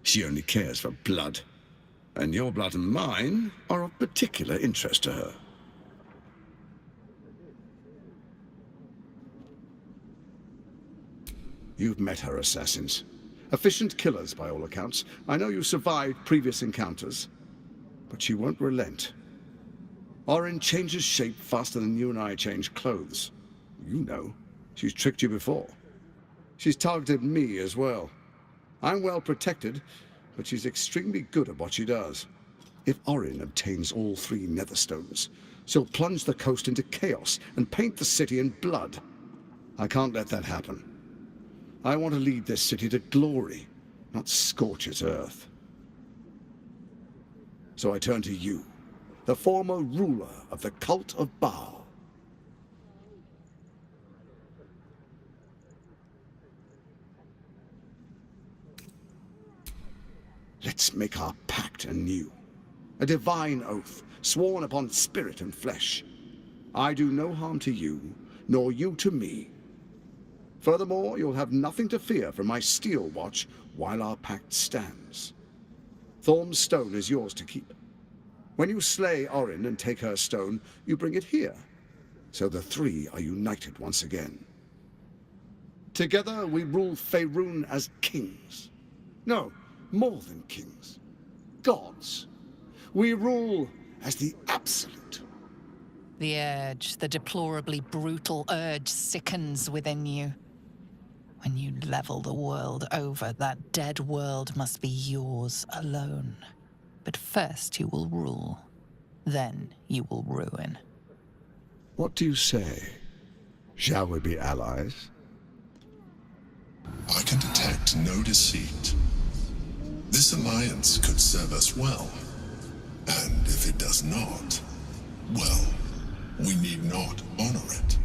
She only cares for blood. And your blood and mine are of particular interest to her. You've met her assassins. Efficient killers, by all accounts. I know you survived previous encounters. But she won't relent. Orin changes shape faster than you and I change clothes. You know. She's tricked you before. She's targeted me as well. I'm well protected, but she's extremely good at what she does. If Orin obtains all 3 Netherstones, she'll plunge the coast into chaos and paint the city in blood. I can't let that happen. I want to lead this city to glory, not scorch its earth. So I turn to you, the former ruler of the cult of Baal. Let's make our pact anew. A divine oath, sworn upon spirit and flesh. I do no harm to you, nor you to me. Furthermore, you'll have nothing to fear from my steel watch while our pact stands. Thorm's stone is yours to keep. When you slay Orin and take her stone, you bring it here, so the 3 are united once again. Together we rule Faerun as kings. No, more than kings. Gods. We rule as the absolute. The urge, the deplorably brutal urge, sickens within you. When you level the world over, that dead world must be yours alone. But first you will rule. Then you will ruin. What do you say? Shall we be allies? I can detect no deceit. This alliance could serve us well. And if it does not, well, we need not honor it.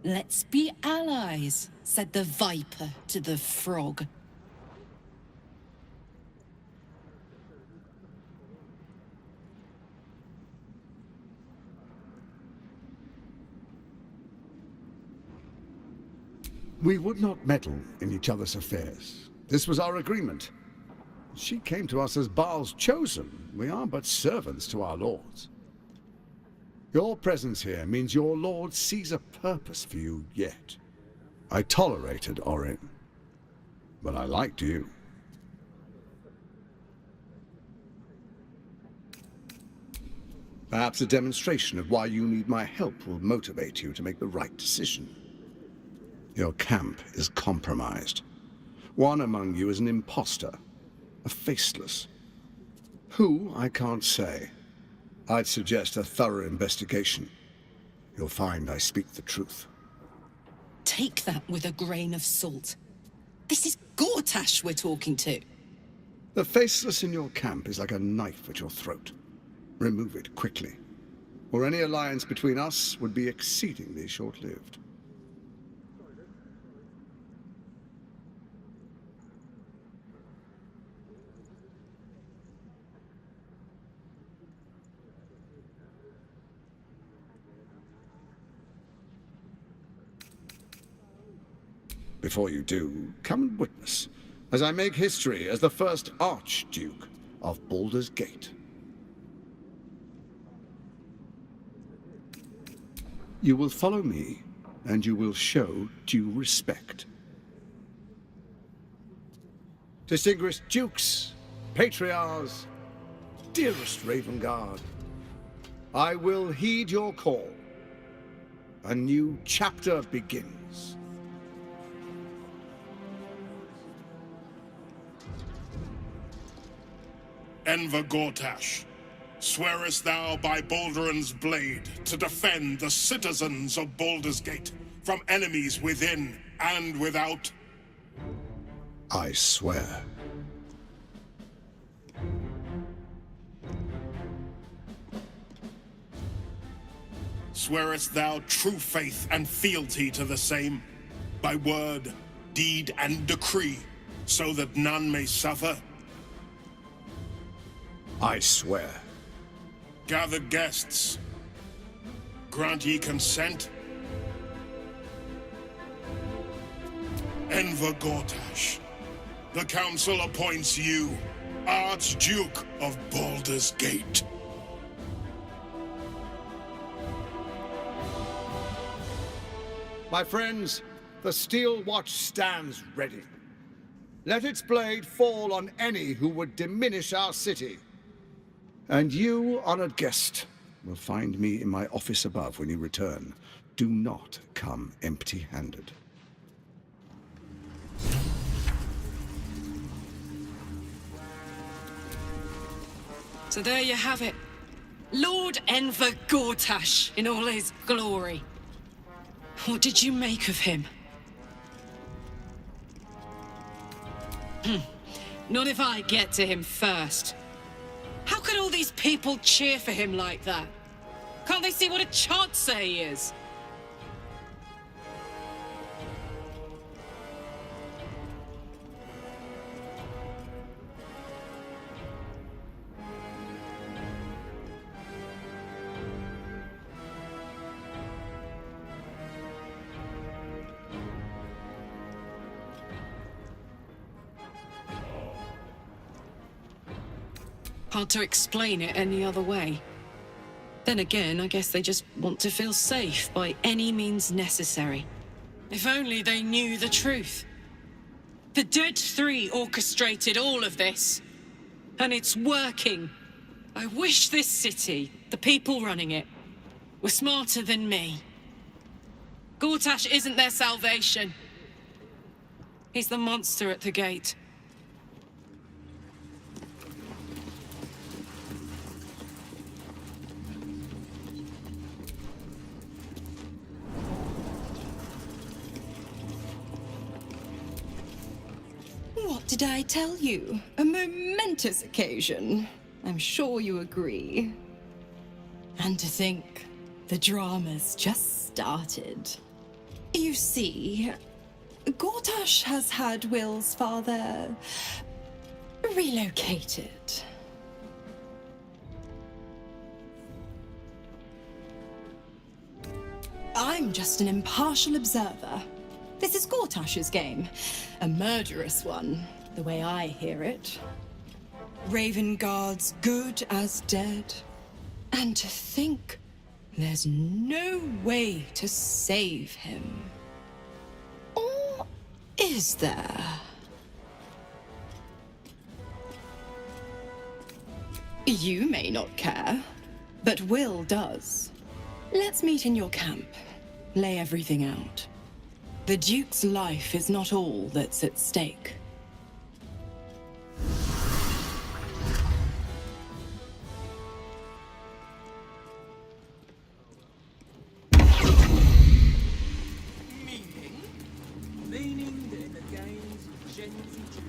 Let's be allies, said the viper to the frog. We would not meddle in each other's affairs. This was our agreement. She came to us as Baal's chosen. We are but servants to our lords. Your presence here means your lord sees a purpose for you yet. I tolerated Orin, but I liked you. Perhaps a demonstration of why you need my help will motivate you to make the right decision. Your camp is compromised. One among you is an imposter, a faceless. Who, I can't say. I'd suggest a thorough investigation. You'll find I speak the truth. Take that with a grain of salt. This is Gortash we're talking to. The faceless in your camp is like a knife at your throat. Remove it quickly, or any alliance between us would be exceedingly short-lived. Before you do, come and witness, as I make history as the first Archduke of Baldur's Gate. You will follow me, and you will show due respect. Distinguished dukes, patriarchs, dearest Ravengard, I will heed your call. A new chapter begins. Enver Gortash, swearest thou by Balduran's blade to defend the citizens of Baldur's Gate from enemies within and without? I swear. Swearest thou true faith and fealty to the same, by word, deed, and decree, so that none may suffer? I swear. Gather guests. Grant ye consent? Enver Gortash, the council appoints you Archduke of Baldur's Gate. My friends, the Steel Watch stands ready. Let its blade fall on any who would diminish our city. And you, honored guest, will find me in my office above when you return. Do not come empty-handed. So there you have it. Lord Enver Gortash in all his glory. What did you make of him? Not if I get to him first. How could all these people cheer for him like that? Can't they see what a chancer he is? Hard to explain it any other way. Then again, I guess they just want to feel safe by any means necessary. If only they knew the truth. The Dead Three orchestrated all of this. And it's working. I wish this city, the people running it, were smarter than me. Gortash isn't their salvation. He's the monster at the gate. What did I tell you? A momentous occasion. I'm sure you agree. And to think, the drama's just started. You see, Gortash has had Will's father relocated. I'm just an impartial observer. This is Gortash's game. A murderous one, the way I hear it. Ravenguard's good as dead. And to think there's no way to save him. Or is there? You may not care, but Will does. Let's meet in your camp. Lay everything out. The Duke's life is not all that's at stake. Meaning that in the games, gems and juice.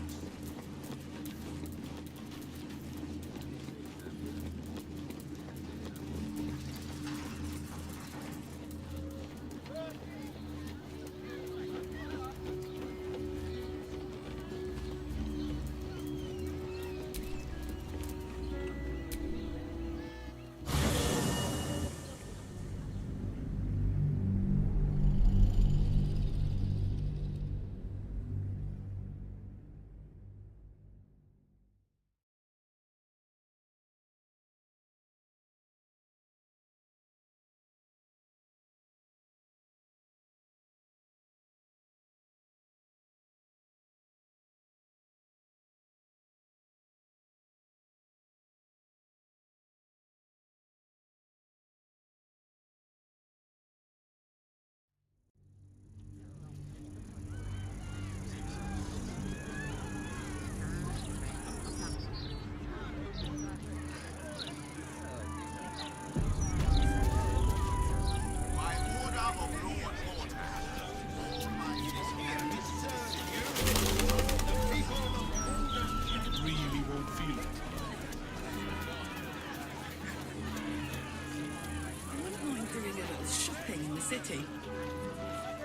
City.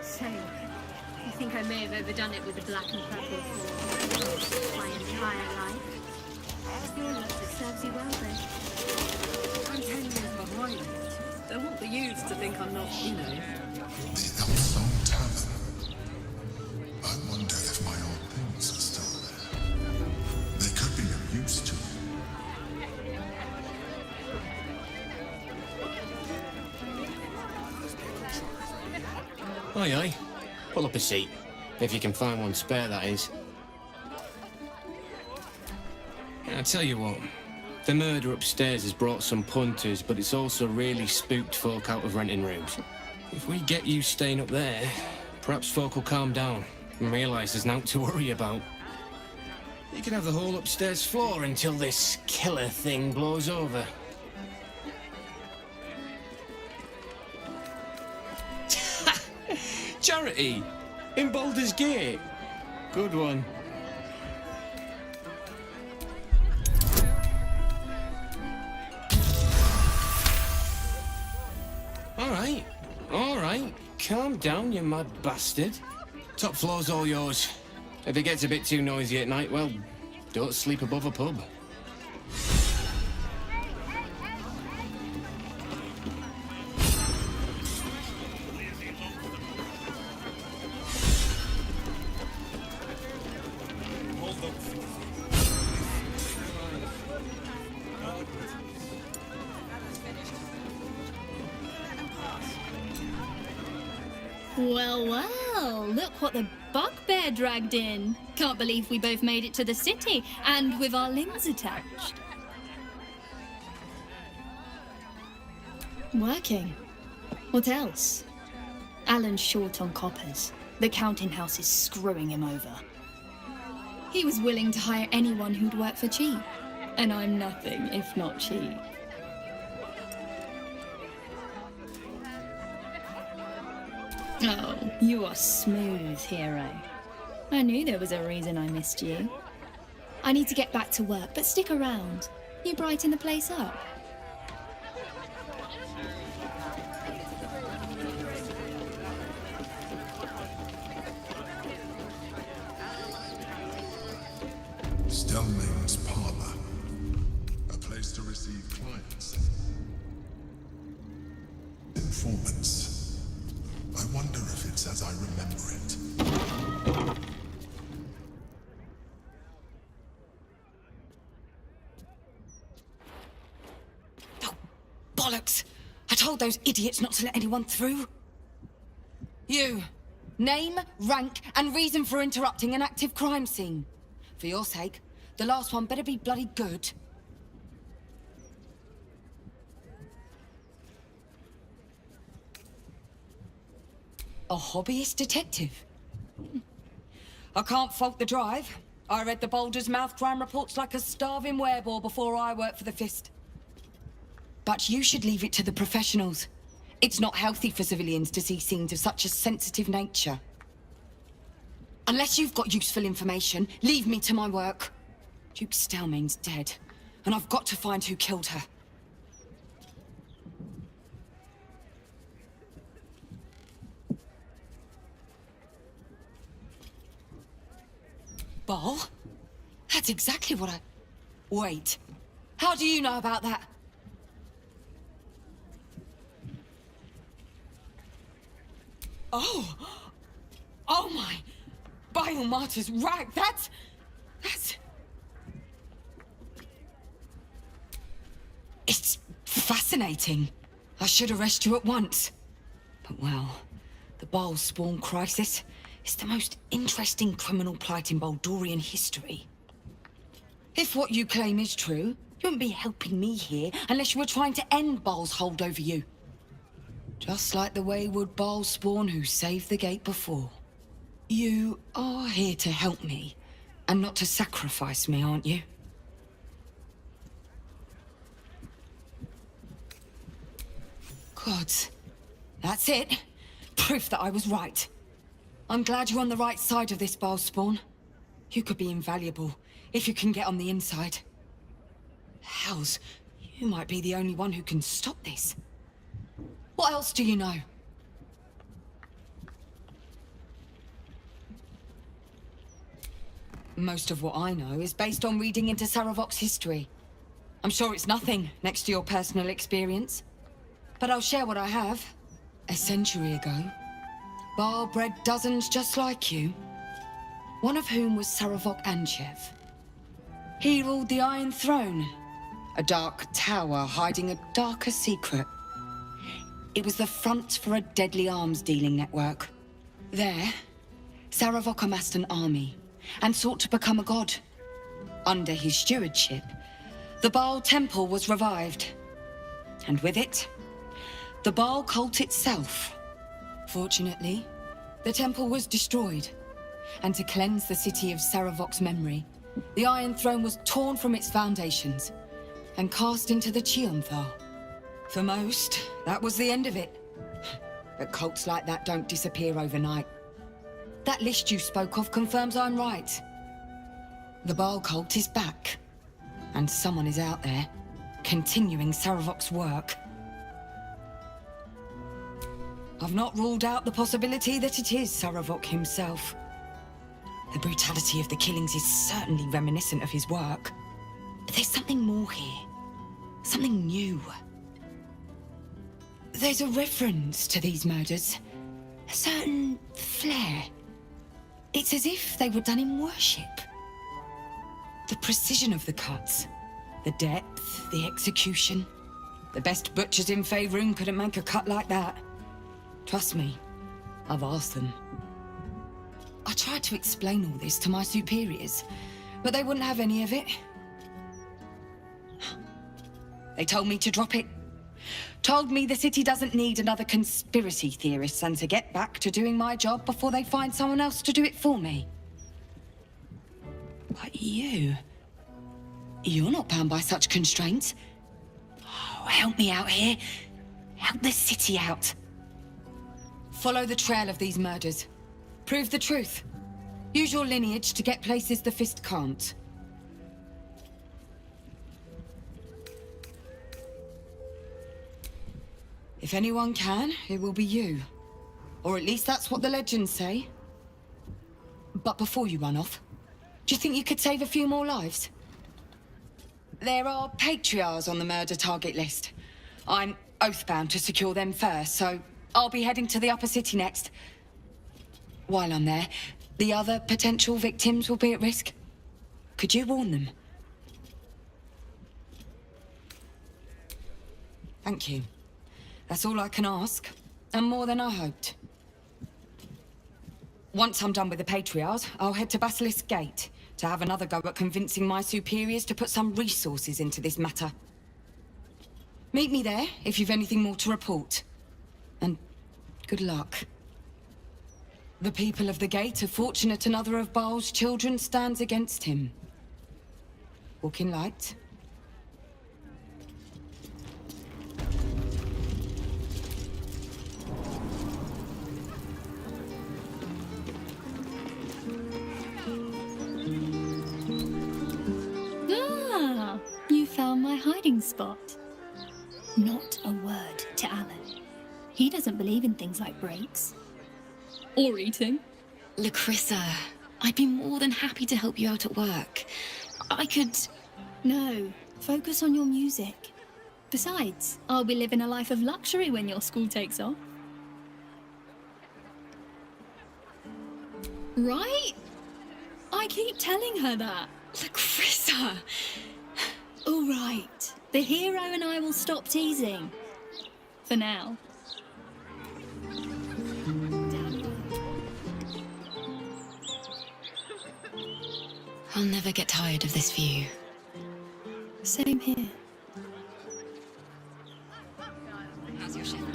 So, you think I may have overdone it with the black and purple for my entire life? Your luck serves you well, then. I'm 10 years behind. Don't want the youths to think I'm not, you know. The Elfsong Tavern. I wonder if my old things are still there. They could be of use to me. Aye, aye. Pull up a seat. If you can find one spare, that is. I tell you what. The murder upstairs has brought some punters, but it's also really spooked folk out of renting rooms. If we get you staying up there, perhaps folk will calm down and realise there's naught to worry about. You can have the whole upstairs floor until this killer thing blows over. Charity! In Baldur's Gate! Good one. Alright. Calm down, you mad bastard. Top floor's all yours. If it gets a bit too noisy at night, well, don't sleep above a pub. Well, look what the bugbear dragged in. Can't believe we both made it to the city, and with our limbs attached. Working. What else? Alan's short on coppers. The counting house is screwing him over. He was willing to hire anyone who'd work for cheap, and I'm nothing if not cheap. Oh, you are smooth, hero. I knew there was a reason I missed you. I need to get back to work, but stick around. You brighten the place up. Stelmane's parlor. A place to receive clients. Informants. I wonder if it's as I remember it. Oh, bollocks! I told those idiots not to let anyone through. You. Name, rank, and reason for interrupting an active crime scene. For your sake, the last one better be bloody good. A hobbyist detective? I can't fault the drive. I read the Boulder's Mouth crime reports like a starving wereball before I worked for the Fist. But you should leave it to the professionals. It's not healthy for civilians to see scenes of such a sensitive nature. Unless you've got useful information, leave me to my work. Duke Stelmane's dead, and I've got to find who killed her. Ball? That's exactly what I... Wait. How do you know about that? Oh! Oh my... Biomartyr's rag, that's... It's fascinating. I should arrest you at once. But well, the Bhaaaaallsss crisis is the most interesting criminal plight in Baldurian history. If what you claim is true, you wouldn't be helping me here unless you were trying to end Bhaal's hold over you. Just like the wayward Bhaaallsss who saved the gate before. You are here to help me, and not to sacrifice me, aren't you? Gods. That's it. Proof that I was right. I'm glad you're on the right side of this, Bhaaallsss. You could be invaluable, if you can get on the inside. Hells, you might be the only one who can stop this. What else do you know? Most of what I know is based on reading into Saravok's history. I'm sure it's nothing next to your personal experience. But I'll share what I have. A century ago, Bhaal bred dozens just like you. One of whom was Saravok Anshev. He ruled the Iron Throne, a dark tower hiding a darker secret. It was the front for a deadly arms dealing network. There, Saravok amassed an army and sought to become a god. Under his stewardship, the Bhaal Temple was revived. And with it, the Bhaal cult itself. Fortunately, the temple was destroyed. And to cleanse the city of Saravok's memory, the Iron Throne was torn from its foundations and cast into the Chionthar. For most, that was the end of it. But cults like that don't disappear overnight. That list you spoke of confirms I'm right. The Bhaal cult is back. And someone is out there, continuing Saravok's work. I've not ruled out the possibility that it is Saravok himself. The brutality of the killings is certainly reminiscent of his work. But there's something more here. Something new. There's a reference to these murders. A certain flair. It's as if they were done in worship. The precision of the cuts. The depth, the execution. The best butchers in Faerun couldn't make a cut like that. Trust me, I've asked them. I tried to explain all this to my superiors, but they wouldn't have any of it. They told me to drop it. Told me the city doesn't need another conspiracy theorist and to get back to doing my job before they find someone else to do it for me. But you're not bound by such constraints. Oh, help me out here. Help the city out. Follow the trail of these murders. Prove the truth. Use your lineage to get places the Fist can't. If anyone can, it will be you. Or at least that's what the legends say. But before you run off, do you think you could save a few more lives? There are patriarchs on the murder target list. I'm oathbound to secure them first, so I'll be heading to the upper city next. While I'm there, the other potential victims will be at risk. Could you warn them? Thank you. That's all I can ask, and more than I hoped. Once I'm done with the Patriarchs, I'll head to Basilisk Gate to have another go at convincing my superiors to put some resources into this matter. Meet me there if you've anything more to report. And good luck. The people of the Gate are fortunate another of Bhaal's children stands against him. Walk in light. Ah, you found my hiding spot. Not a word to Alan. He doesn't believe in things like breaks. Or eating. Lacrissa, I'd be more than happy to help you out at work. I could... No, focus on your music. Besides, I'll be living a life of luxury when your school takes off. Right? I keep telling her that. Lacrissa! All right, the hero and I will stop teasing. For now. I'll never get tired of this view. Same here. How's your shift?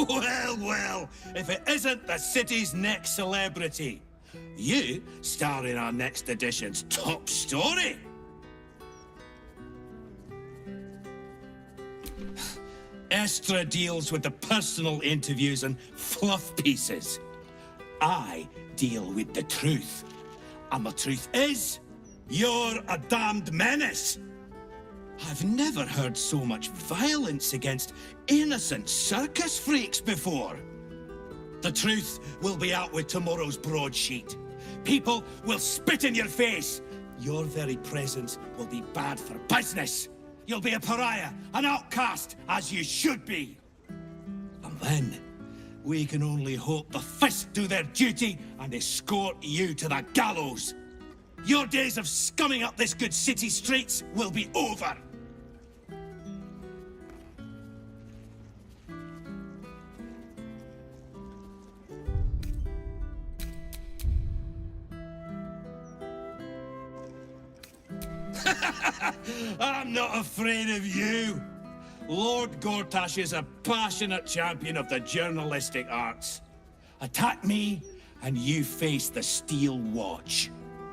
Well, well, if it isn't the city's next celebrity. You star in our next edition's top story. Estra deals with the personal interviews and fluff pieces. I deal with the truth. And the truth is, you're a damned menace. I've never heard so much violence against innocent circus freaks before. The truth will be out with tomorrow's broadsheet. People will spit in your face. Your very presence will be bad for business. You'll be a pariah, an outcast, as you should be. And then, we can only hope the fists do their duty and escort you to the gallows. Your days of scumming up this good city streets will be over. I'm not afraid of you. Lord Gortash is a passionate champion of the journalistic arts. Attack me, and you face the Steel Watch.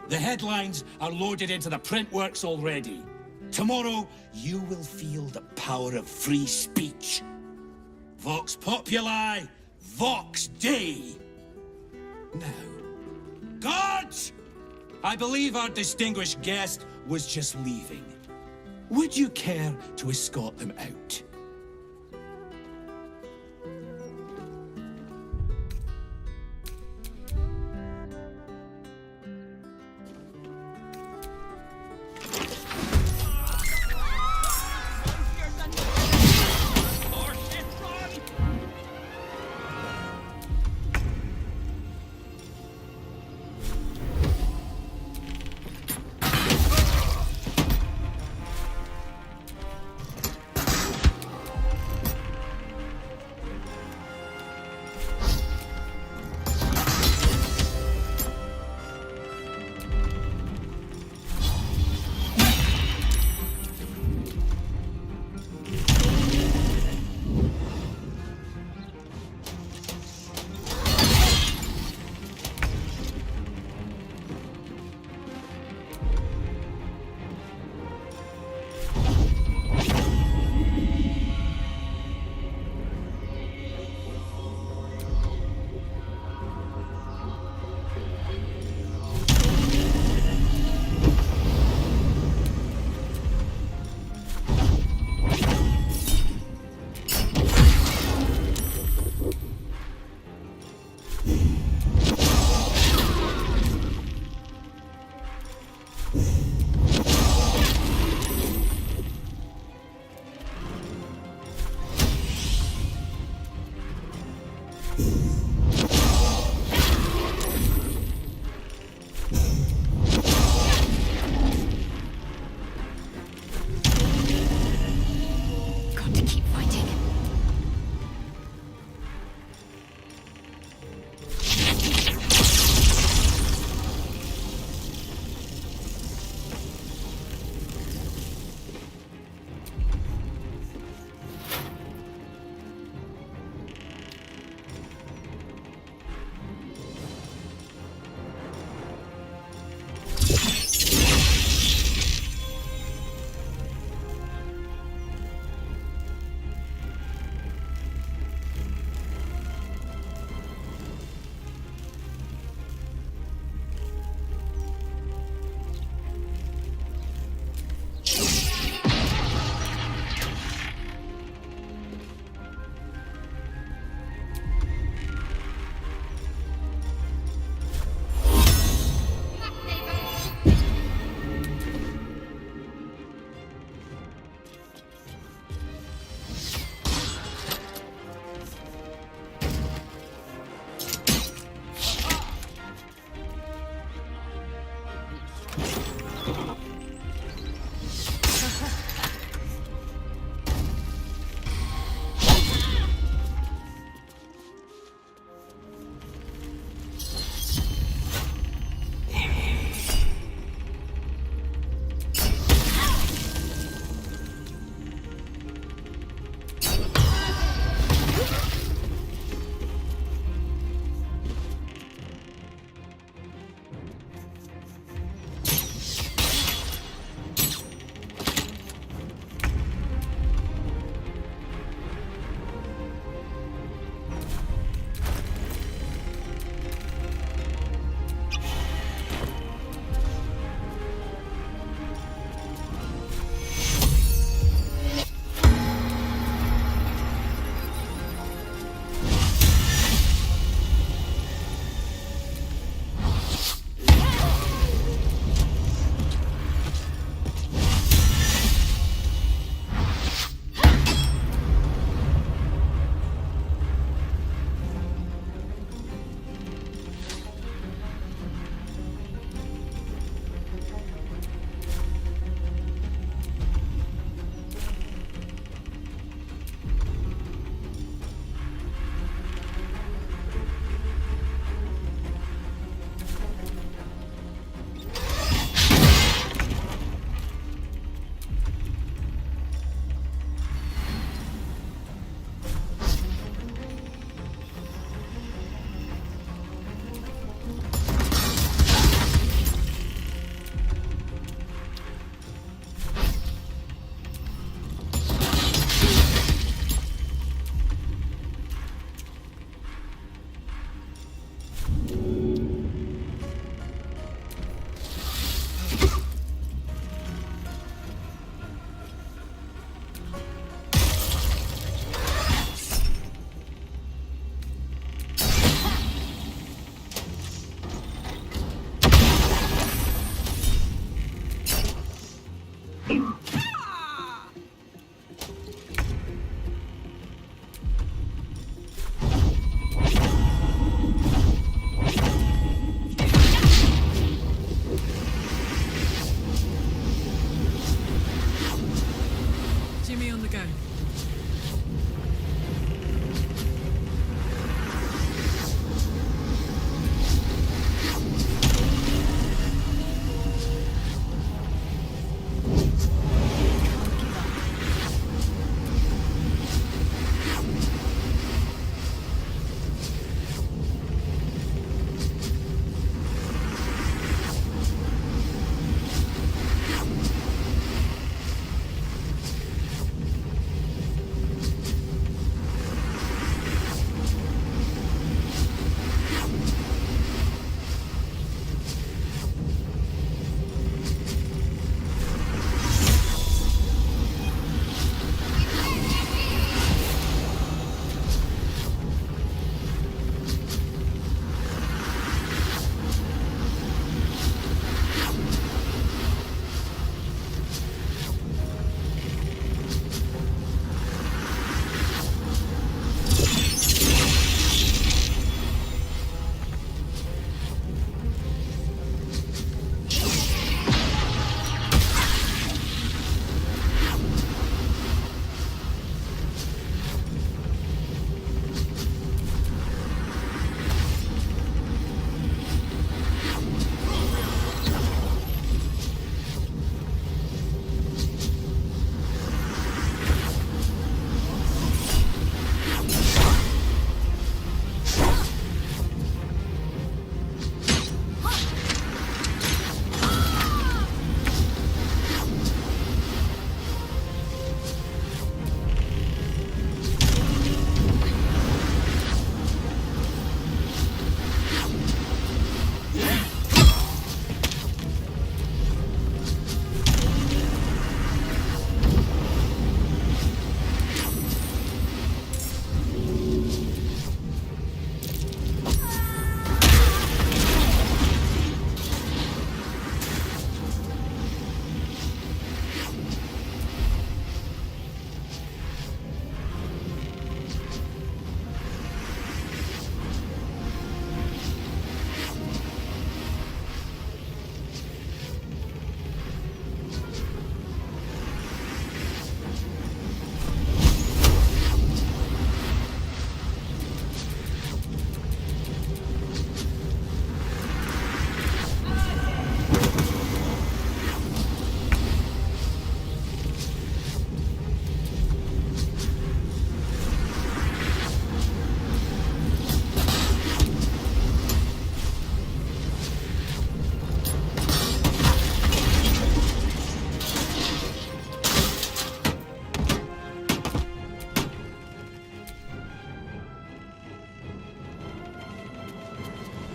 The headlines are loaded into the print works already. Tomorrow, you will feel the power of free speech. Vox Populi, Vox Dei. Now, guards! I believe our distinguished guest was just leaving. Would you care to escort them out?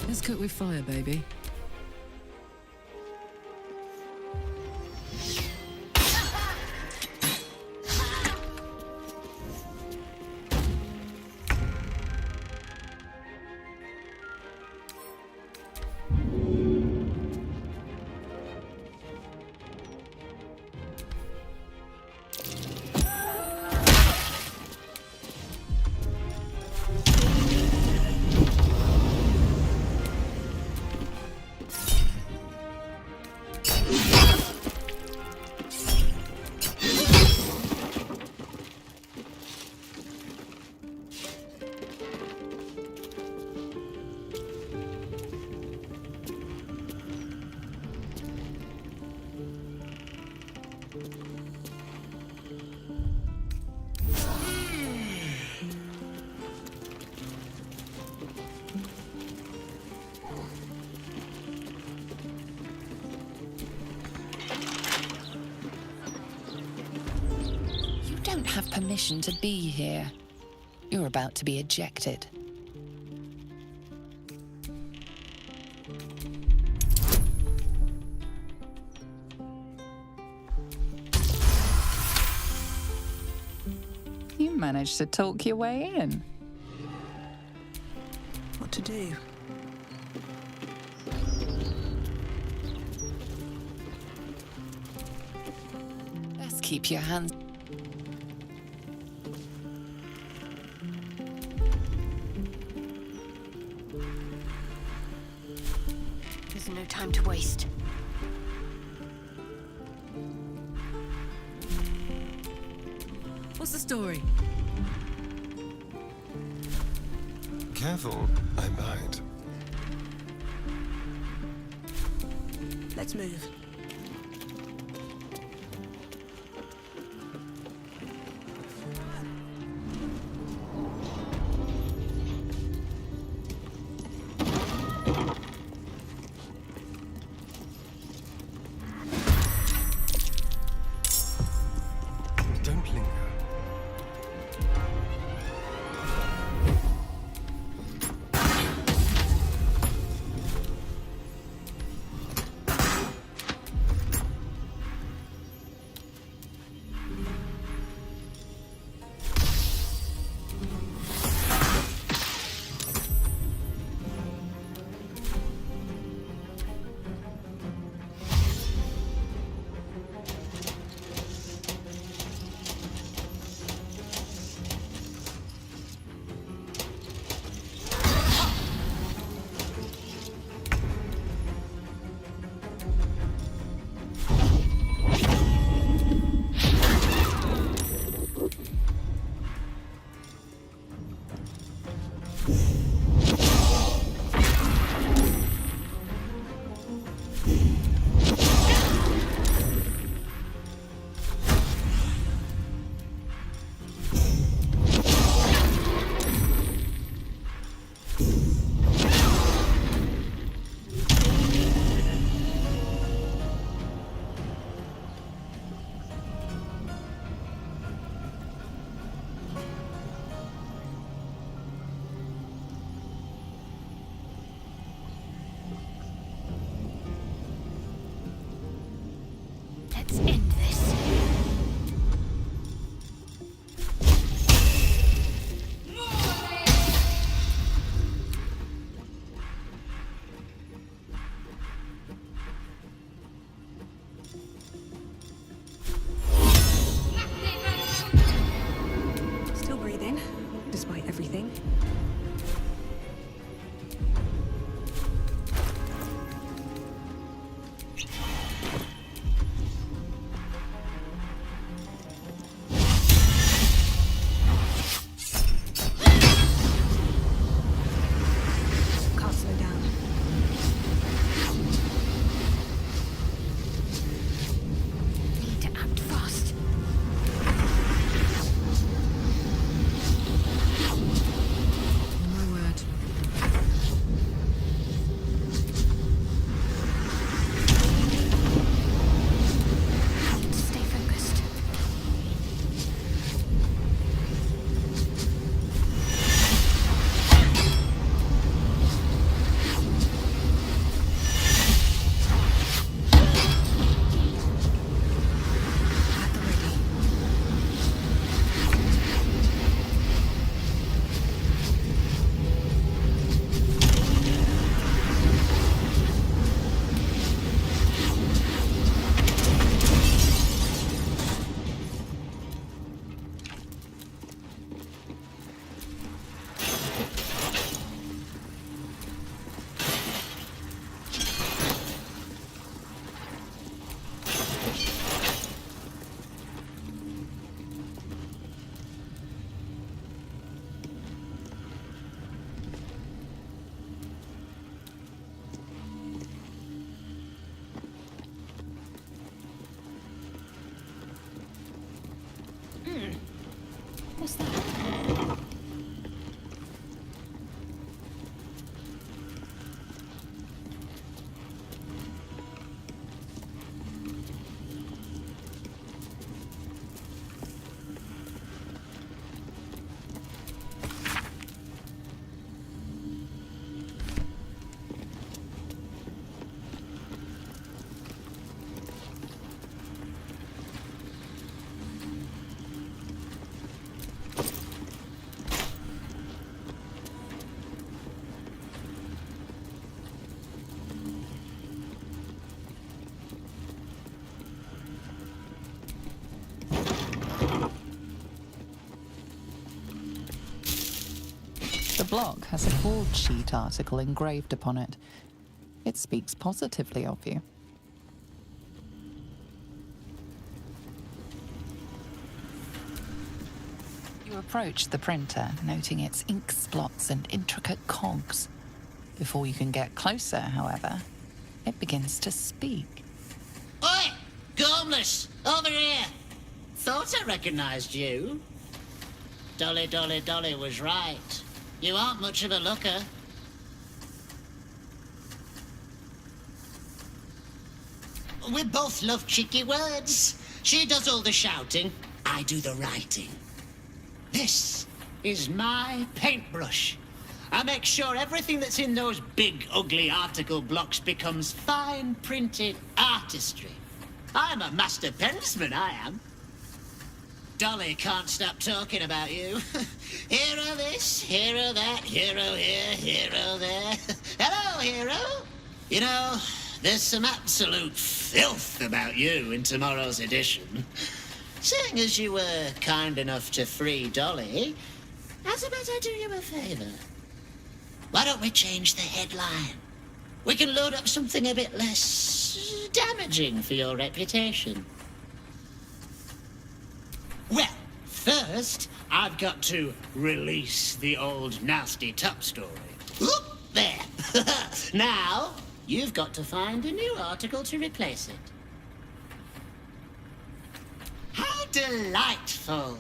Let's cook with fire, baby. You don't have permission to be here. You're about to be ejected. You managed to talk your way in. What to do? Best keep your hands. There's no time to waste. What's the story? Careful, I might. Let's move. Don't linger. Let's end this. Still breathing, despite everything. Can't slow down. Need to act fast. The block has a broadsheet article engraved upon it. It speaks positively of you. You approach the printer, noting its ink splots and intricate cogs. Before you can get closer, however, it begins to speak. Oi! Gormless! Over here! Thought I recognized you. Dolly, Dolly, Dolly was right. You aren't much of a looker. We both love cheeky words. She does all the shouting, I do the writing. This is my paintbrush. I make sure everything that's in those big, ugly article blocks becomes fine printed artistry. I'm a master pensman, I am. Dolly can't stop talking about you. Hero this, hero that, hero here, hero there. Hello, hero. You know, there's some absolute filth about you in tomorrow's edition. Seeing as you were kind enough to free Dolly, how's about I do you a favor? Why don't we change the headline? We can load up something a bit less damaging for your reputation. Well, first, I've got to release the old nasty top story. Oop, there. Now, you've got to find a new article to replace it. How delightful!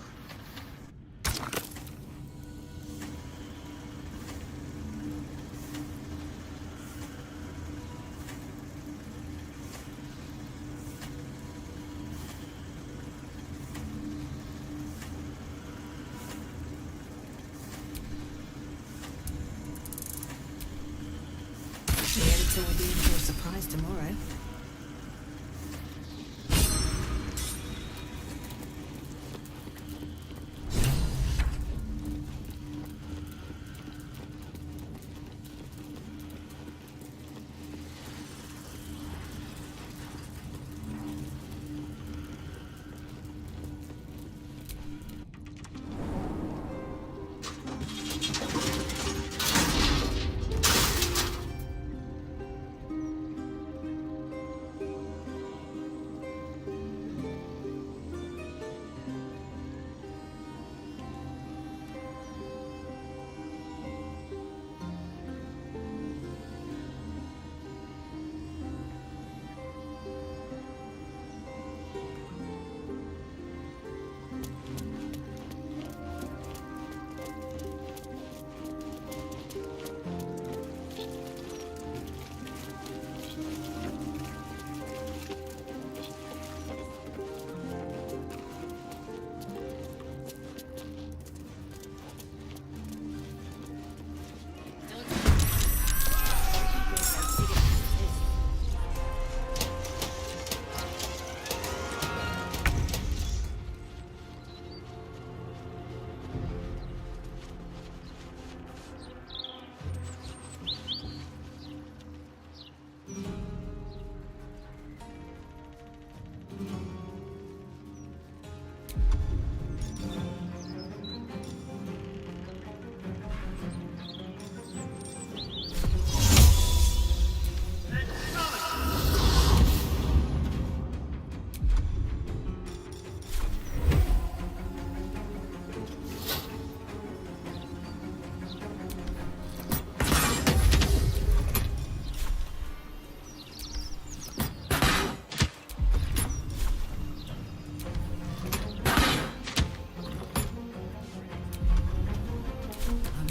The editor will be in for a surprise tomorrow.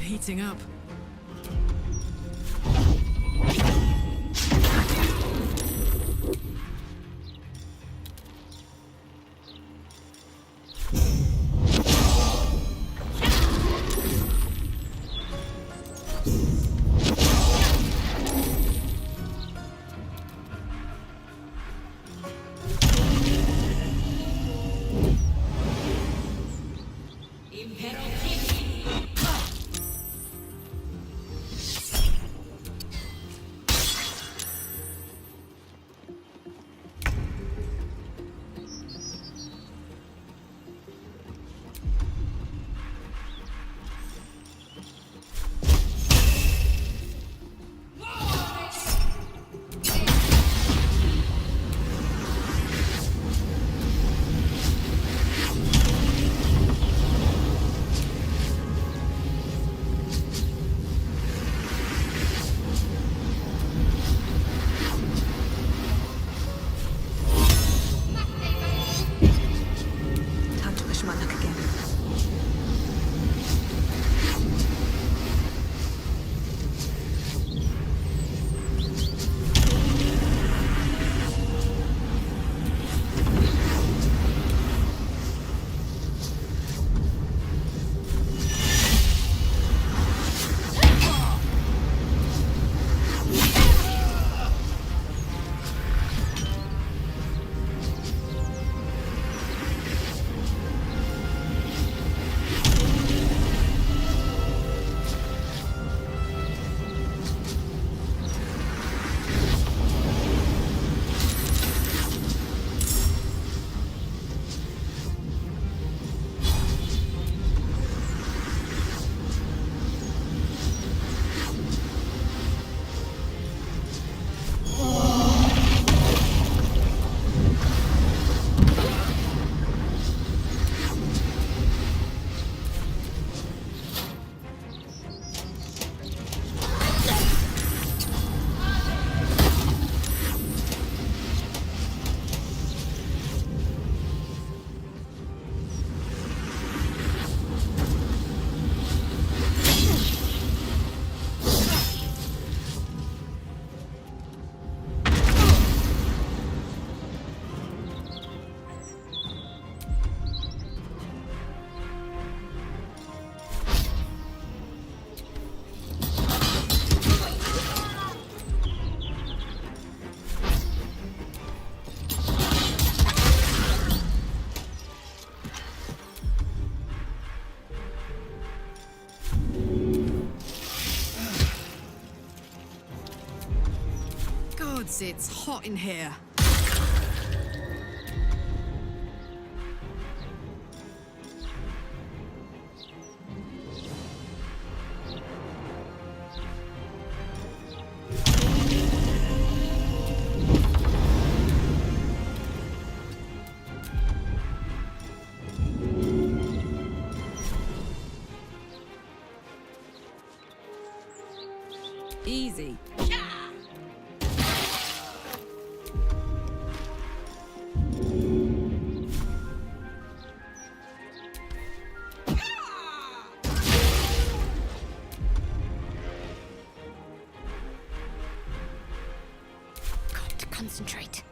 Heating up. gods, it's hot in here. Easy. Got to concentrate.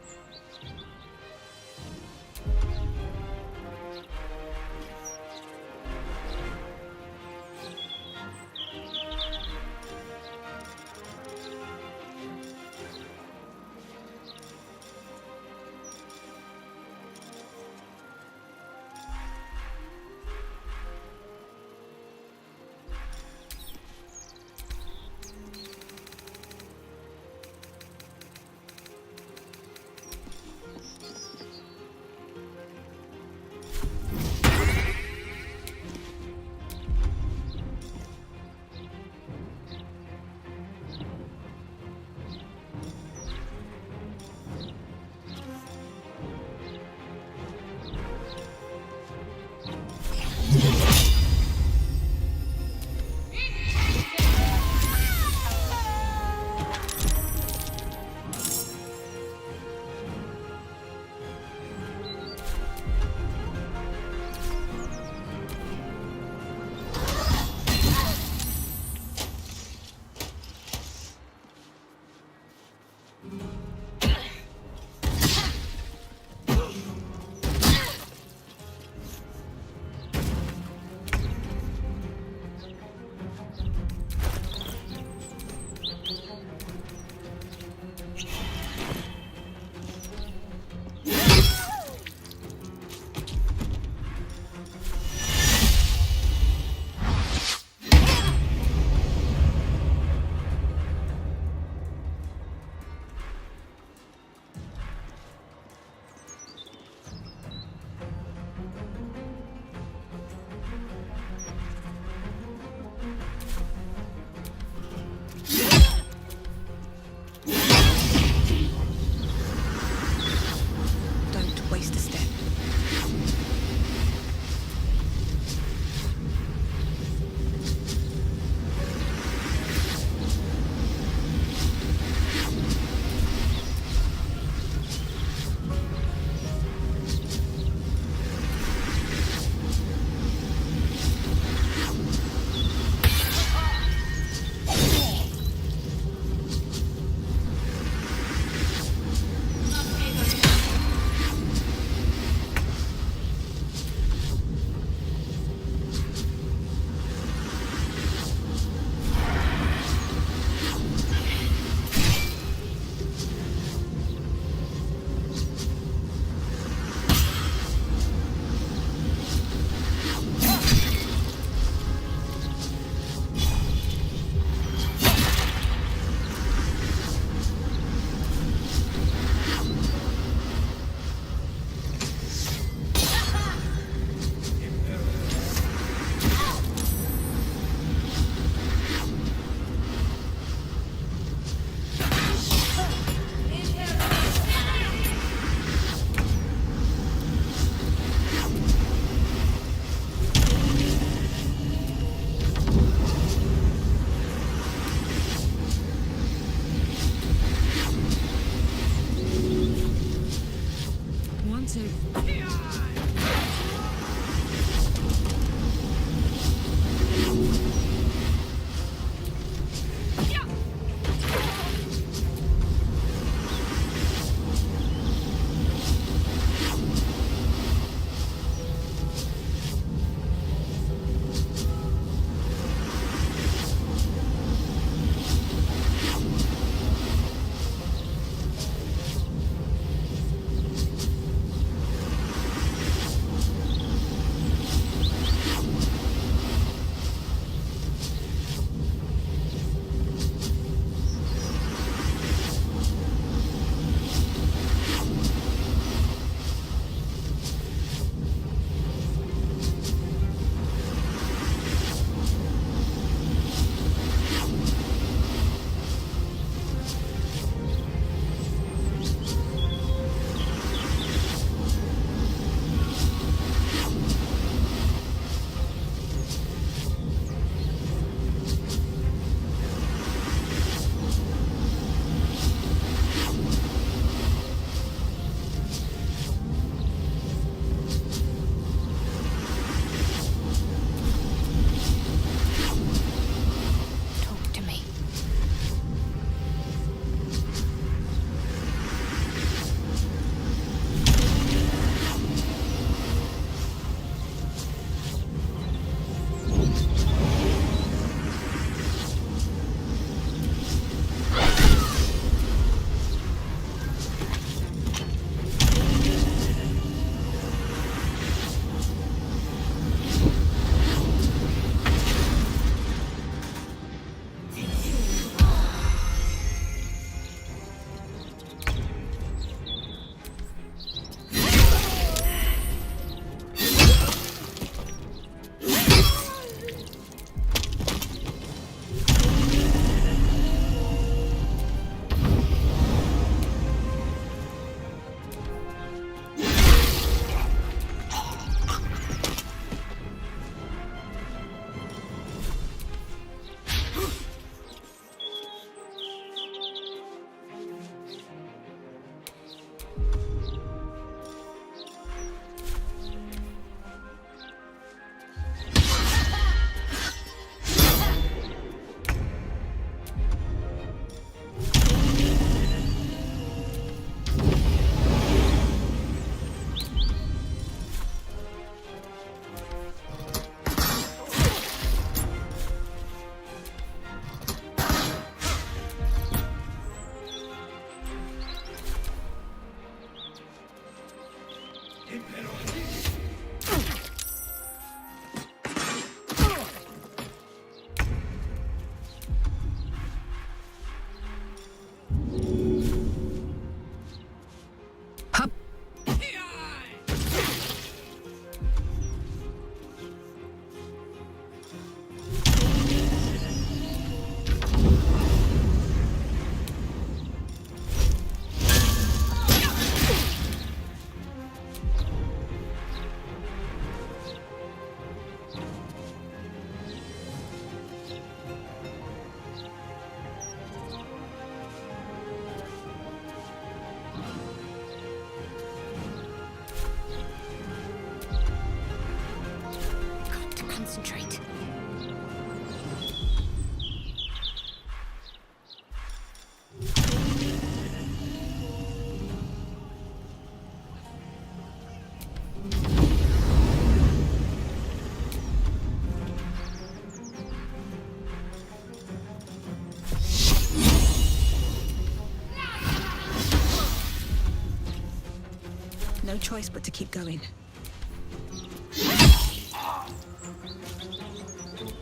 No choice but to keep going.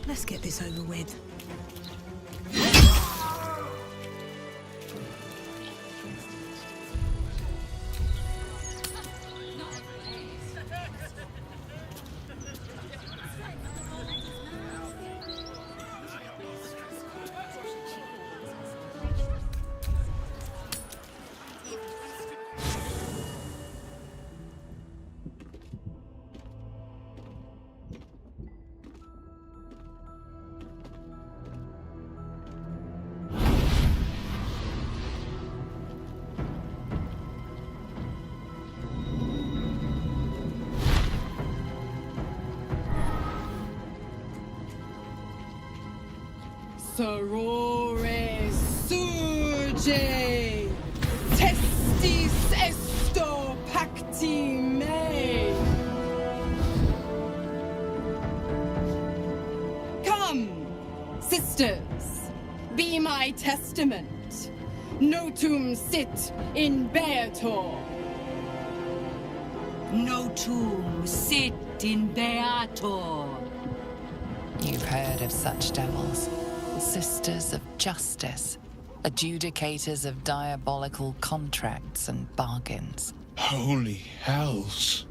Let's get this over with. Sorore surge, testis esto pacti me. Come, sisters, be my testament. Notum sit in beator. Notum sit in beator. You've heard of such devils. Sisters of justice. Adjudicators of diabolical contracts and bargains. Holy hells.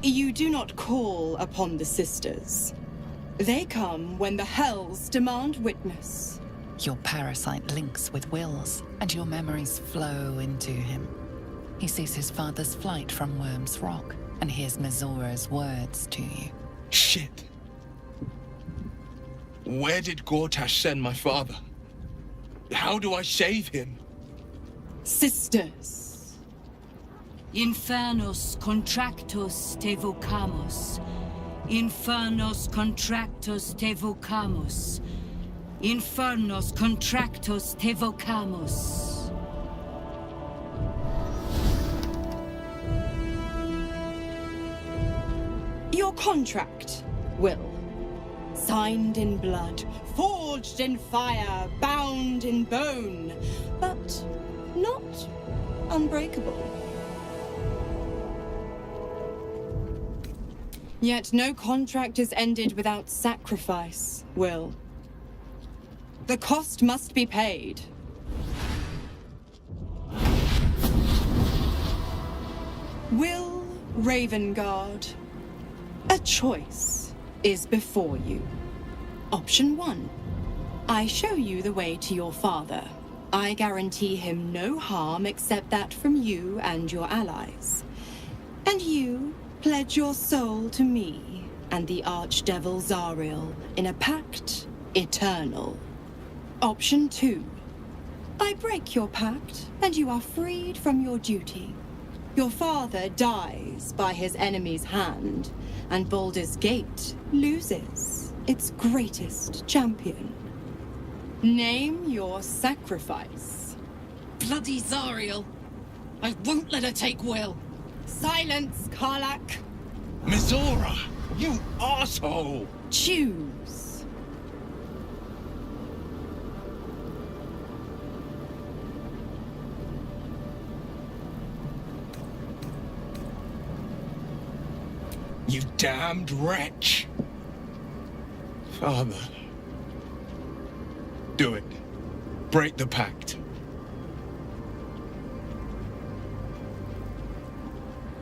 You do not call upon the sisters. They come when the hells demand witness. Your parasite links with Will's, and your memories flow into him. He sees his father's flight from Worm's Rock, and hears Mizora's words to you. Shit. Where did Gortash send my father? How do I save him? Sisters. Infernos contractos te vocamos. Infernos contractos te vocamos. Infernos contractos te vocamos. Your contract, Will. Signed in blood, forged in fire, bound in bone, but not unbreakable. Yet no contract is ended without sacrifice, Will. The cost must be paid. Will Ravengard, a choice is before you. Option 1. I show you the way to your father. I guarantee him no harm except that from you and your allies. And you pledge your soul to me and the Archdevil Zariel in a pact eternal. Option 2. I break your pact and you are freed from your duty. Your father dies by his enemy's hand, and Baldur's Gate loses its greatest champion. Name your sacrifice. Bloody Zariel. I won't let her take Will. Silence, Karlak. Mizora, you asshole! Choose. You damned wretch! Father. Do it. Break the pact.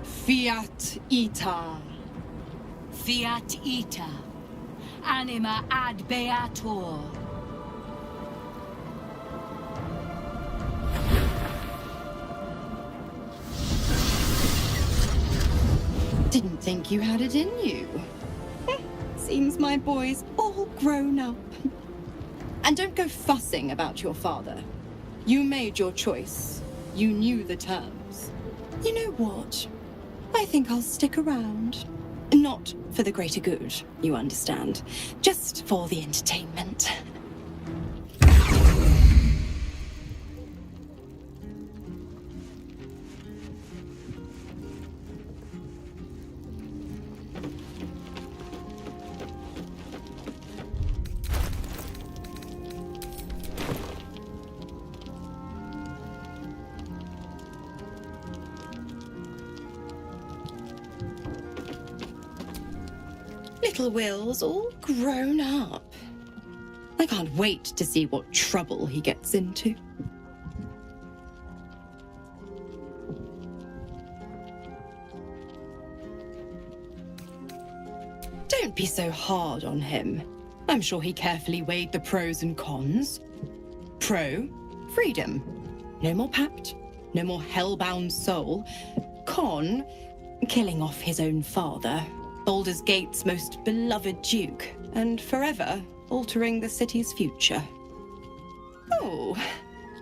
Fiat Ita. Fiat ita. Anima ad beator. Didn't think you had it in you. Seems my boy's all grown up. And don't go fussing about your father. You made your choice. You knew the terms. You know what? I think I'll stick around. Not for the greater good, you understand. Just for the entertainment. Little Will's all grown up. I can't wait to see what trouble he gets into. Don't be so hard on him. I'm sure he carefully weighed the pros and cons. Pro, freedom. No more pact, no more hellbound soul. Con, killing off his own father. Baldur's Gate's most beloved duke, and forever altering the city's future. Oh,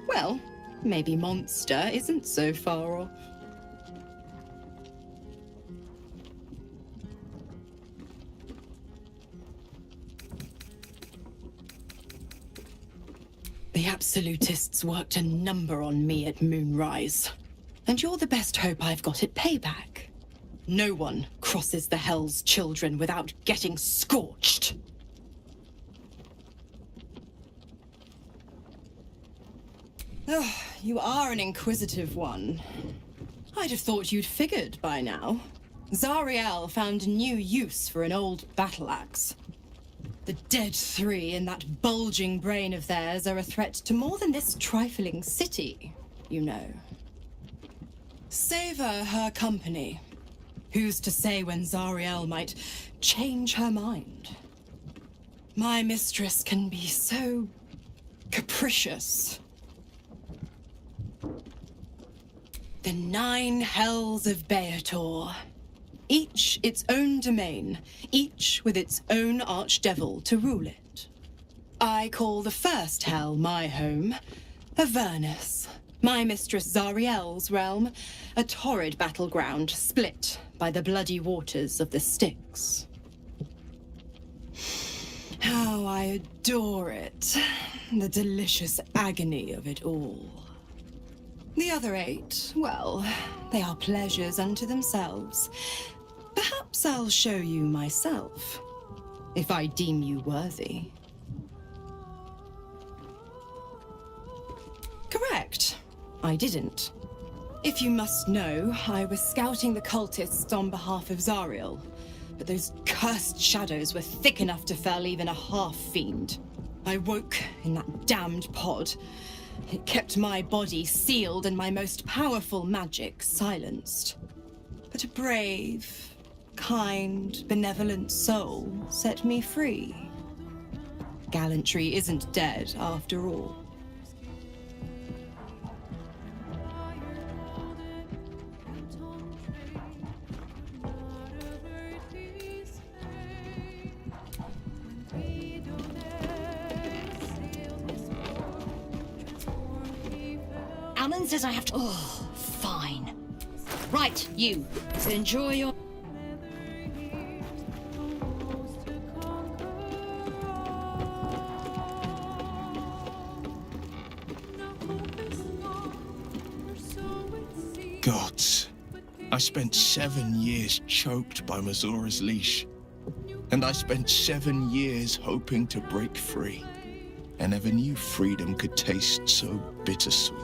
well, maybe Monster isn't so far off. The Absolutists worked a number on me at Moonrise, and you're the best hope I've got at payback. No one crosses the Hell's Children without getting scorched. Ugh, you are an inquisitive one. I'd have thought you'd figured by now. Zariel found new use for an old battle axe. The dead three in that bulging brain of theirs are a threat to more than this trifling city, you know. Savor her company. Who's to say when Zariel might change her mind? My mistress can be so capricious. The 9 hells of Beator. Each its own domain, each with its own archdevil to rule it. I call the first hell my home, Avernus. My mistress Zariel's realm, a torrid battleground split by the bloody waters of the Styx. How I adore it, the delicious agony of it all. The other 8, well, they are pleasures unto themselves. Perhaps I'll show you myself, if I deem you worthy. Correct. I didn't. If you must know, I was scouting the cultists on behalf of Zariel, but those cursed shadows were thick enough to fell even a half-fiend. I woke in that damned pod. It kept my body sealed and my most powerful magic silenced. But a brave, kind, benevolent soul set me free. Gallantry isn't dead after all. Alan says I have to... Oh, fine. Right, you. So enjoy your... Gods, I spent 7 years choked by Mazora's leash. And I spent 7 years hoping to break free. I never knew freedom could taste so bittersweet.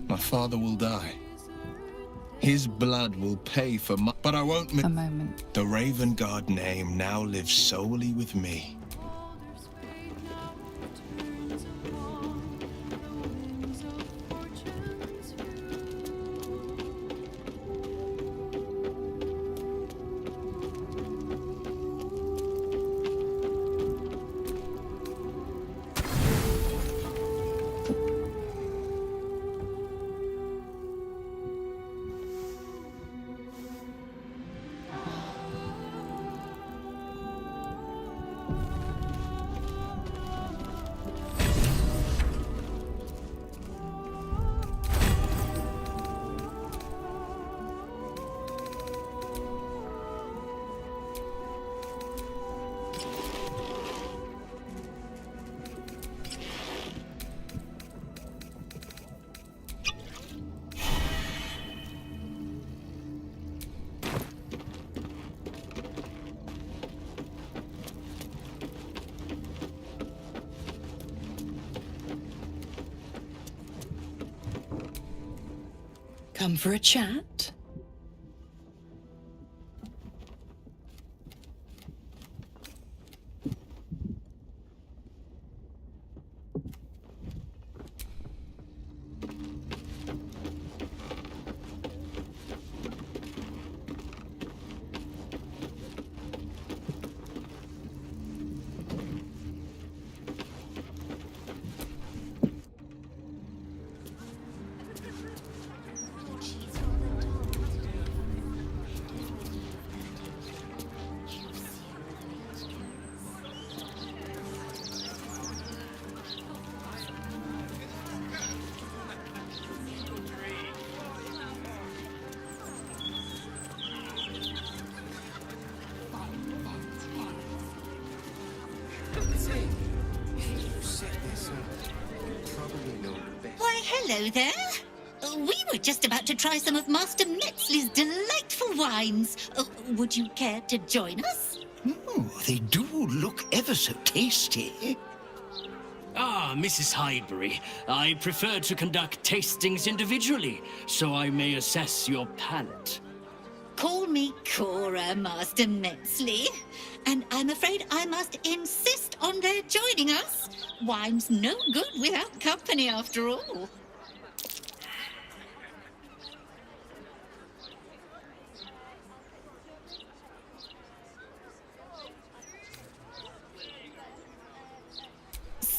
My father will die. His blood will pay for my... But I won't... A moment. The Raven Guard name now lives solely with me. Come for a chat? Why, hello there. We were just about to try some of Master Metzley's delightful wines. Would you care to join us? Oh, they do look ever so tasty. Ah, Mrs. Highbury, I prefer to conduct tastings individually, so I may assess your palate. Call me Cora, Master Metzley. And I'm afraid I must insist on their joining us. Wine's no good without company, after all.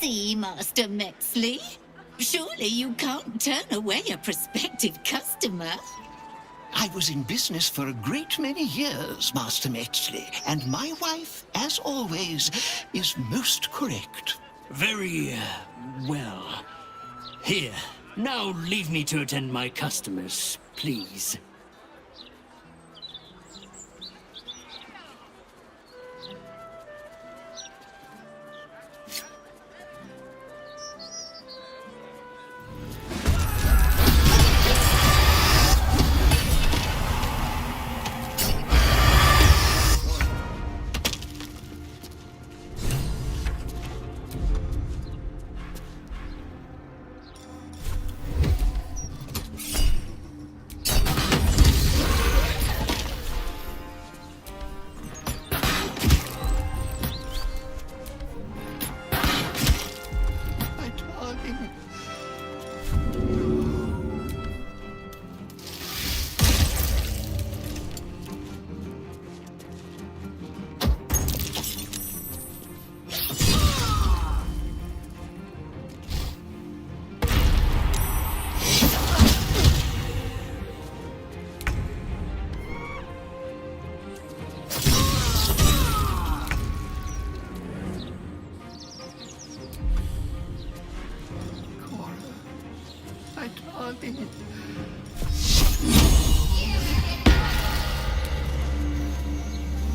see, Master Metzley. Surely you can't turn away a prospective customer. I was in business for a great many years, Master Metzley, and my wife, as always, is most correct. Very, well. Here, now leave me to attend my customers, please.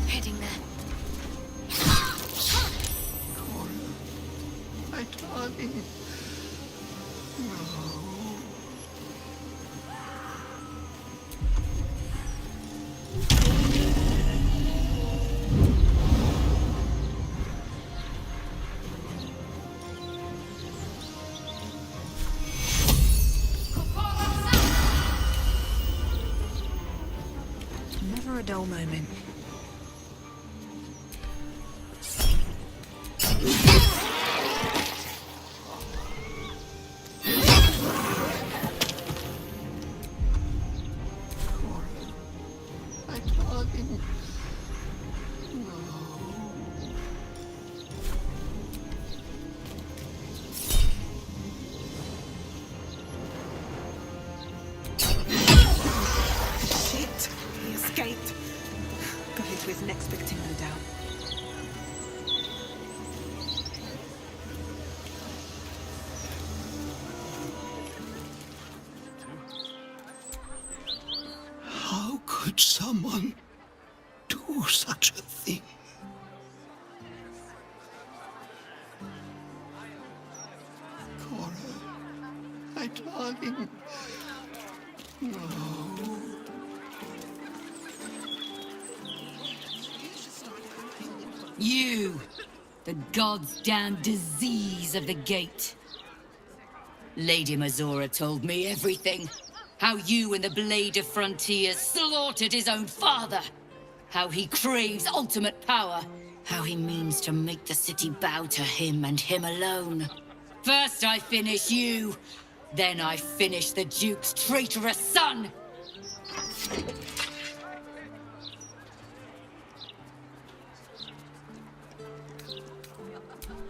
Heading there. My darling. Never a dull moment. My darling. Shit! He escaped. Got into his next victim, no doubt. How could someone do such a thing? Cora, my darling. No. You, the god's damn disease of the gate. Lady Mazora told me everything. How you and the Blade of Frontiers slaughtered his own father. How he craves ultimate power. How he means to make the city bow to him and him alone. First I finish you, then I finish the Duke's traitorous son!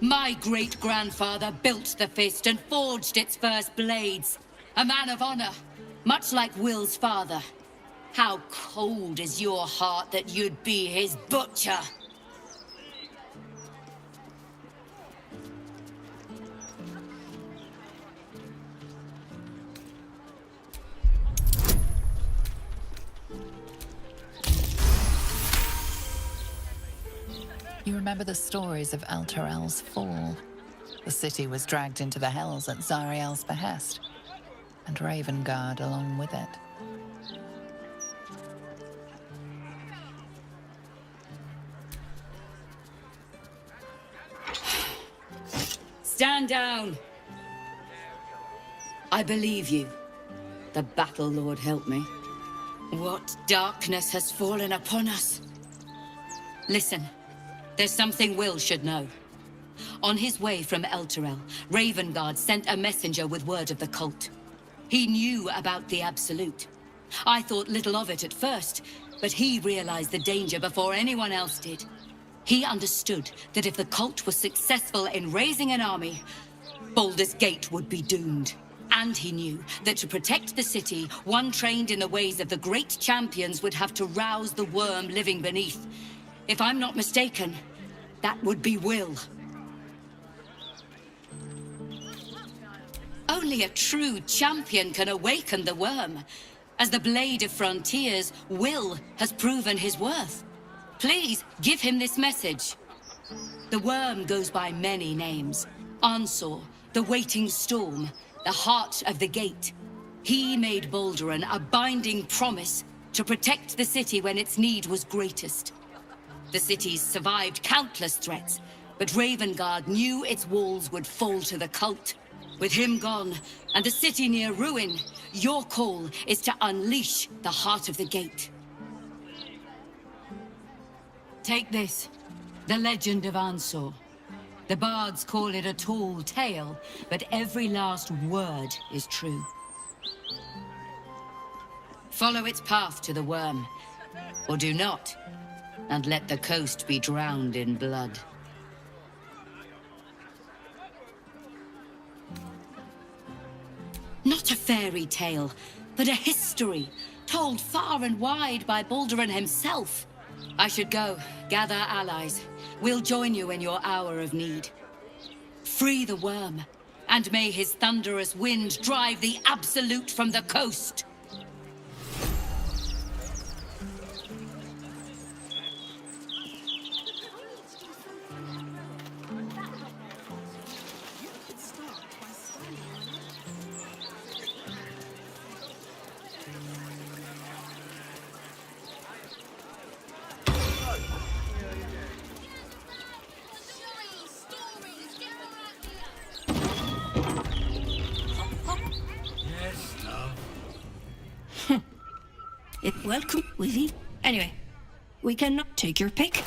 My great-grandfather built the fist and forged its first blades. A man of honor, much like Will's father. How cold is your heart that you'd be his butcher? You remember the stories of Elturel's fall. The city was dragged into the hells at Zariel's behest, and Ravengard along with it. Stand down! I believe you. The Battle Lord help me. What darkness has fallen upon us? Listen, there's something Will should know. On his way from Elturel, Ravengard sent a messenger with word of the cult. He knew about the Absolute. I thought little of it at first, but he realized the danger before anyone else did. He understood that if the cult was successful in raising an army, Baldur's Gate would be doomed. And he knew that to protect the city, one trained in the ways of the great champions would have to rouse the worm living beneath. If I'm not mistaken, that would be Will. Only a true champion can awaken the worm. As the Blade of Frontiers, Will has proven his worth. Please, give him this message. The worm goes by many names. Ansor, the Waiting Storm, the Heart of the Gate. He made Balduran a binding promise to protect the city when its need was greatest. The city's survived countless threats, but Ravengard knew its walls would fall to the cult. With him gone, and the city near ruin, your call is to unleash the Heart of the Gate. Take this, the Legend of Ansor. The bards call it a tall tale, but every last word is true. Follow its path to the worm, or do not, and let the coast be drowned in blood. Not a fairy tale, but a history, told far and wide by Balduran himself. I should go, gather allies. We'll join you in your hour of need. Free the worm, and may his thunderous wind drive the Absolute from the coast. Welcome, Wizzy. Anyway, we can take your pick.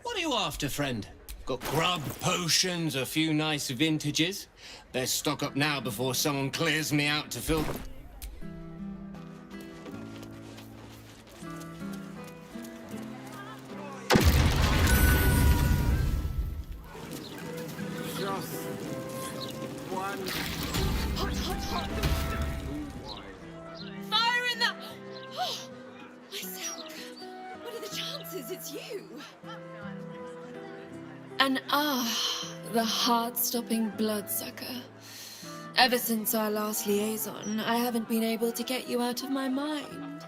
What are you after, friend? Got grub, potions, a few nice vintages? Best stock up now before someone clears me out to fill... Hot, hot, hot! Fire in the... Oh, my silk! What are the chances it's you? And the heart-stopping bloodsucker. Ever since our last liaison, I haven't been able to get you out of my mind.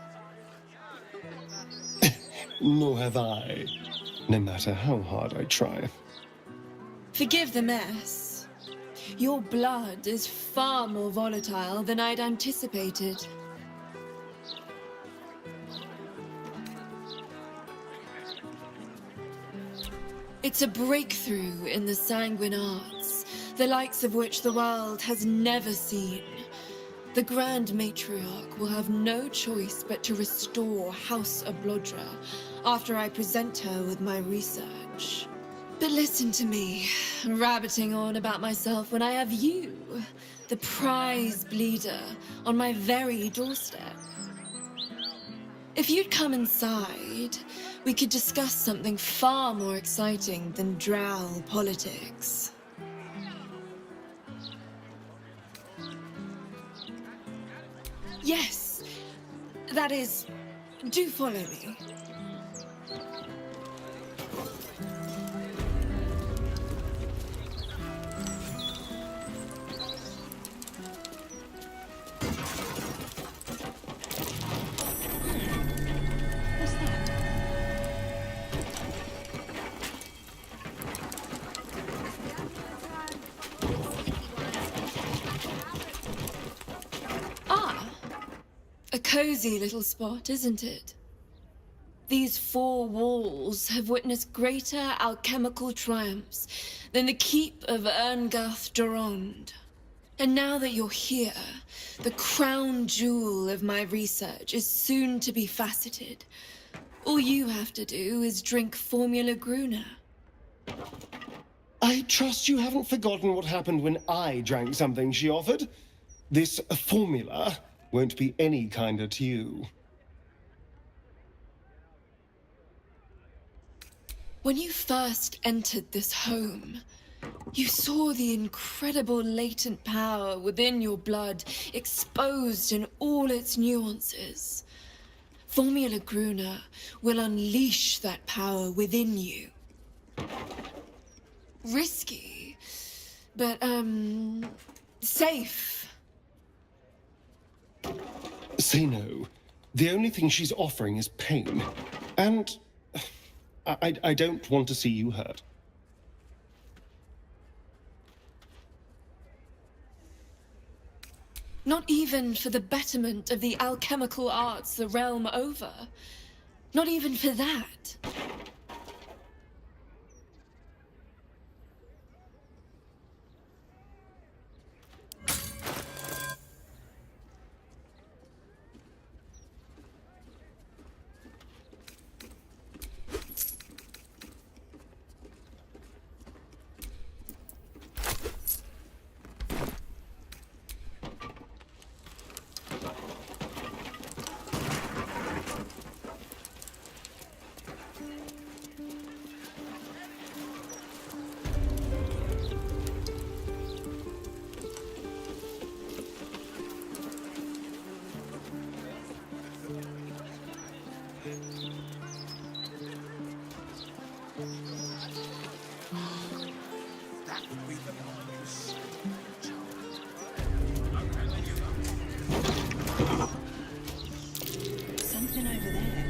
Nor have I, no matter how hard I try. Forgive the mess. Your blood is far more volatile than I'd anticipated. It's a breakthrough in the sanguine arts, the likes of which the world has never seen. The Grand Matriarch will have no choice but to restore House Ablodra after I present her with my research. But listen to me, rabbiting on about myself when I have you, the prize bleeder, on my very doorstep. If you'd come inside, we could discuss something far more exciting than drow politics. Yes, that is, do follow me. A cozy little spot, isn't it? These four walls have witnessed greater alchemical triumphs than the keep of Erngath Durand. And now that you're here, the crown jewel of my research is soon to be faceted. All you have to do is drink Formula Gruner. I trust you haven't forgotten what happened when I drank something she offered. This formula won't be any kinder to you. When you first entered this home, you saw the incredible latent power within your blood exposed in all its nuances. Formula Gruner will unleash that power within you. Risky, but, safe. Say no. The only thing she's offering is pain. And I don't want to see you hurt. Not even for the betterment of the alchemical arts the realm over. Not even for that. Something over there.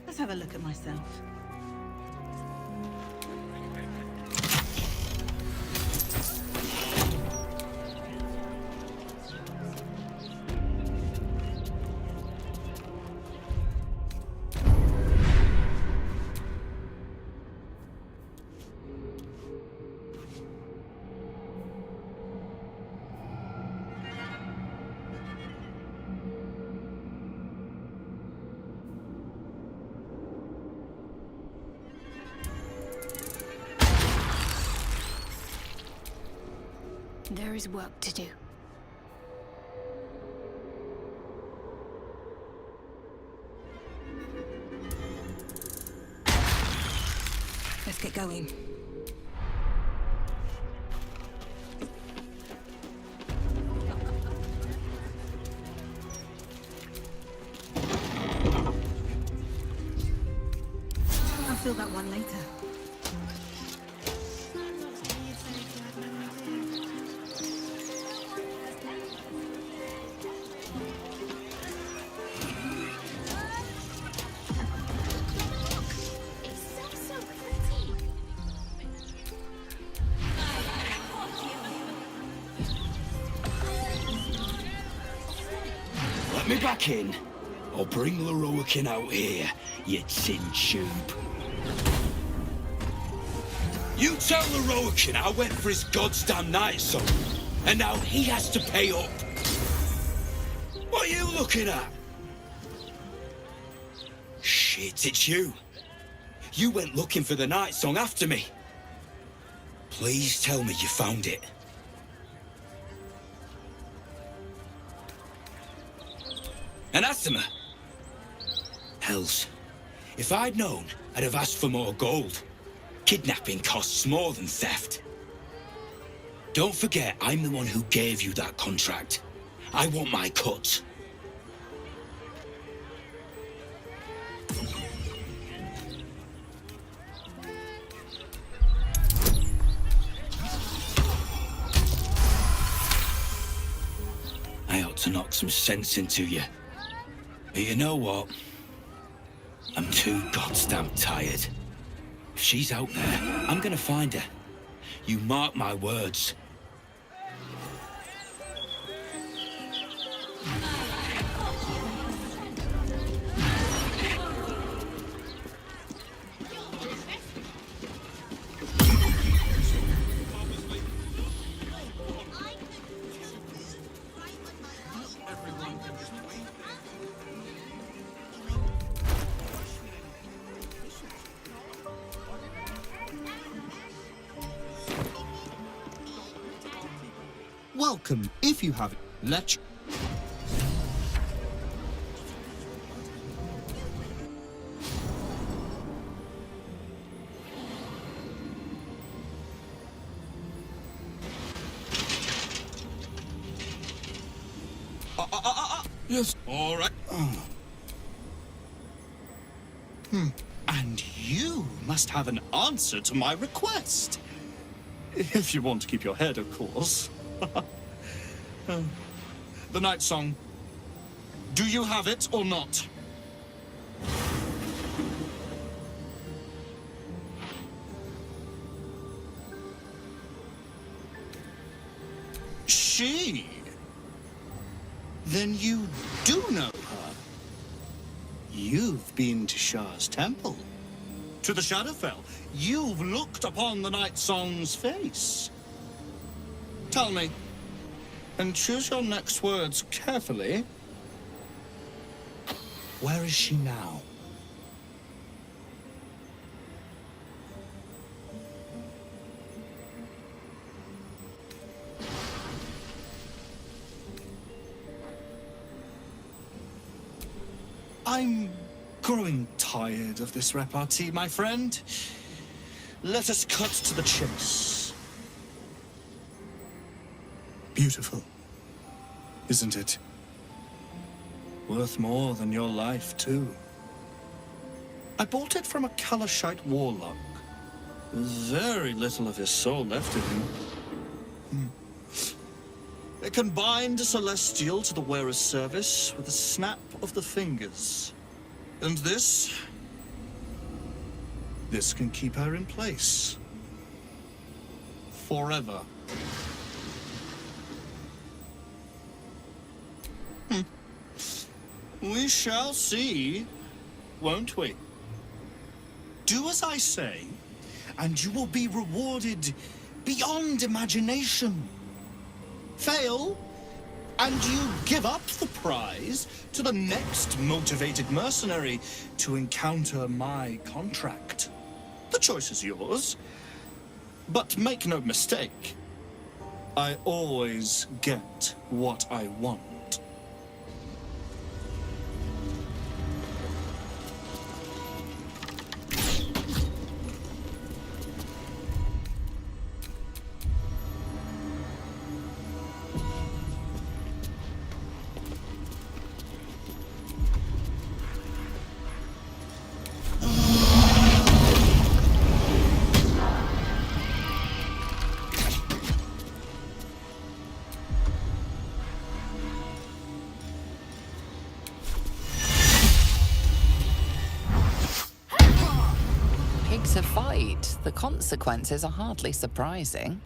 Let's have a look at myself. There is work to do. Let's get going. me back in, or bring Loroakin out here, you tin tube. You tell Loroakin I went for his goddamn night song, and now he has to pay up. What are you looking at? Shit, it's you. You went looking for the night song after me. Please tell me you found it. Anathema. Hells. If I'd known, I'd have asked for more gold. Kidnapping costs more than theft. Don't forget, I'm the one who gave you that contract. I want my cut. I ought to knock some sense into you. But you know what? I'm too goddamn tired. If she's out there, I'm gonna find her. You mark my words. Welcome, if you have it. Let's... Yes, all right. And you must have an answer to my request. If you want to keep your head, of course. The night song. Do you have it or not? She? Then you do know her. You've been to Shah's temple. To the Shadowfell. You've looked upon the night song's face. Tell me, and choose your next words carefully. Where is she now? I'm growing tired of this repartee, my friend. Let us cut to the chase. Beautiful, isn't it? Worth more than your life, too. I bought it from a Kalashite warlock. Very little of his soul left in him. It can bind a celestial to the wearer's service with a snap of the fingers. And this can keep her in place. Forever. We shall see, won't we? Do as I say, and you will be rewarded beyond imagination. Fail, and you give up the prize to the next motivated mercenary to encounter my contract. The choice is yours, but make no mistake, I always get what I want. To fight, the consequences are hardly surprising.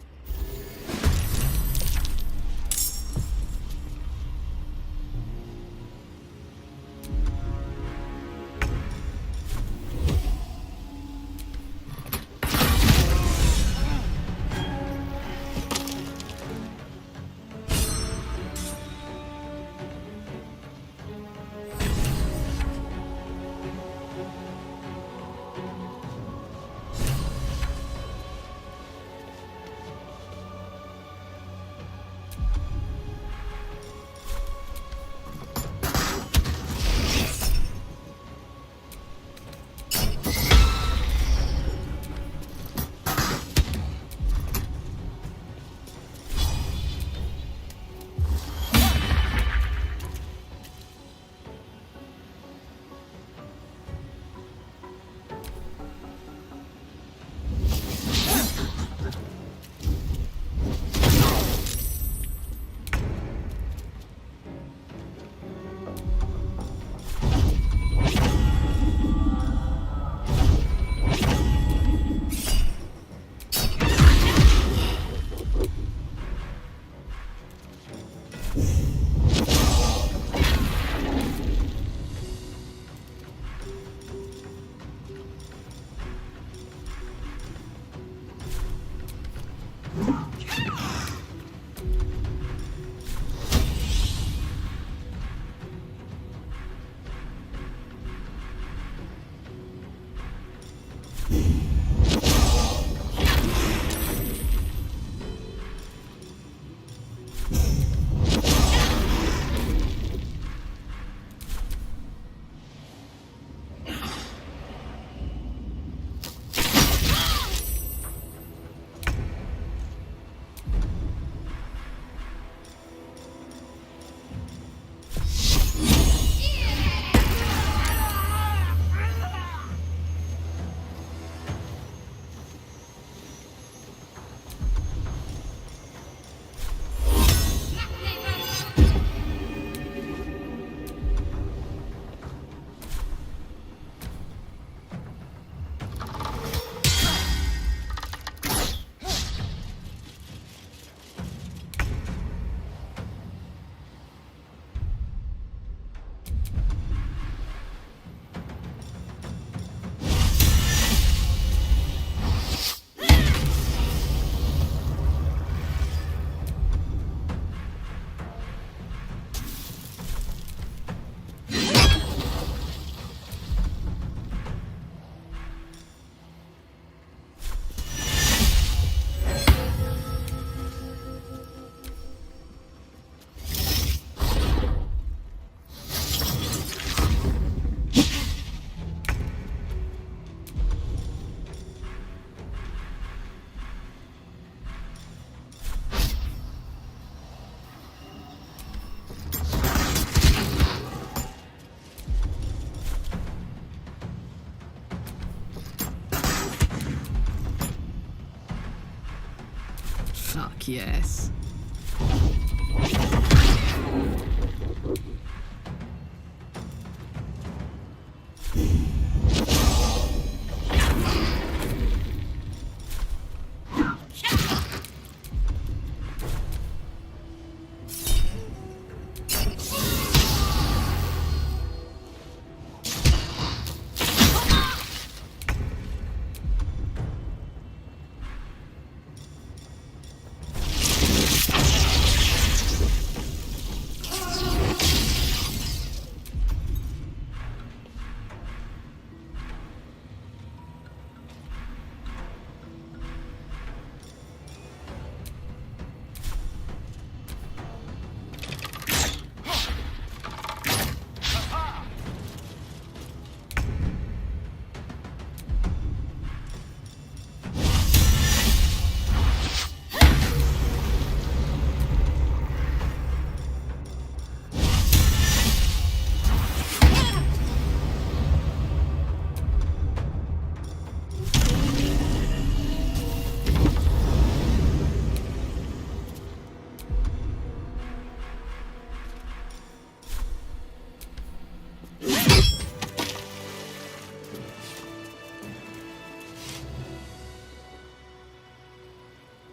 Fuck yes.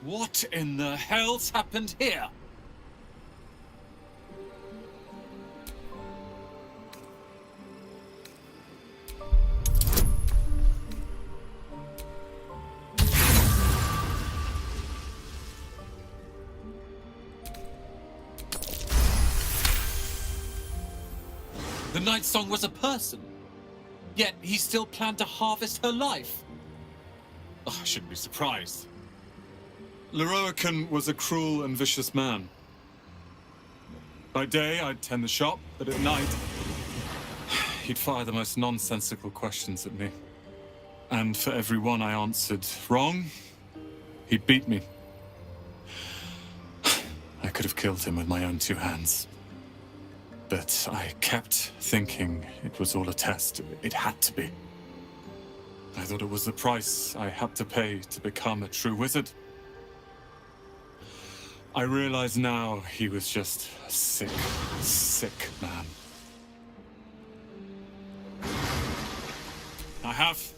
What in the hell's happened here? The Night Song was a person, yet he still planned to harvest her life. Oh, I shouldn't be surprised. Leroican was a cruel and vicious man. By day, I'd tend the shop, but at night, he'd fire the most nonsensical questions at me. And for every one I answered wrong, he'd beat me. I could have killed him with my own 2 hands. But I kept thinking it was all a test. It had to be. I thought it was the price I had to pay to become a true wizard. I realize now he was just a sick, sick man. I have,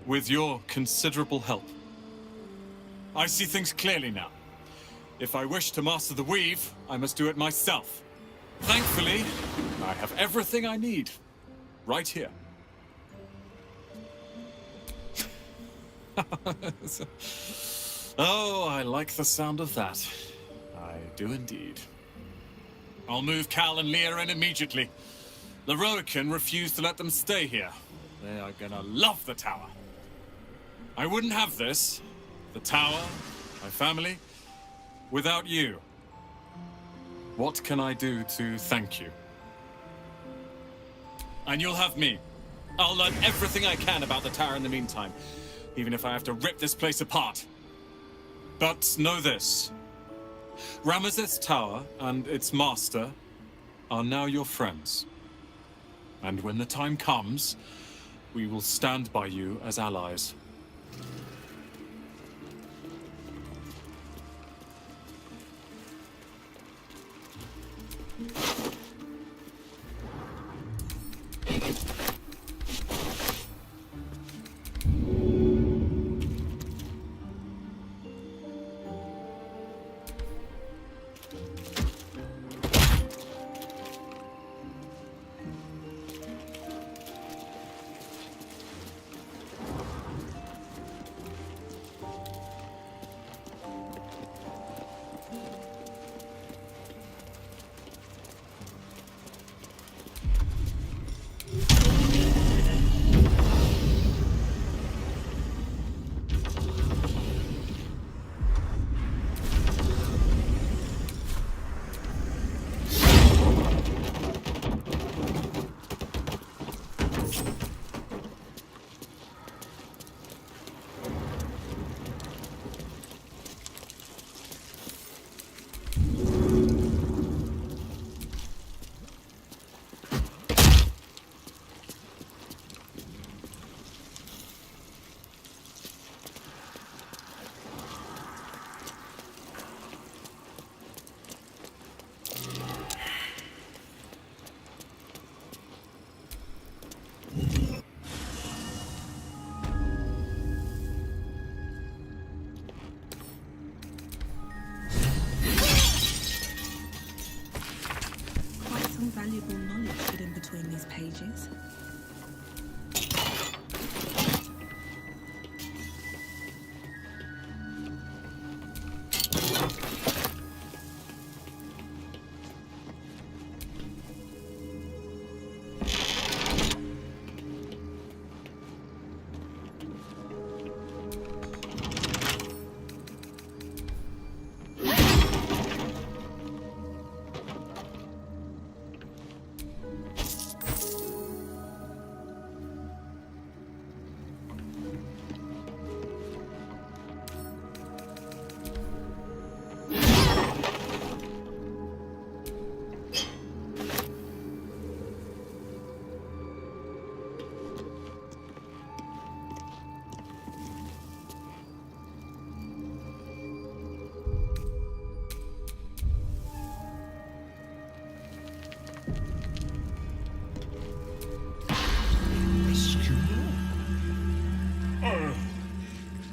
with your considerable help. I see things clearly now. If I wish to master the weave, I must do it myself. Thankfully, I have everything I need, right here. Oh, I like the sound of that. I do indeed. I'll move Cal and Leah in immediately. Leroican refused to let them stay here. They are gonna love the tower. I wouldn't have this, the tower, my family, without you. What can I do to thank you? And you'll have me. I'll learn everything I can about the tower in the meantime, even if I have to rip this place apart. But know this. Ramesses Tower and its master are now your friends. And when the time comes, we will stand by you as allies.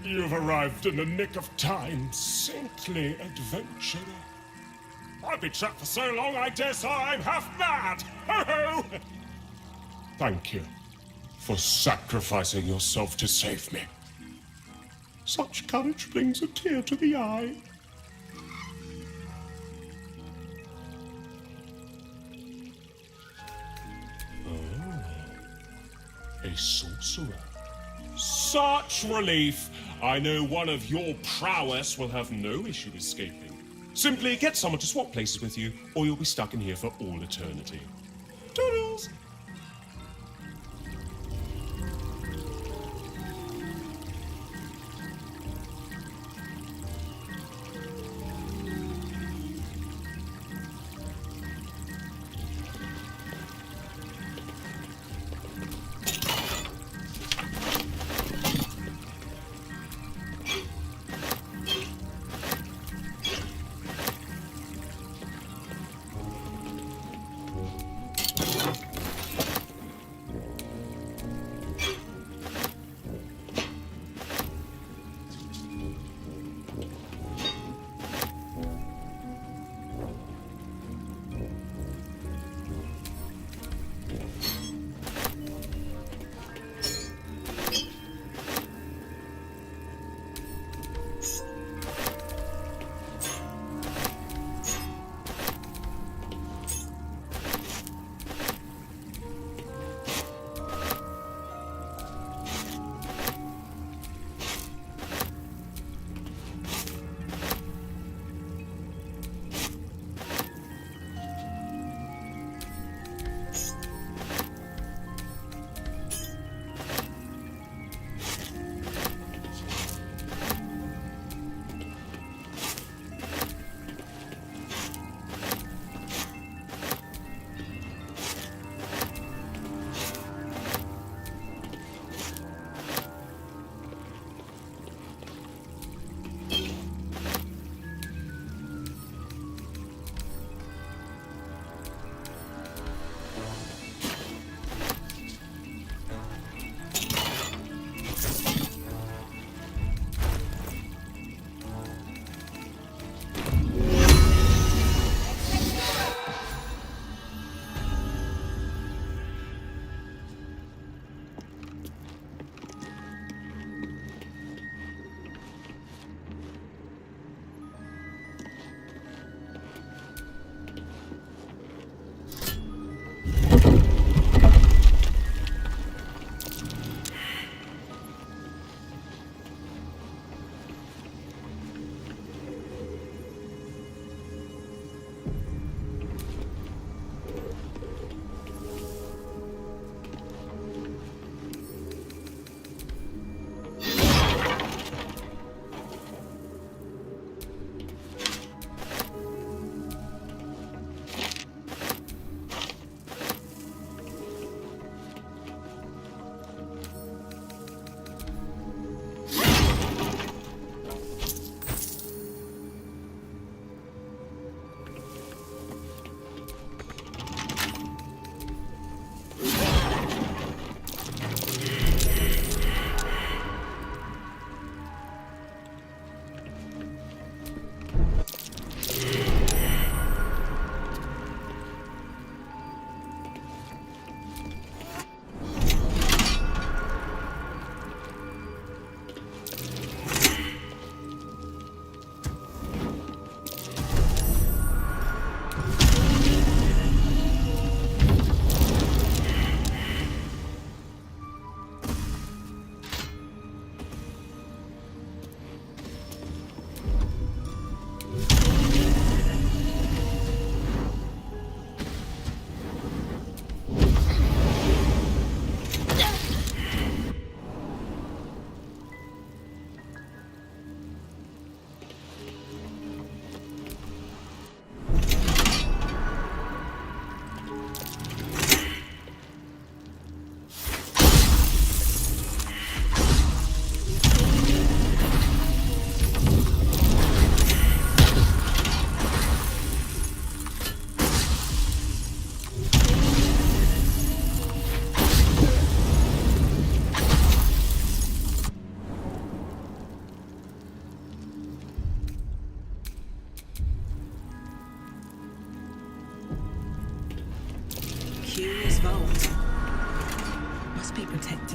You've arrived in the nick of time, saintly adventurer. I've been trapped for so long, I dare say I'm half mad! Ho ho! Thank you for sacrificing yourself to save me. Such courage brings a tear to the eye. Oh, a sorcerer. Such relief! I know one of your prowess will have no issue escaping. Simply get someone to swap places with you, or you'll be stuck in here for all eternity. Toodles!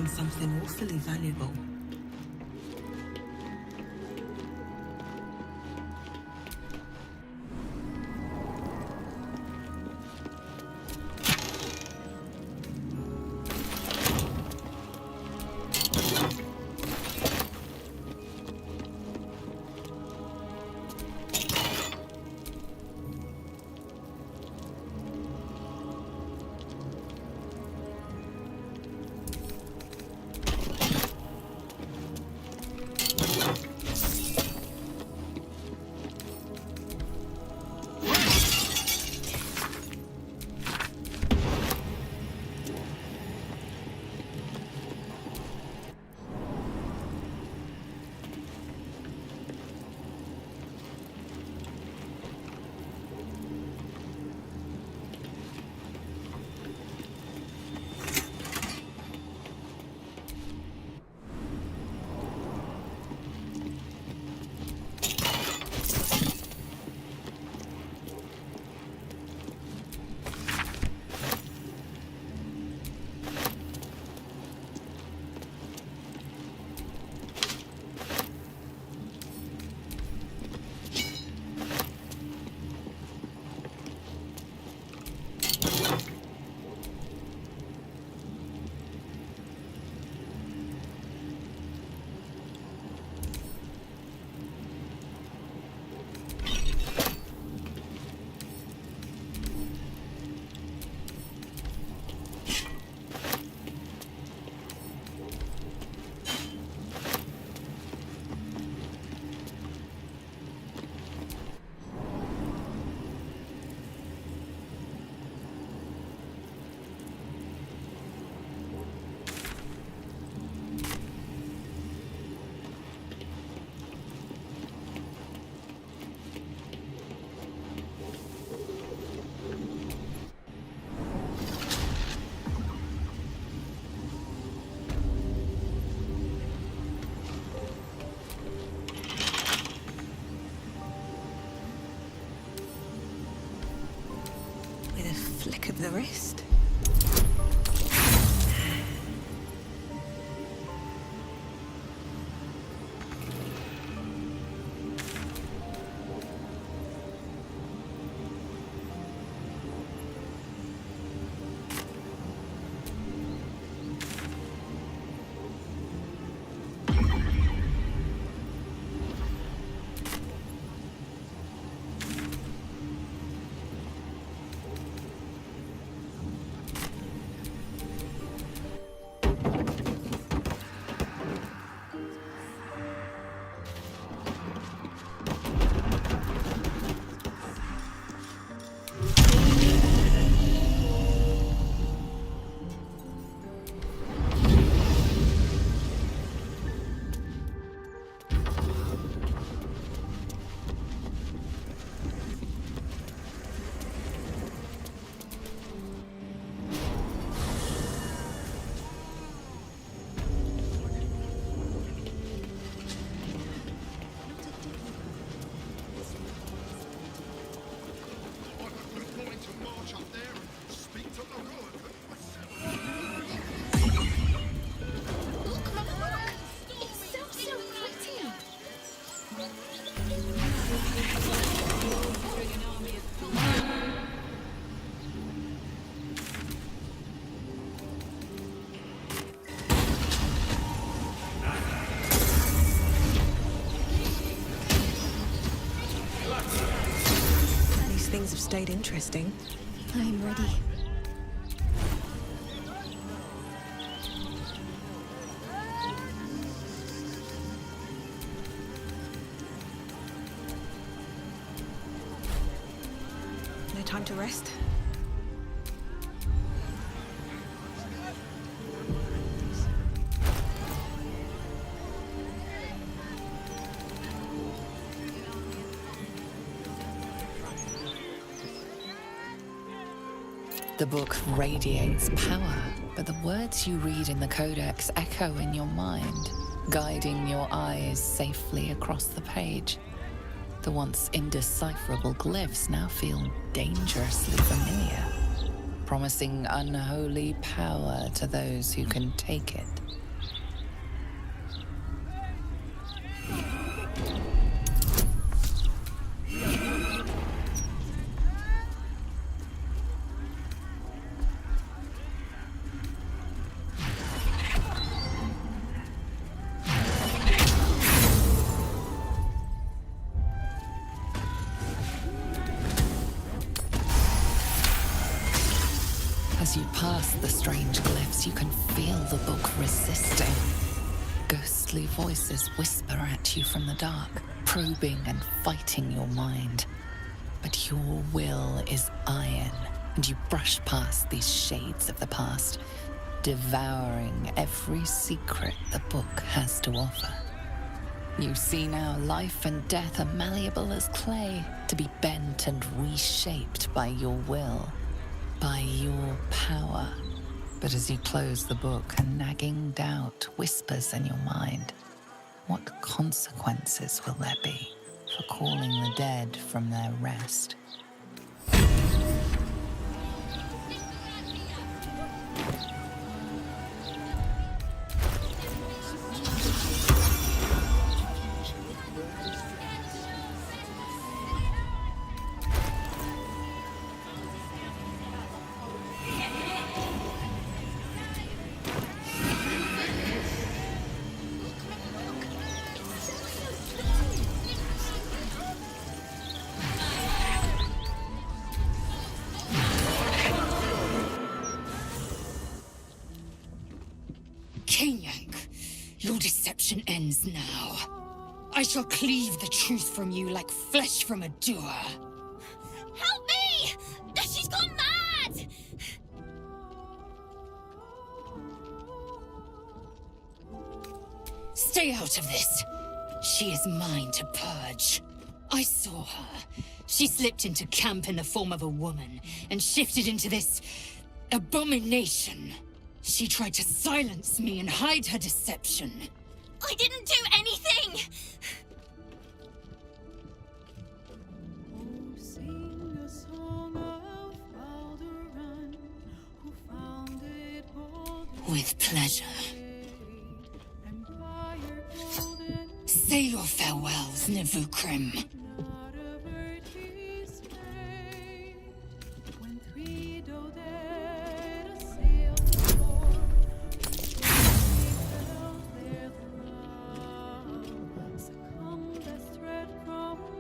missing something awfully valuable. Flick of the wrist. Things have stayed interesting. I'm ready. No time to rest? The book radiates power, but the words you read in the Codex echo in your mind, guiding your eyes safely across the page. The once indecipherable glyphs now feel dangerously familiar. promising unholy power to those who can take it. As you pass the strange glyphs, you can feel the book resisting. Ghostly voices whisper at you from the dark, probing and fighting your mind. But your will is iron, and you brush past these shades of the past, devouring every secret the book has to offer. You see now life and death are malleable as clay, to be bent and reshaped by your will. By your power. But as you close the book, a nagging doubt whispers in your mind. What consequences will there be for calling the dead from their rest? Your deception ends now. I shall cleave the truth from you like flesh from a doer. Help me! She's gone mad! Stay out of this. She is mine to purge. I saw her. She slipped into camp in the form of a woman and shifted into this abomination. She tried to silence me and hide her deception. I didn't do anything! With pleasure. Say your farewells, Nivukrim.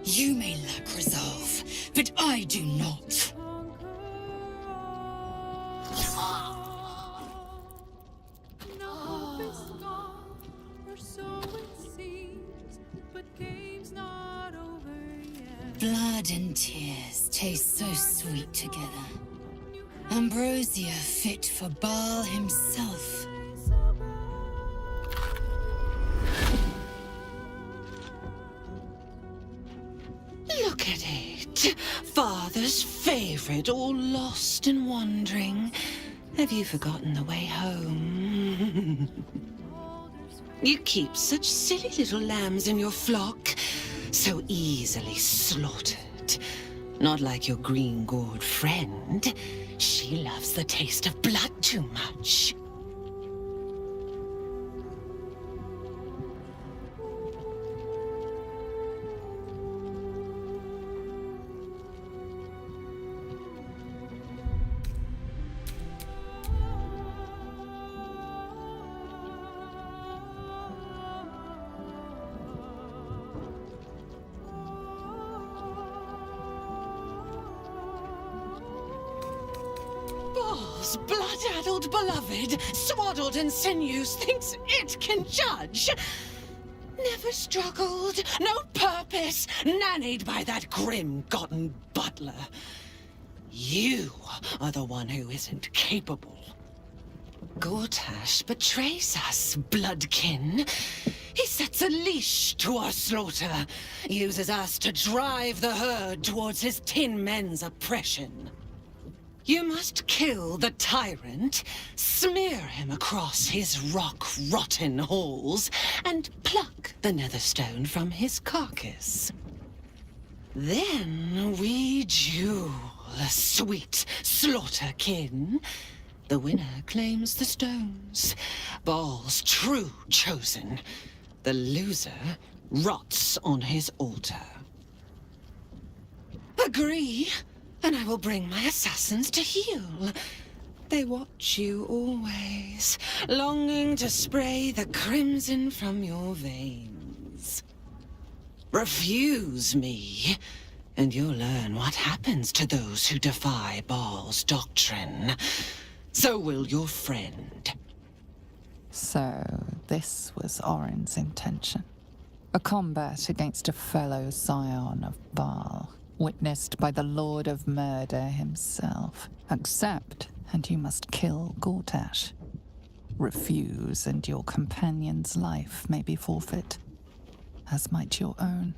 You may lack resolve, but I do not. Blood and tears taste so sweet together. Ambrosia fit for Baal himself. Look at it. Father's favorite, all lost and wandering. Have you forgotten the way home? You keep such silly little lambs in your flock, so easily slaughtered. Not like your green-gored friend. She loves the taste of blood too much. Baal's blood-addled beloved, swaddled in sinews, thinks it can judge. Never struggled, no purpose, nannied by that grim-gotten butler. You are the one who isn't capable. Gortash betrays us, bloodkin. He sets a leash to our slaughter, uses us to drive the herd towards his tin men's oppression. You must kill the tyrant, smear him across his rock-rotten halls, and pluck the netherstone from his carcass. Then we Jews sweet slaughterkin. The winner claims the stones. Bhaal's true chosen. The loser rots on his altar. Agree, and I will bring my assassins to heal. They watch you always, longing to spray the crimson from your veins. Refuse me, and you'll learn what happens to those who defy Bhaal's doctrine. So will your friend. So, this was Orin's intention. A combat against a fellow scion of Bhaal, witnessed by the Lord of Murder himself. Accept, and you must kill Gortash. Refuse, and your companion's life may be forfeit, as might your own.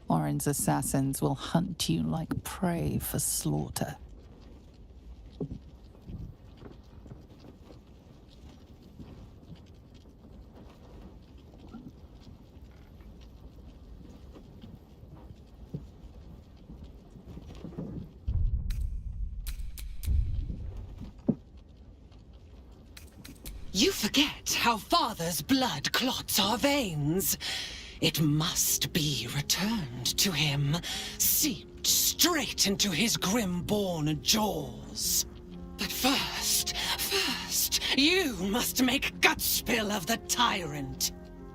Orin's assassins will hunt you like prey for slaughter. You forget how Father's blood clots our veins. It must be returned to him, seeped straight into his grim-born jaws. But first, you must make gutspill of the tyrant.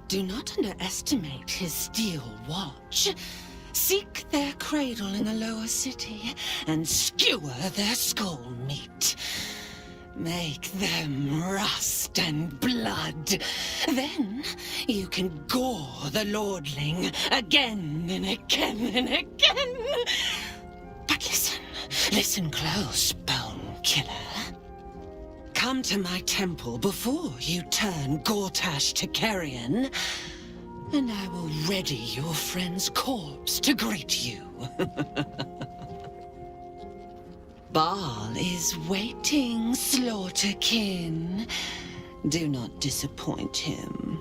Do not underestimate his steel watch. Seek their cradle in the lower city and skewer their skull meat. Make them rust and blood. Then you can gore the lordling again and again and again. But listen close, Bone Killer. Come to my temple before you turn Gortash to carrion, and I will ready your friend's corpse to greet you. Bhaal is waiting, slaughterkin. Do not disappoint him.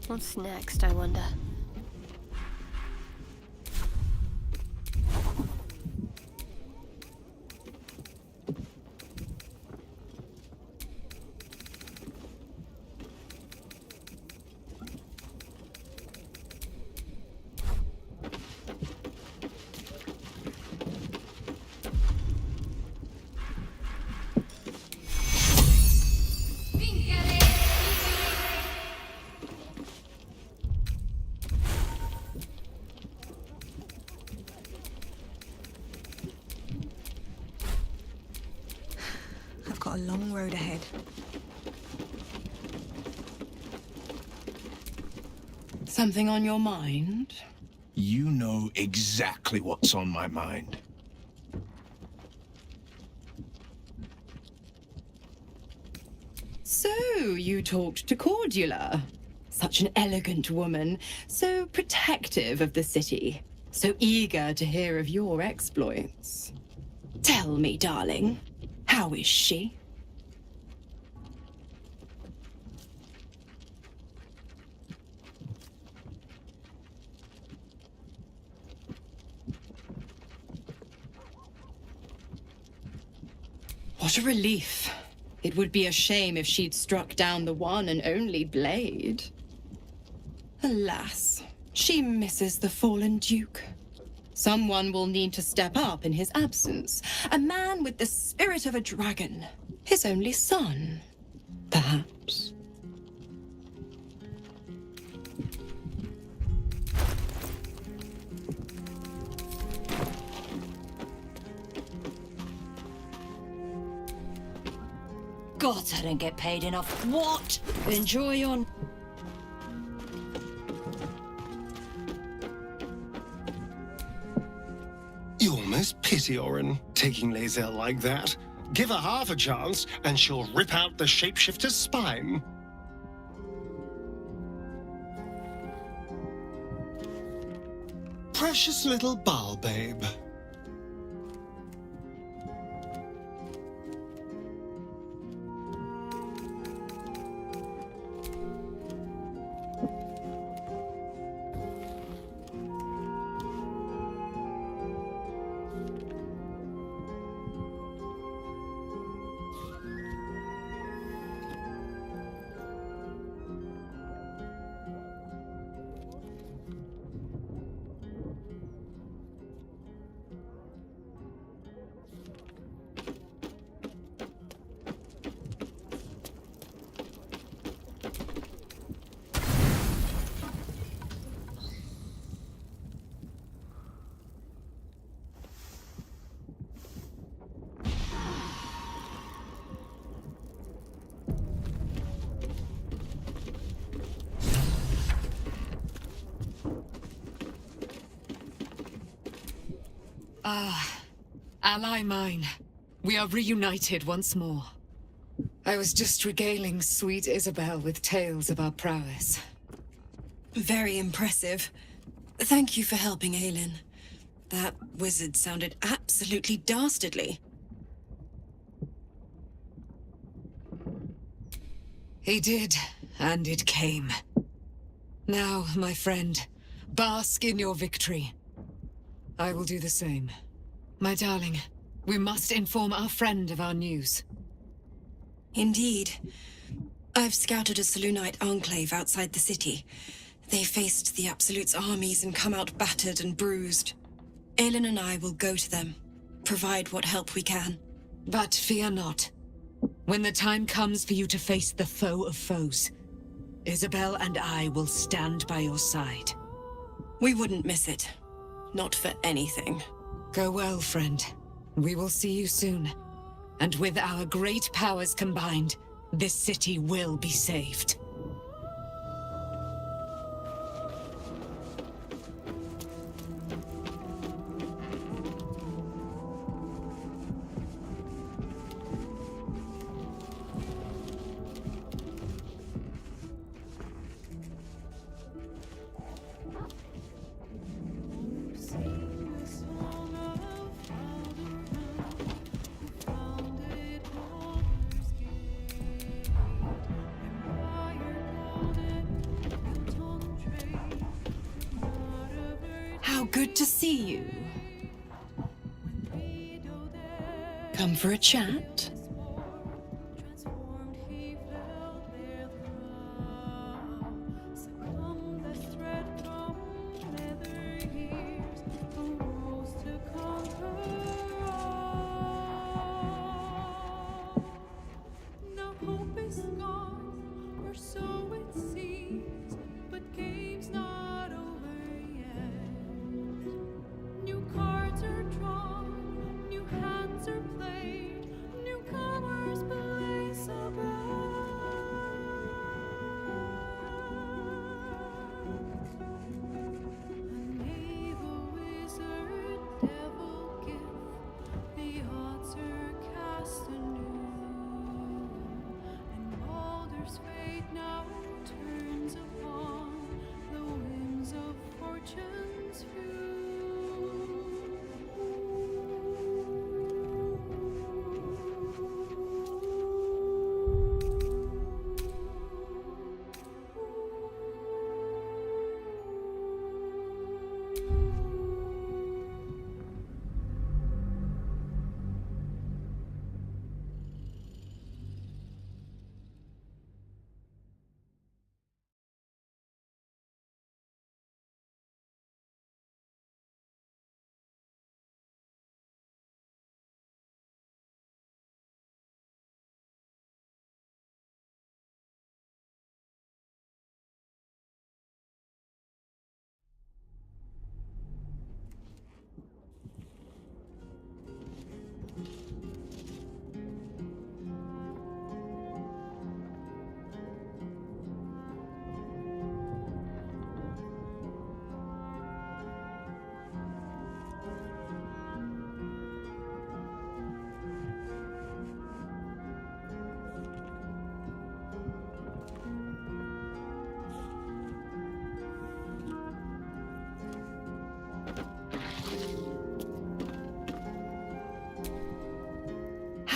What's next, I wonder? I've got a long road ahead. Something on your mind? You know exactly what's on my mind. So, you talked to Cordula. Such an elegant woman, so protective of the city, so eager to hear of your exploits. Tell me, darling, how is she? What a relief. It would be a shame if she'd struck down the one and only blade. Alas, she misses the fallen Duke. Someone will need to step up in his absence. A man with the spirit of a dragon. His only son, perhaps. God, I don't get paid enough. What? Enjoy your... You almost pity Orin, taking Lae'zel like that. Give her half a chance, and she'll rip out the shapeshifter's spine. Precious little Bhaal babe. Ally mine. We are reunited once more. I was just regaling sweet Isabel with tales of our prowess. Very impressive. Thank you for helping Aelin. That wizard sounded absolutely dastardly. He did, and it came. Now, my friend, bask in your victory. I will do the same. My darling, we must inform our friend of our news. Indeed. I've scouted a Selûnite enclave outside the city. They faced the Absolute's armies and come out battered and bruised. Aelin and I will go to them, provide what help we can. But fear not. When the time comes for you to face the foe of foes, Isabel and I will stand by your side. We wouldn't miss it. Not for anything. Go well, friend. We will see you soon. And with our great powers combined, this city will be saved. How good to see you. Come for a chat?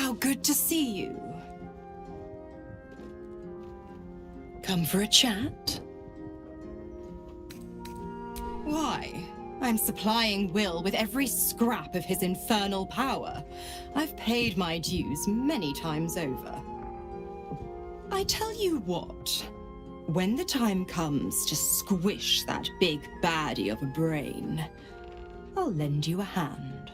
How good to see you. Come for a chat? Why? I'm supplying Will with every scrap of his infernal power. I've paid my dues many times over. I tell you what, when the time comes to squish that big baddie of a brain, I'll lend you a hand.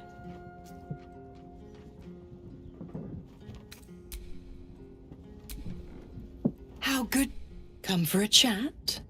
How good... Come for a chat?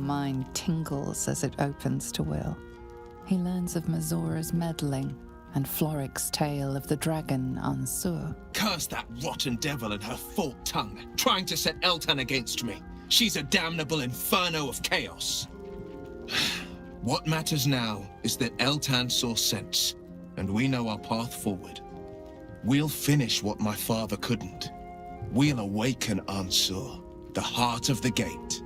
mind tingles as it opens to Will. He learns of Mazora's meddling and Floric's tale of the dragon Ansur. Curse that rotten devil and her forked tongue, trying to set Eltan against me. She's a damnable inferno of chaos. What matters now is that Eltan saw sense, and we know our path forward. We'll finish what my father couldn't. We'll awaken Ansur, the heart of the gate.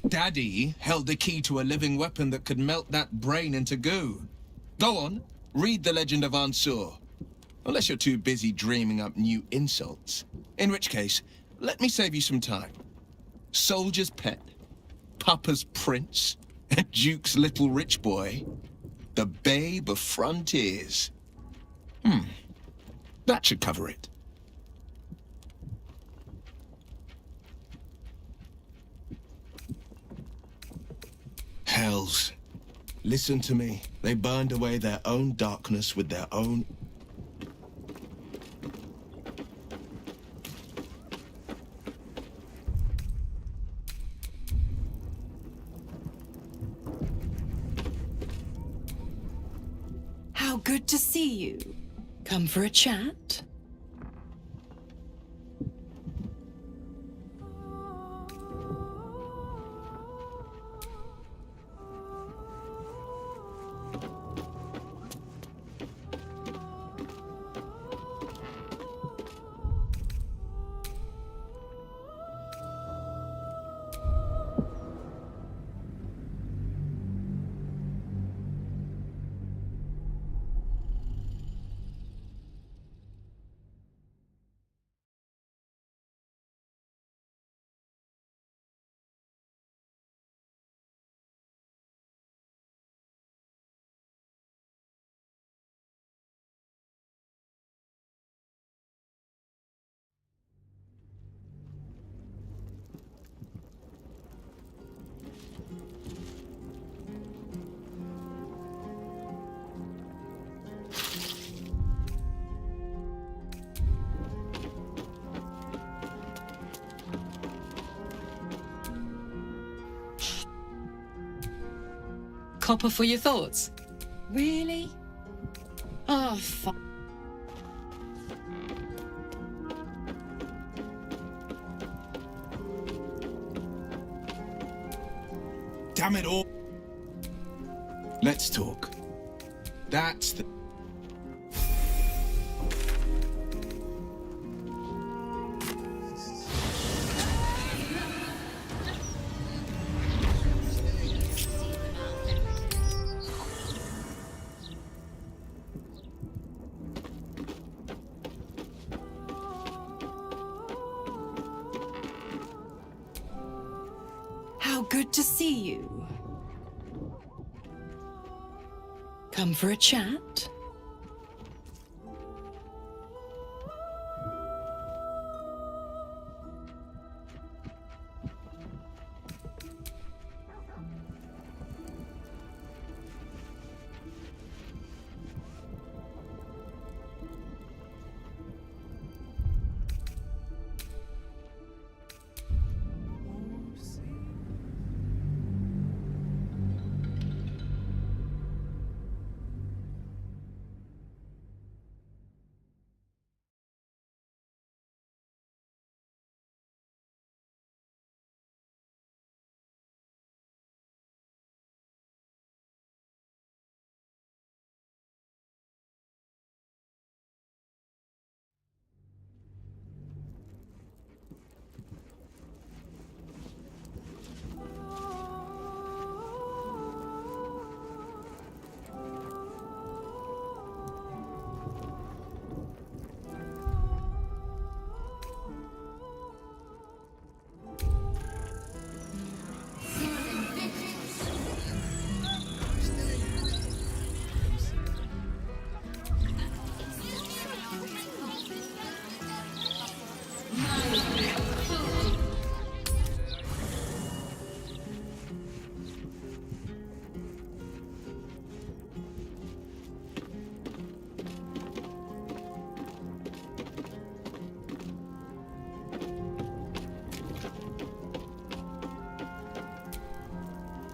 Daddy held the key to a living weapon that could melt that brain into goo. Go on, read the legend of Ansur. Unless you're too busy dreaming up new insults. In which case, let me save you some time. Soldier's pet, Papa's prince, and Duke's little rich boy. The babe of frontiers. That should cover it. Hells. Listen to me. They burned away their own darkness with their own... How good to see you. Come for a chat? Copper for your thoughts? Really? Oh, fuck. Damn it all. Let's talk. That's the... How good to see you. Come for a chat?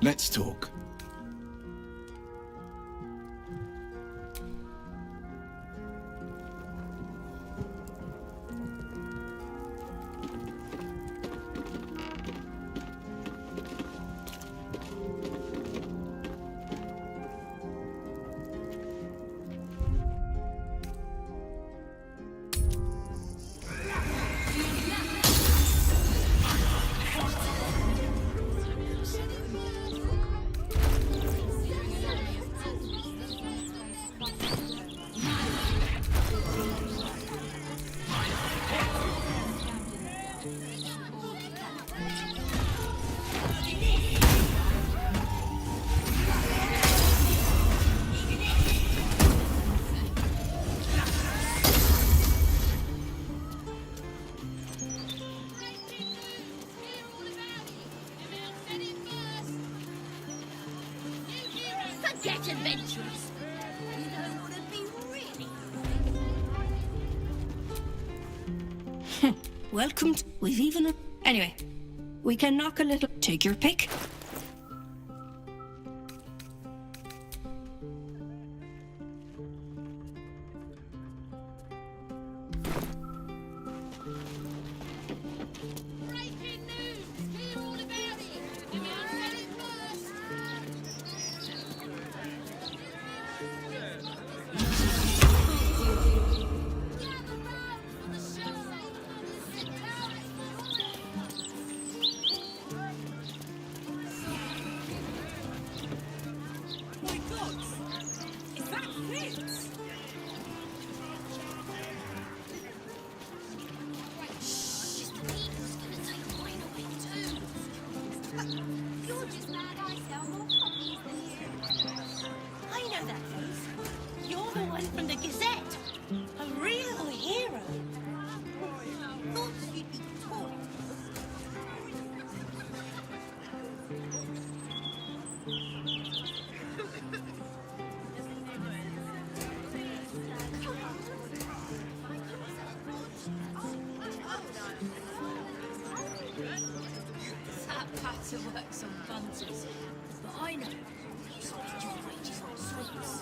Let's talk. Forget adventurers. You know what would be really... Welcome to... We've even... Anyway, we can knock a little... Take your pick. You're just mad I sell more copies than you. I know that face. You're the one from the Gazette. A real hero. Thought you'd be taught. That patter works on bunters, but I know you spend your wages on sweets.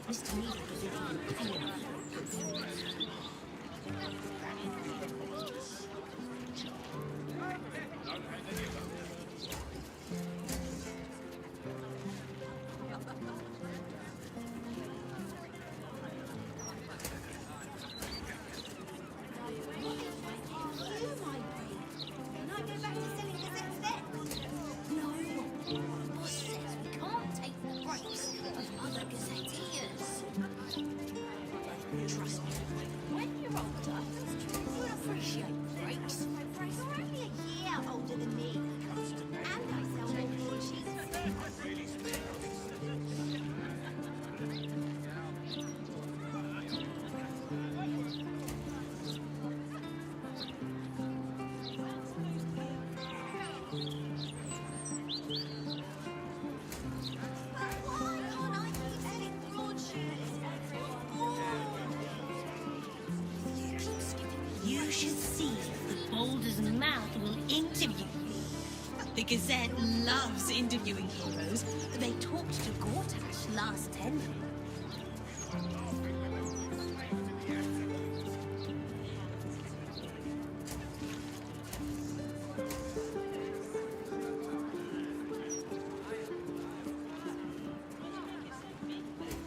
Mr. Needle doesn't even pay enough. Trust me, when you're older, you'll appreciate breaks. You're only a year older than me. And I sell more broadsheets. You should see if the Boulder's Mouth will interview you. The Gazette loves interviewing heroes. They talked to Gortash last tenure.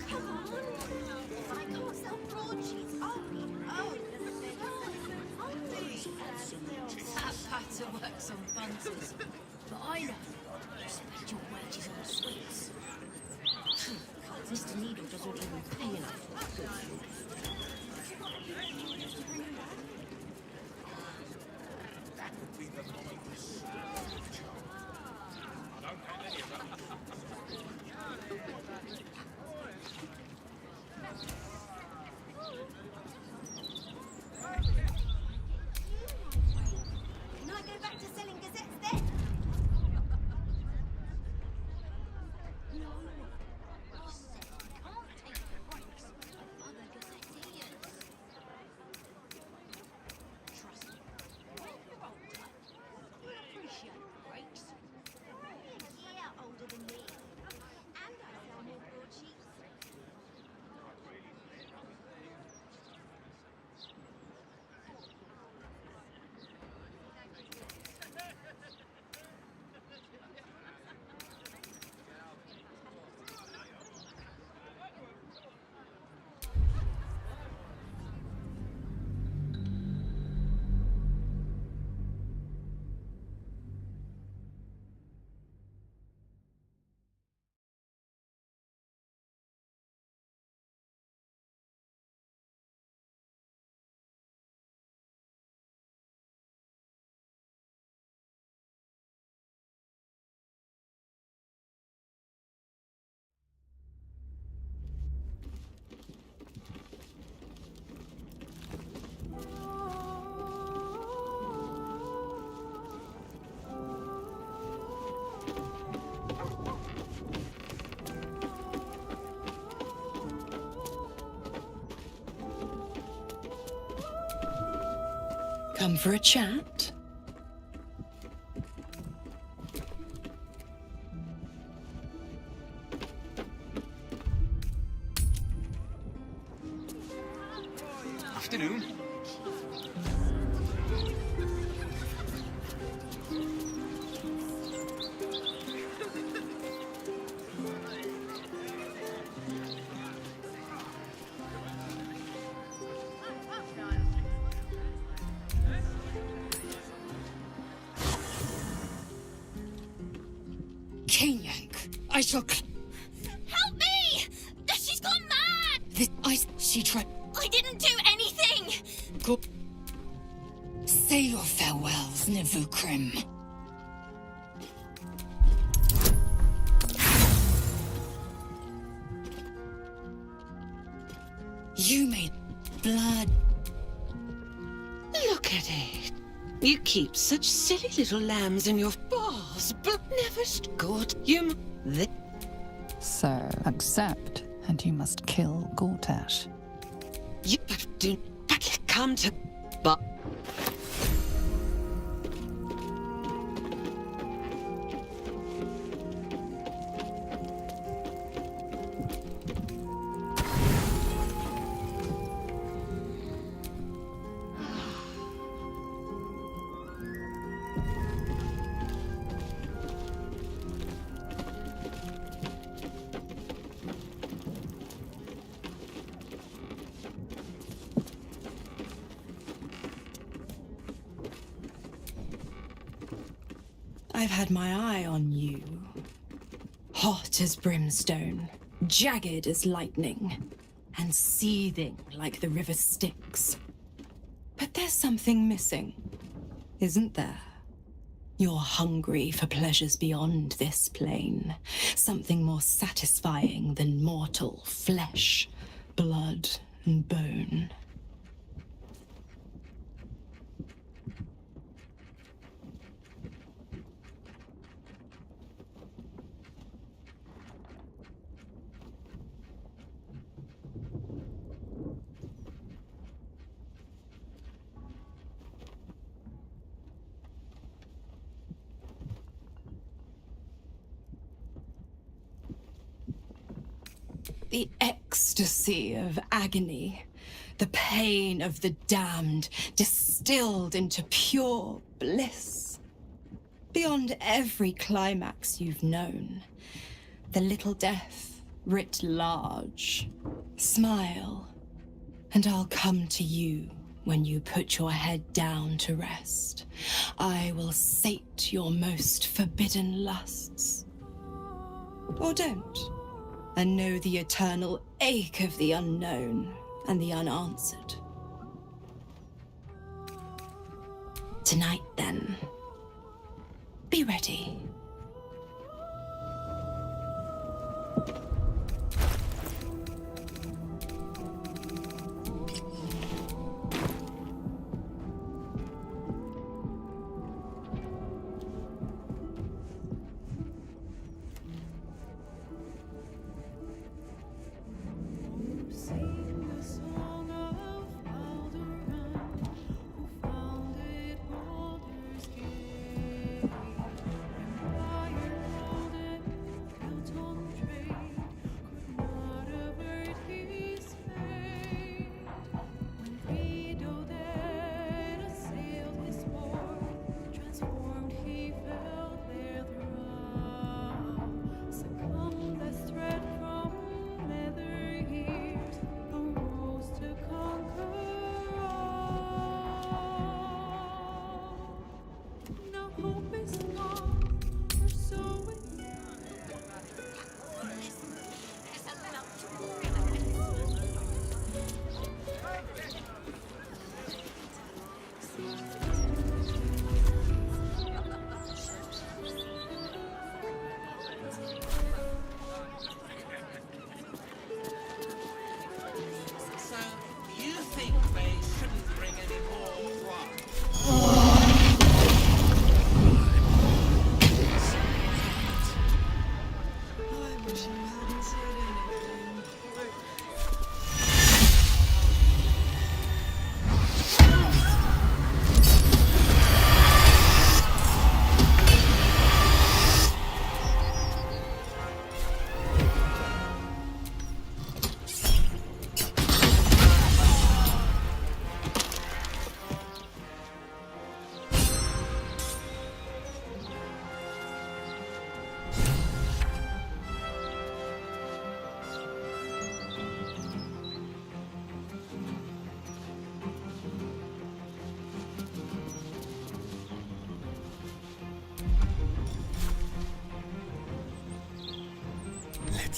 Come on. If I can't sell broadsheets, I'll be owned. That patter works on bunters, but I know you spend your wages on sweets. Mr. Needle doesn't even pay enough. Can I go back to selling gazettes then? Come for a chat? Afternoon. Cane yank. I shall. Help me! She's gone mad! She tried. I didn't do anything! Go. Say your farewells, Nivukrim. You made blood. Look at it. You keep such silly little lambs in your balls, but never good. So, accept, and you must kill Gortash. You do but come to but I've had my eye on you. Hot as brimstone, jagged as lightning, and seething like the river Styx. But there's something missing, isn't there? You're hungry for pleasures beyond this plane, something more satisfying than mortal flesh, blood, and bone. The ecstasy of agony, the pain of the damned, distilled into pure bliss. Beyond every climax you've known, the little death writ large. Smile, and I'll come to you when you put your head down to rest. I will sate your most forbidden lusts. Or don't. And know the eternal ache of the unknown and the unanswered. Tonight, then, be ready.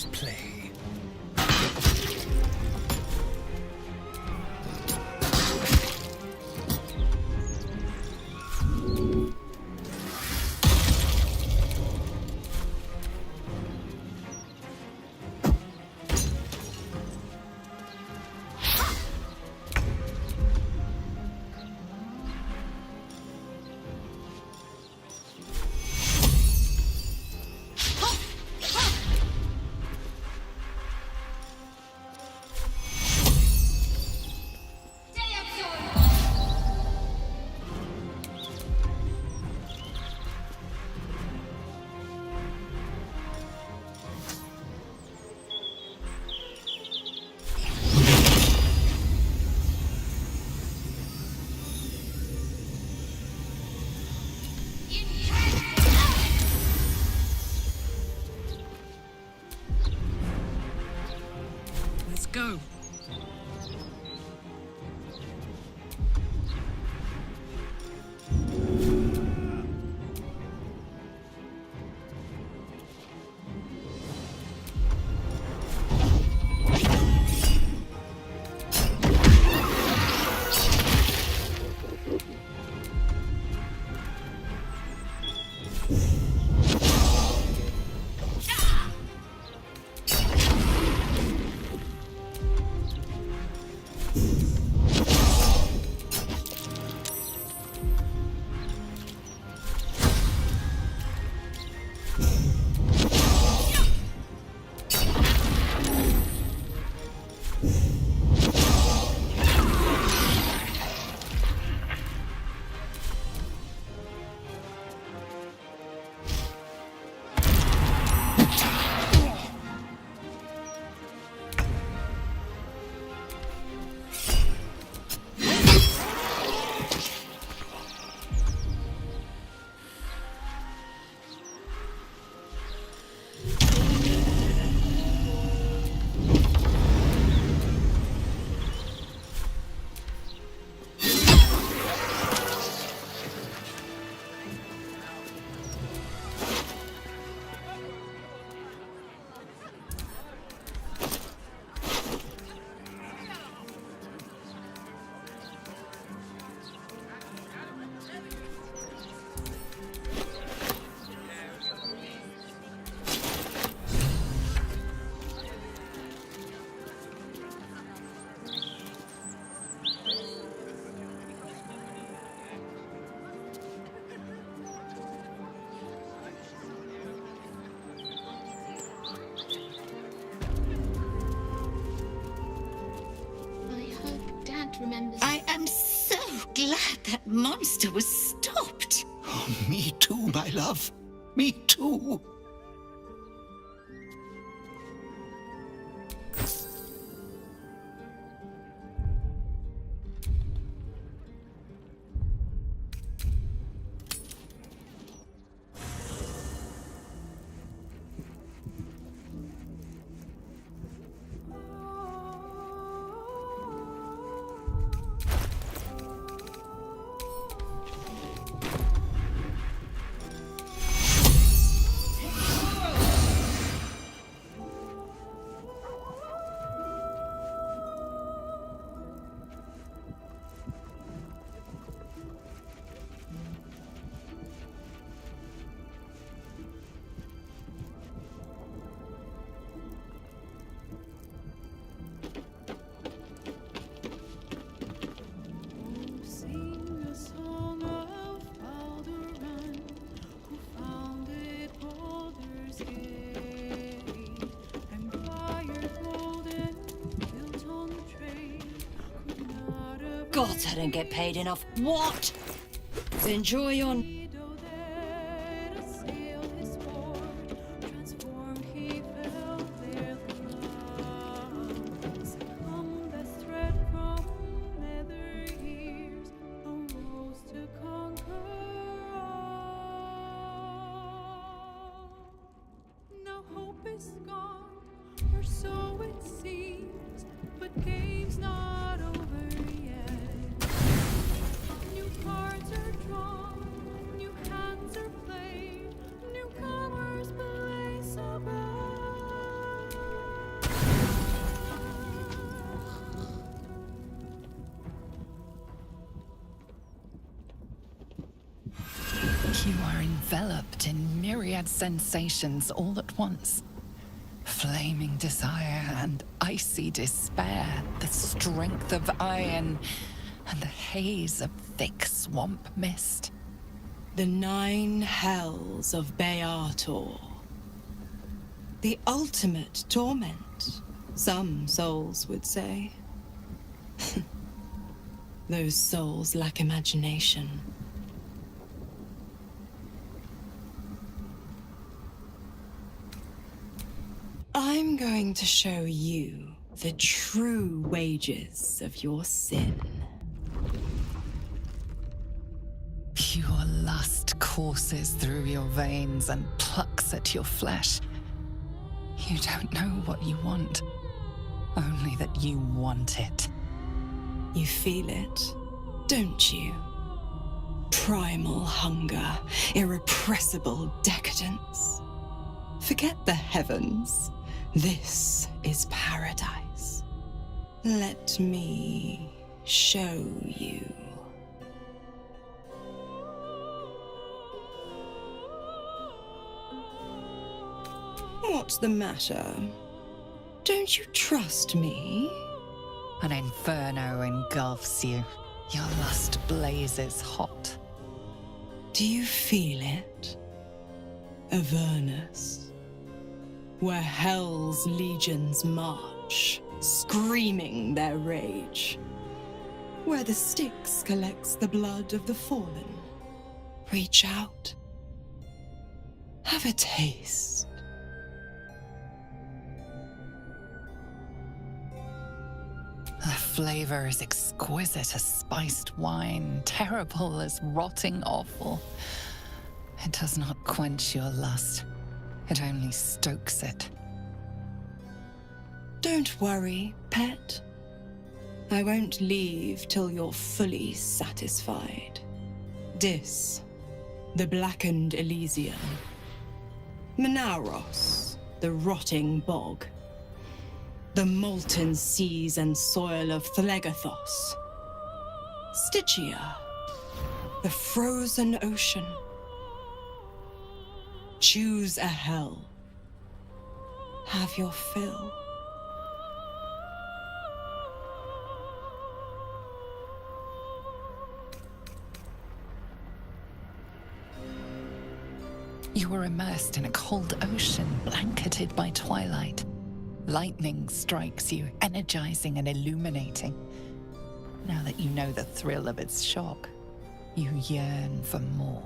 child's play. Let's go. Remembers. I am so glad that monster was stopped. Oh, me too, my love. Me too. Gods, I don't get paid enough. What? Enjoy your... enveloped in myriad sensations all at once. Flaming desire and icy despair, the strength of iron and the haze of thick swamp mist. The 9 hells of Bhaaaaallsss. The ultimate torment, some souls would say. Those souls lack imagination. I'm going to show you the true wages of your sin. Pure lust courses through your veins and plucks at your flesh. You don't know what you want, only that you want it. You feel it, don't you? Primal hunger, irrepressible decadence. Forget the heavens. This is paradise. Let me show you. What's the matter? Don't you trust me? An inferno engulfs you. Your lust blazes hot. Do you feel it? Avernus, where hell's legions march, screaming their rage. Where the Styx collects the blood of the fallen. Reach out. Have a taste. The flavor is exquisite as spiced wine, terrible as rotting offal. It does not quench your lust. It only stokes it. Don't worry, pet. I won't leave till you're fully satisfied. Dis, the blackened Elysium. Menauros, the rotting bog. The molten seas and soil of Thlegathos. Stygia, the frozen ocean. Choose a hell. Have your fill. You were immersed in a cold ocean, blanketed by twilight. Lightning strikes you, energizing and illuminating. Now that you know the thrill of its shock, you yearn for more.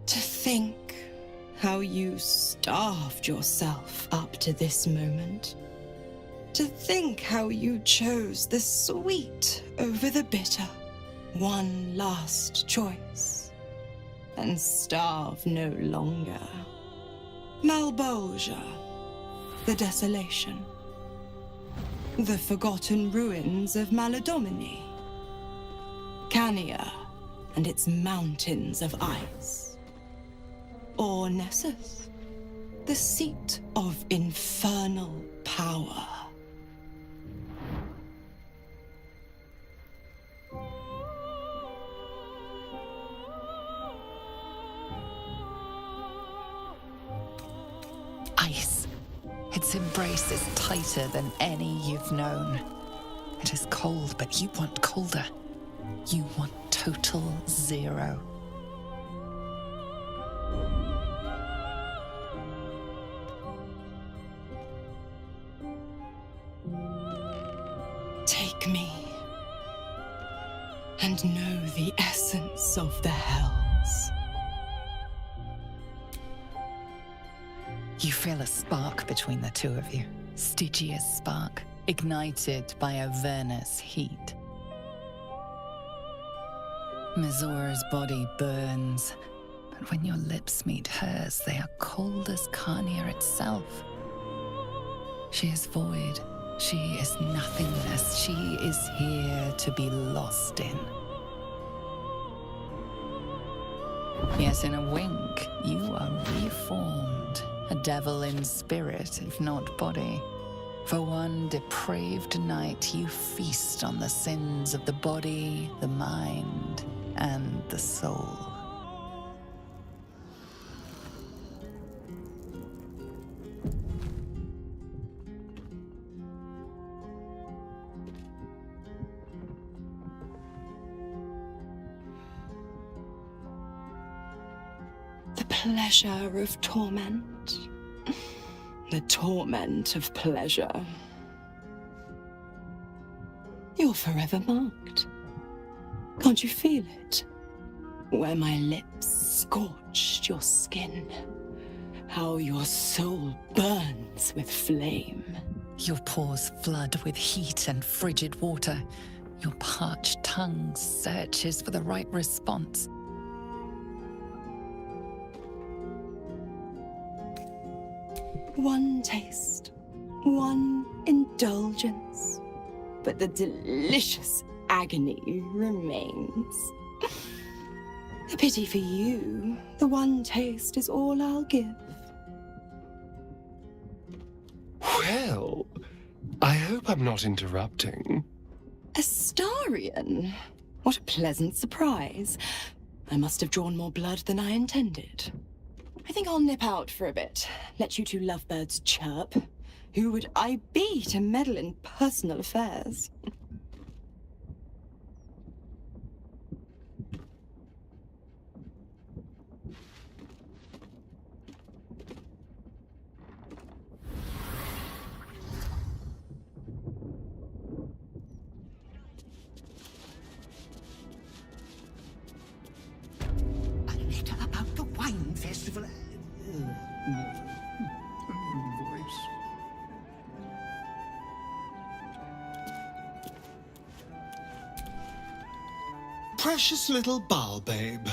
To think how you starved yourself up to this moment. To think how you chose the sweet over the bitter. One last choice. And starve no longer. Malbolgia, the desolation. The forgotten ruins of Maladomini. Cania and its mountains of ice. Or Nessus, the seat of infernal power. Ice. Its embrace is tighter than any you've known. It is cold, but you want colder. You want total zero. Take me and know the essence of the hells. You feel a spark between the two of you. Stygia's spark, ignited by Avernus' heat. Mizora's body burns, but when your lips meet hers, they are cold as Cania itself. She is void. She is nothingness. She is here to be lost in. Yet in a wink, you are reformed. A devil in spirit, if not body. For one depraved night, you feast on the sins of the body, the mind, and the soul. pleasure of torment. The torment of pleasure. You're forever marked. Can't you feel it? Where my lips scorched your skin. How your soul burns with flame. Your pores flood with heat and frigid water. Your parched tongue searches for the right response. One taste, one indulgence, but the delicious agony remains. A pity for you, the one taste is all I'll give. Well, I hope I'm not interrupting. Astarion? What a pleasant surprise. I must have drawn more blood than I intended. I think I'll nip out for a bit, let you two lovebirds chirp. Who would I be to meddle in personal affairs? A letter about the wine festival. Voice. Precious little Baal babe.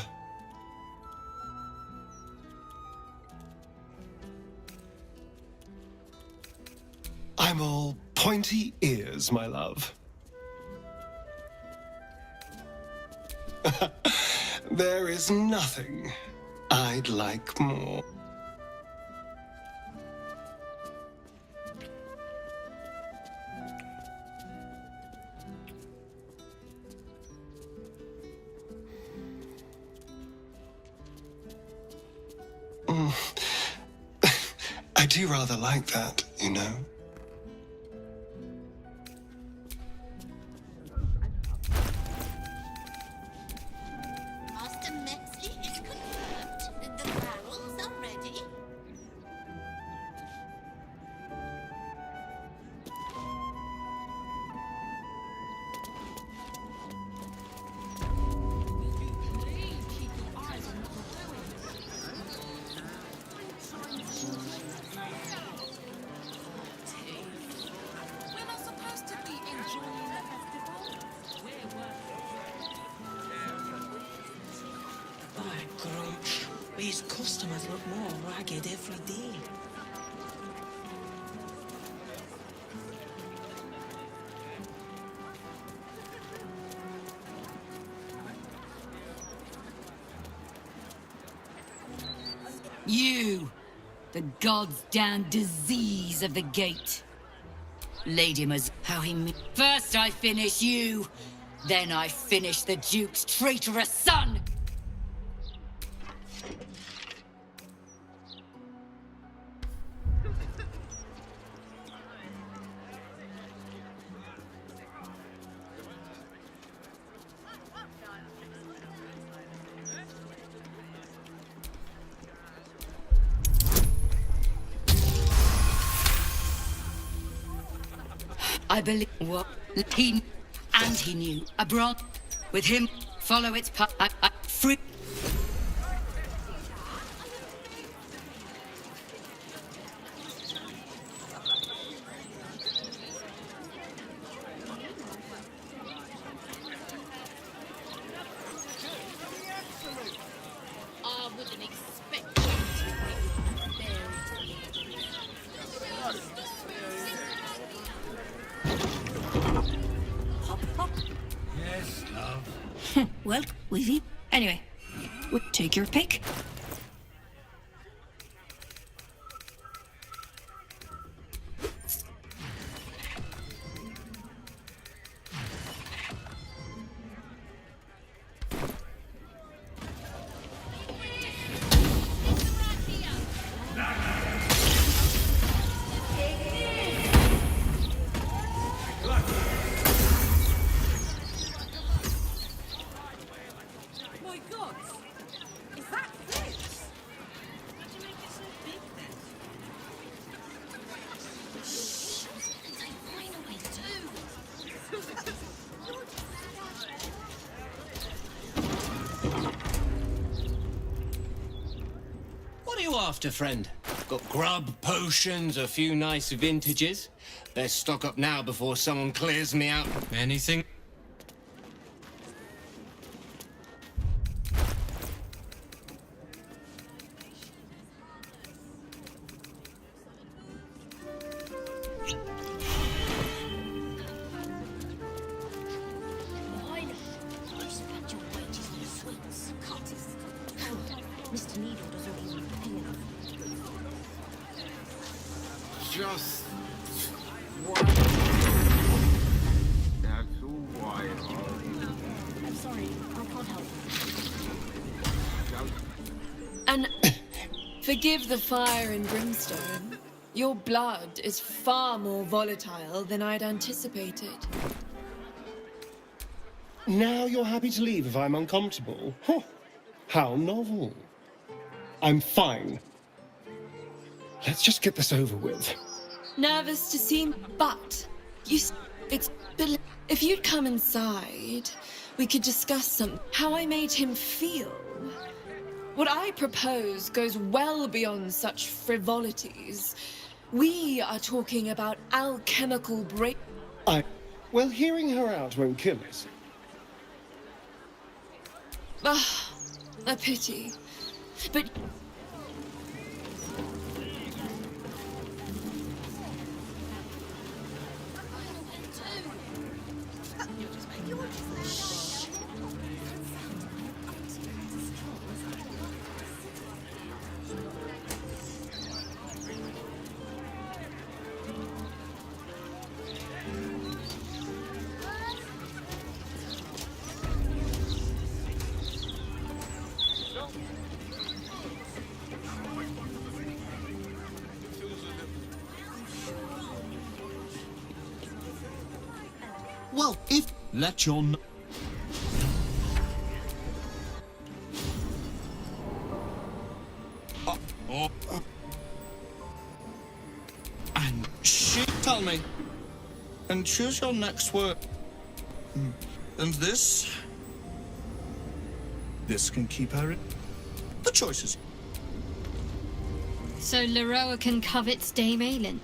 I'm all pointy ears, my love. There is nothing I'd like more. I do rather like that, you know. Master Mepsley is confirmed. The barrels are ready. We're not supposed to be enjoying the festival. We're My grunch. These customers look more ragged every day. You, the god's damn disease of the gate. Lady Maz, how he first I finish you, then I finish the Duke's traitorous son! I believe what he knew. A bronze with him. Follow its path. Free. I wouldn't expect you to be Yes, love. Well, anyway, we'll take your pick. My God! Is that this? you after, friend? Got grub, potions, a few nice vintages. Let's stock up now before someone clears me out. Anything? Mr. Needle doesn't even pay enough. Just one. That's all right. I'm sorry, I can't help. And forgive the fire and brimstone. Your blood is far more volatile than I'd anticipated. Now you're happy to leave if I'm uncomfortable? Huh. How novel. I'm fine. Let's just get this over with. Nervous to see me, but if you'd come inside, we could discuss how I made him feel. What I propose goes well beyond such frivolities. We are talking about alchemical break. Well, hearing her out won't kill us. Ah, a pity. But Well, if let your and she tell me, and choose your next word. And this can keep her in. The choices. So Laroa can covets Dame Aelin.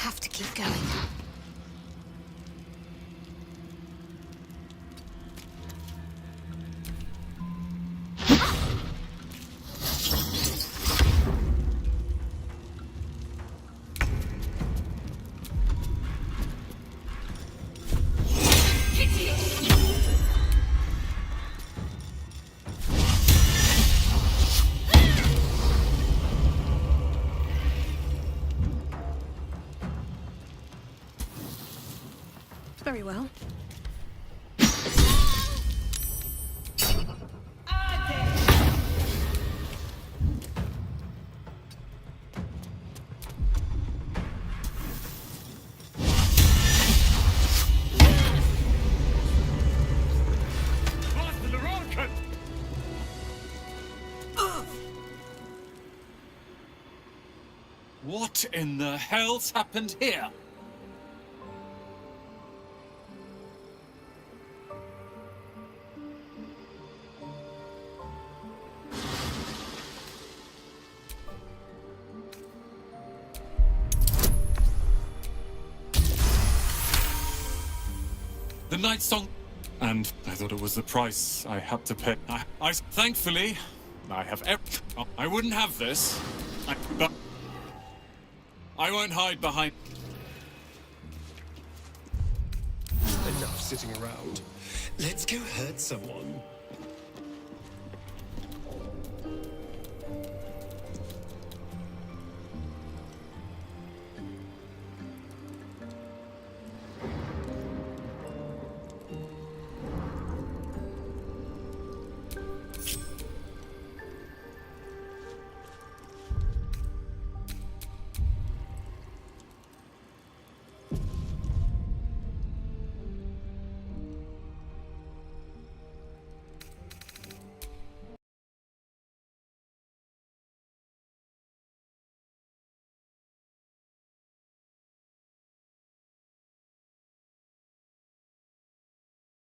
have to keep going. Very well. What in the hell's happened here? The night song, and I thought it was the price I had to pay. Thankfully, I have. I wouldn't have this, but I won't hide behind. Enough sitting around. Let's go hurt someone.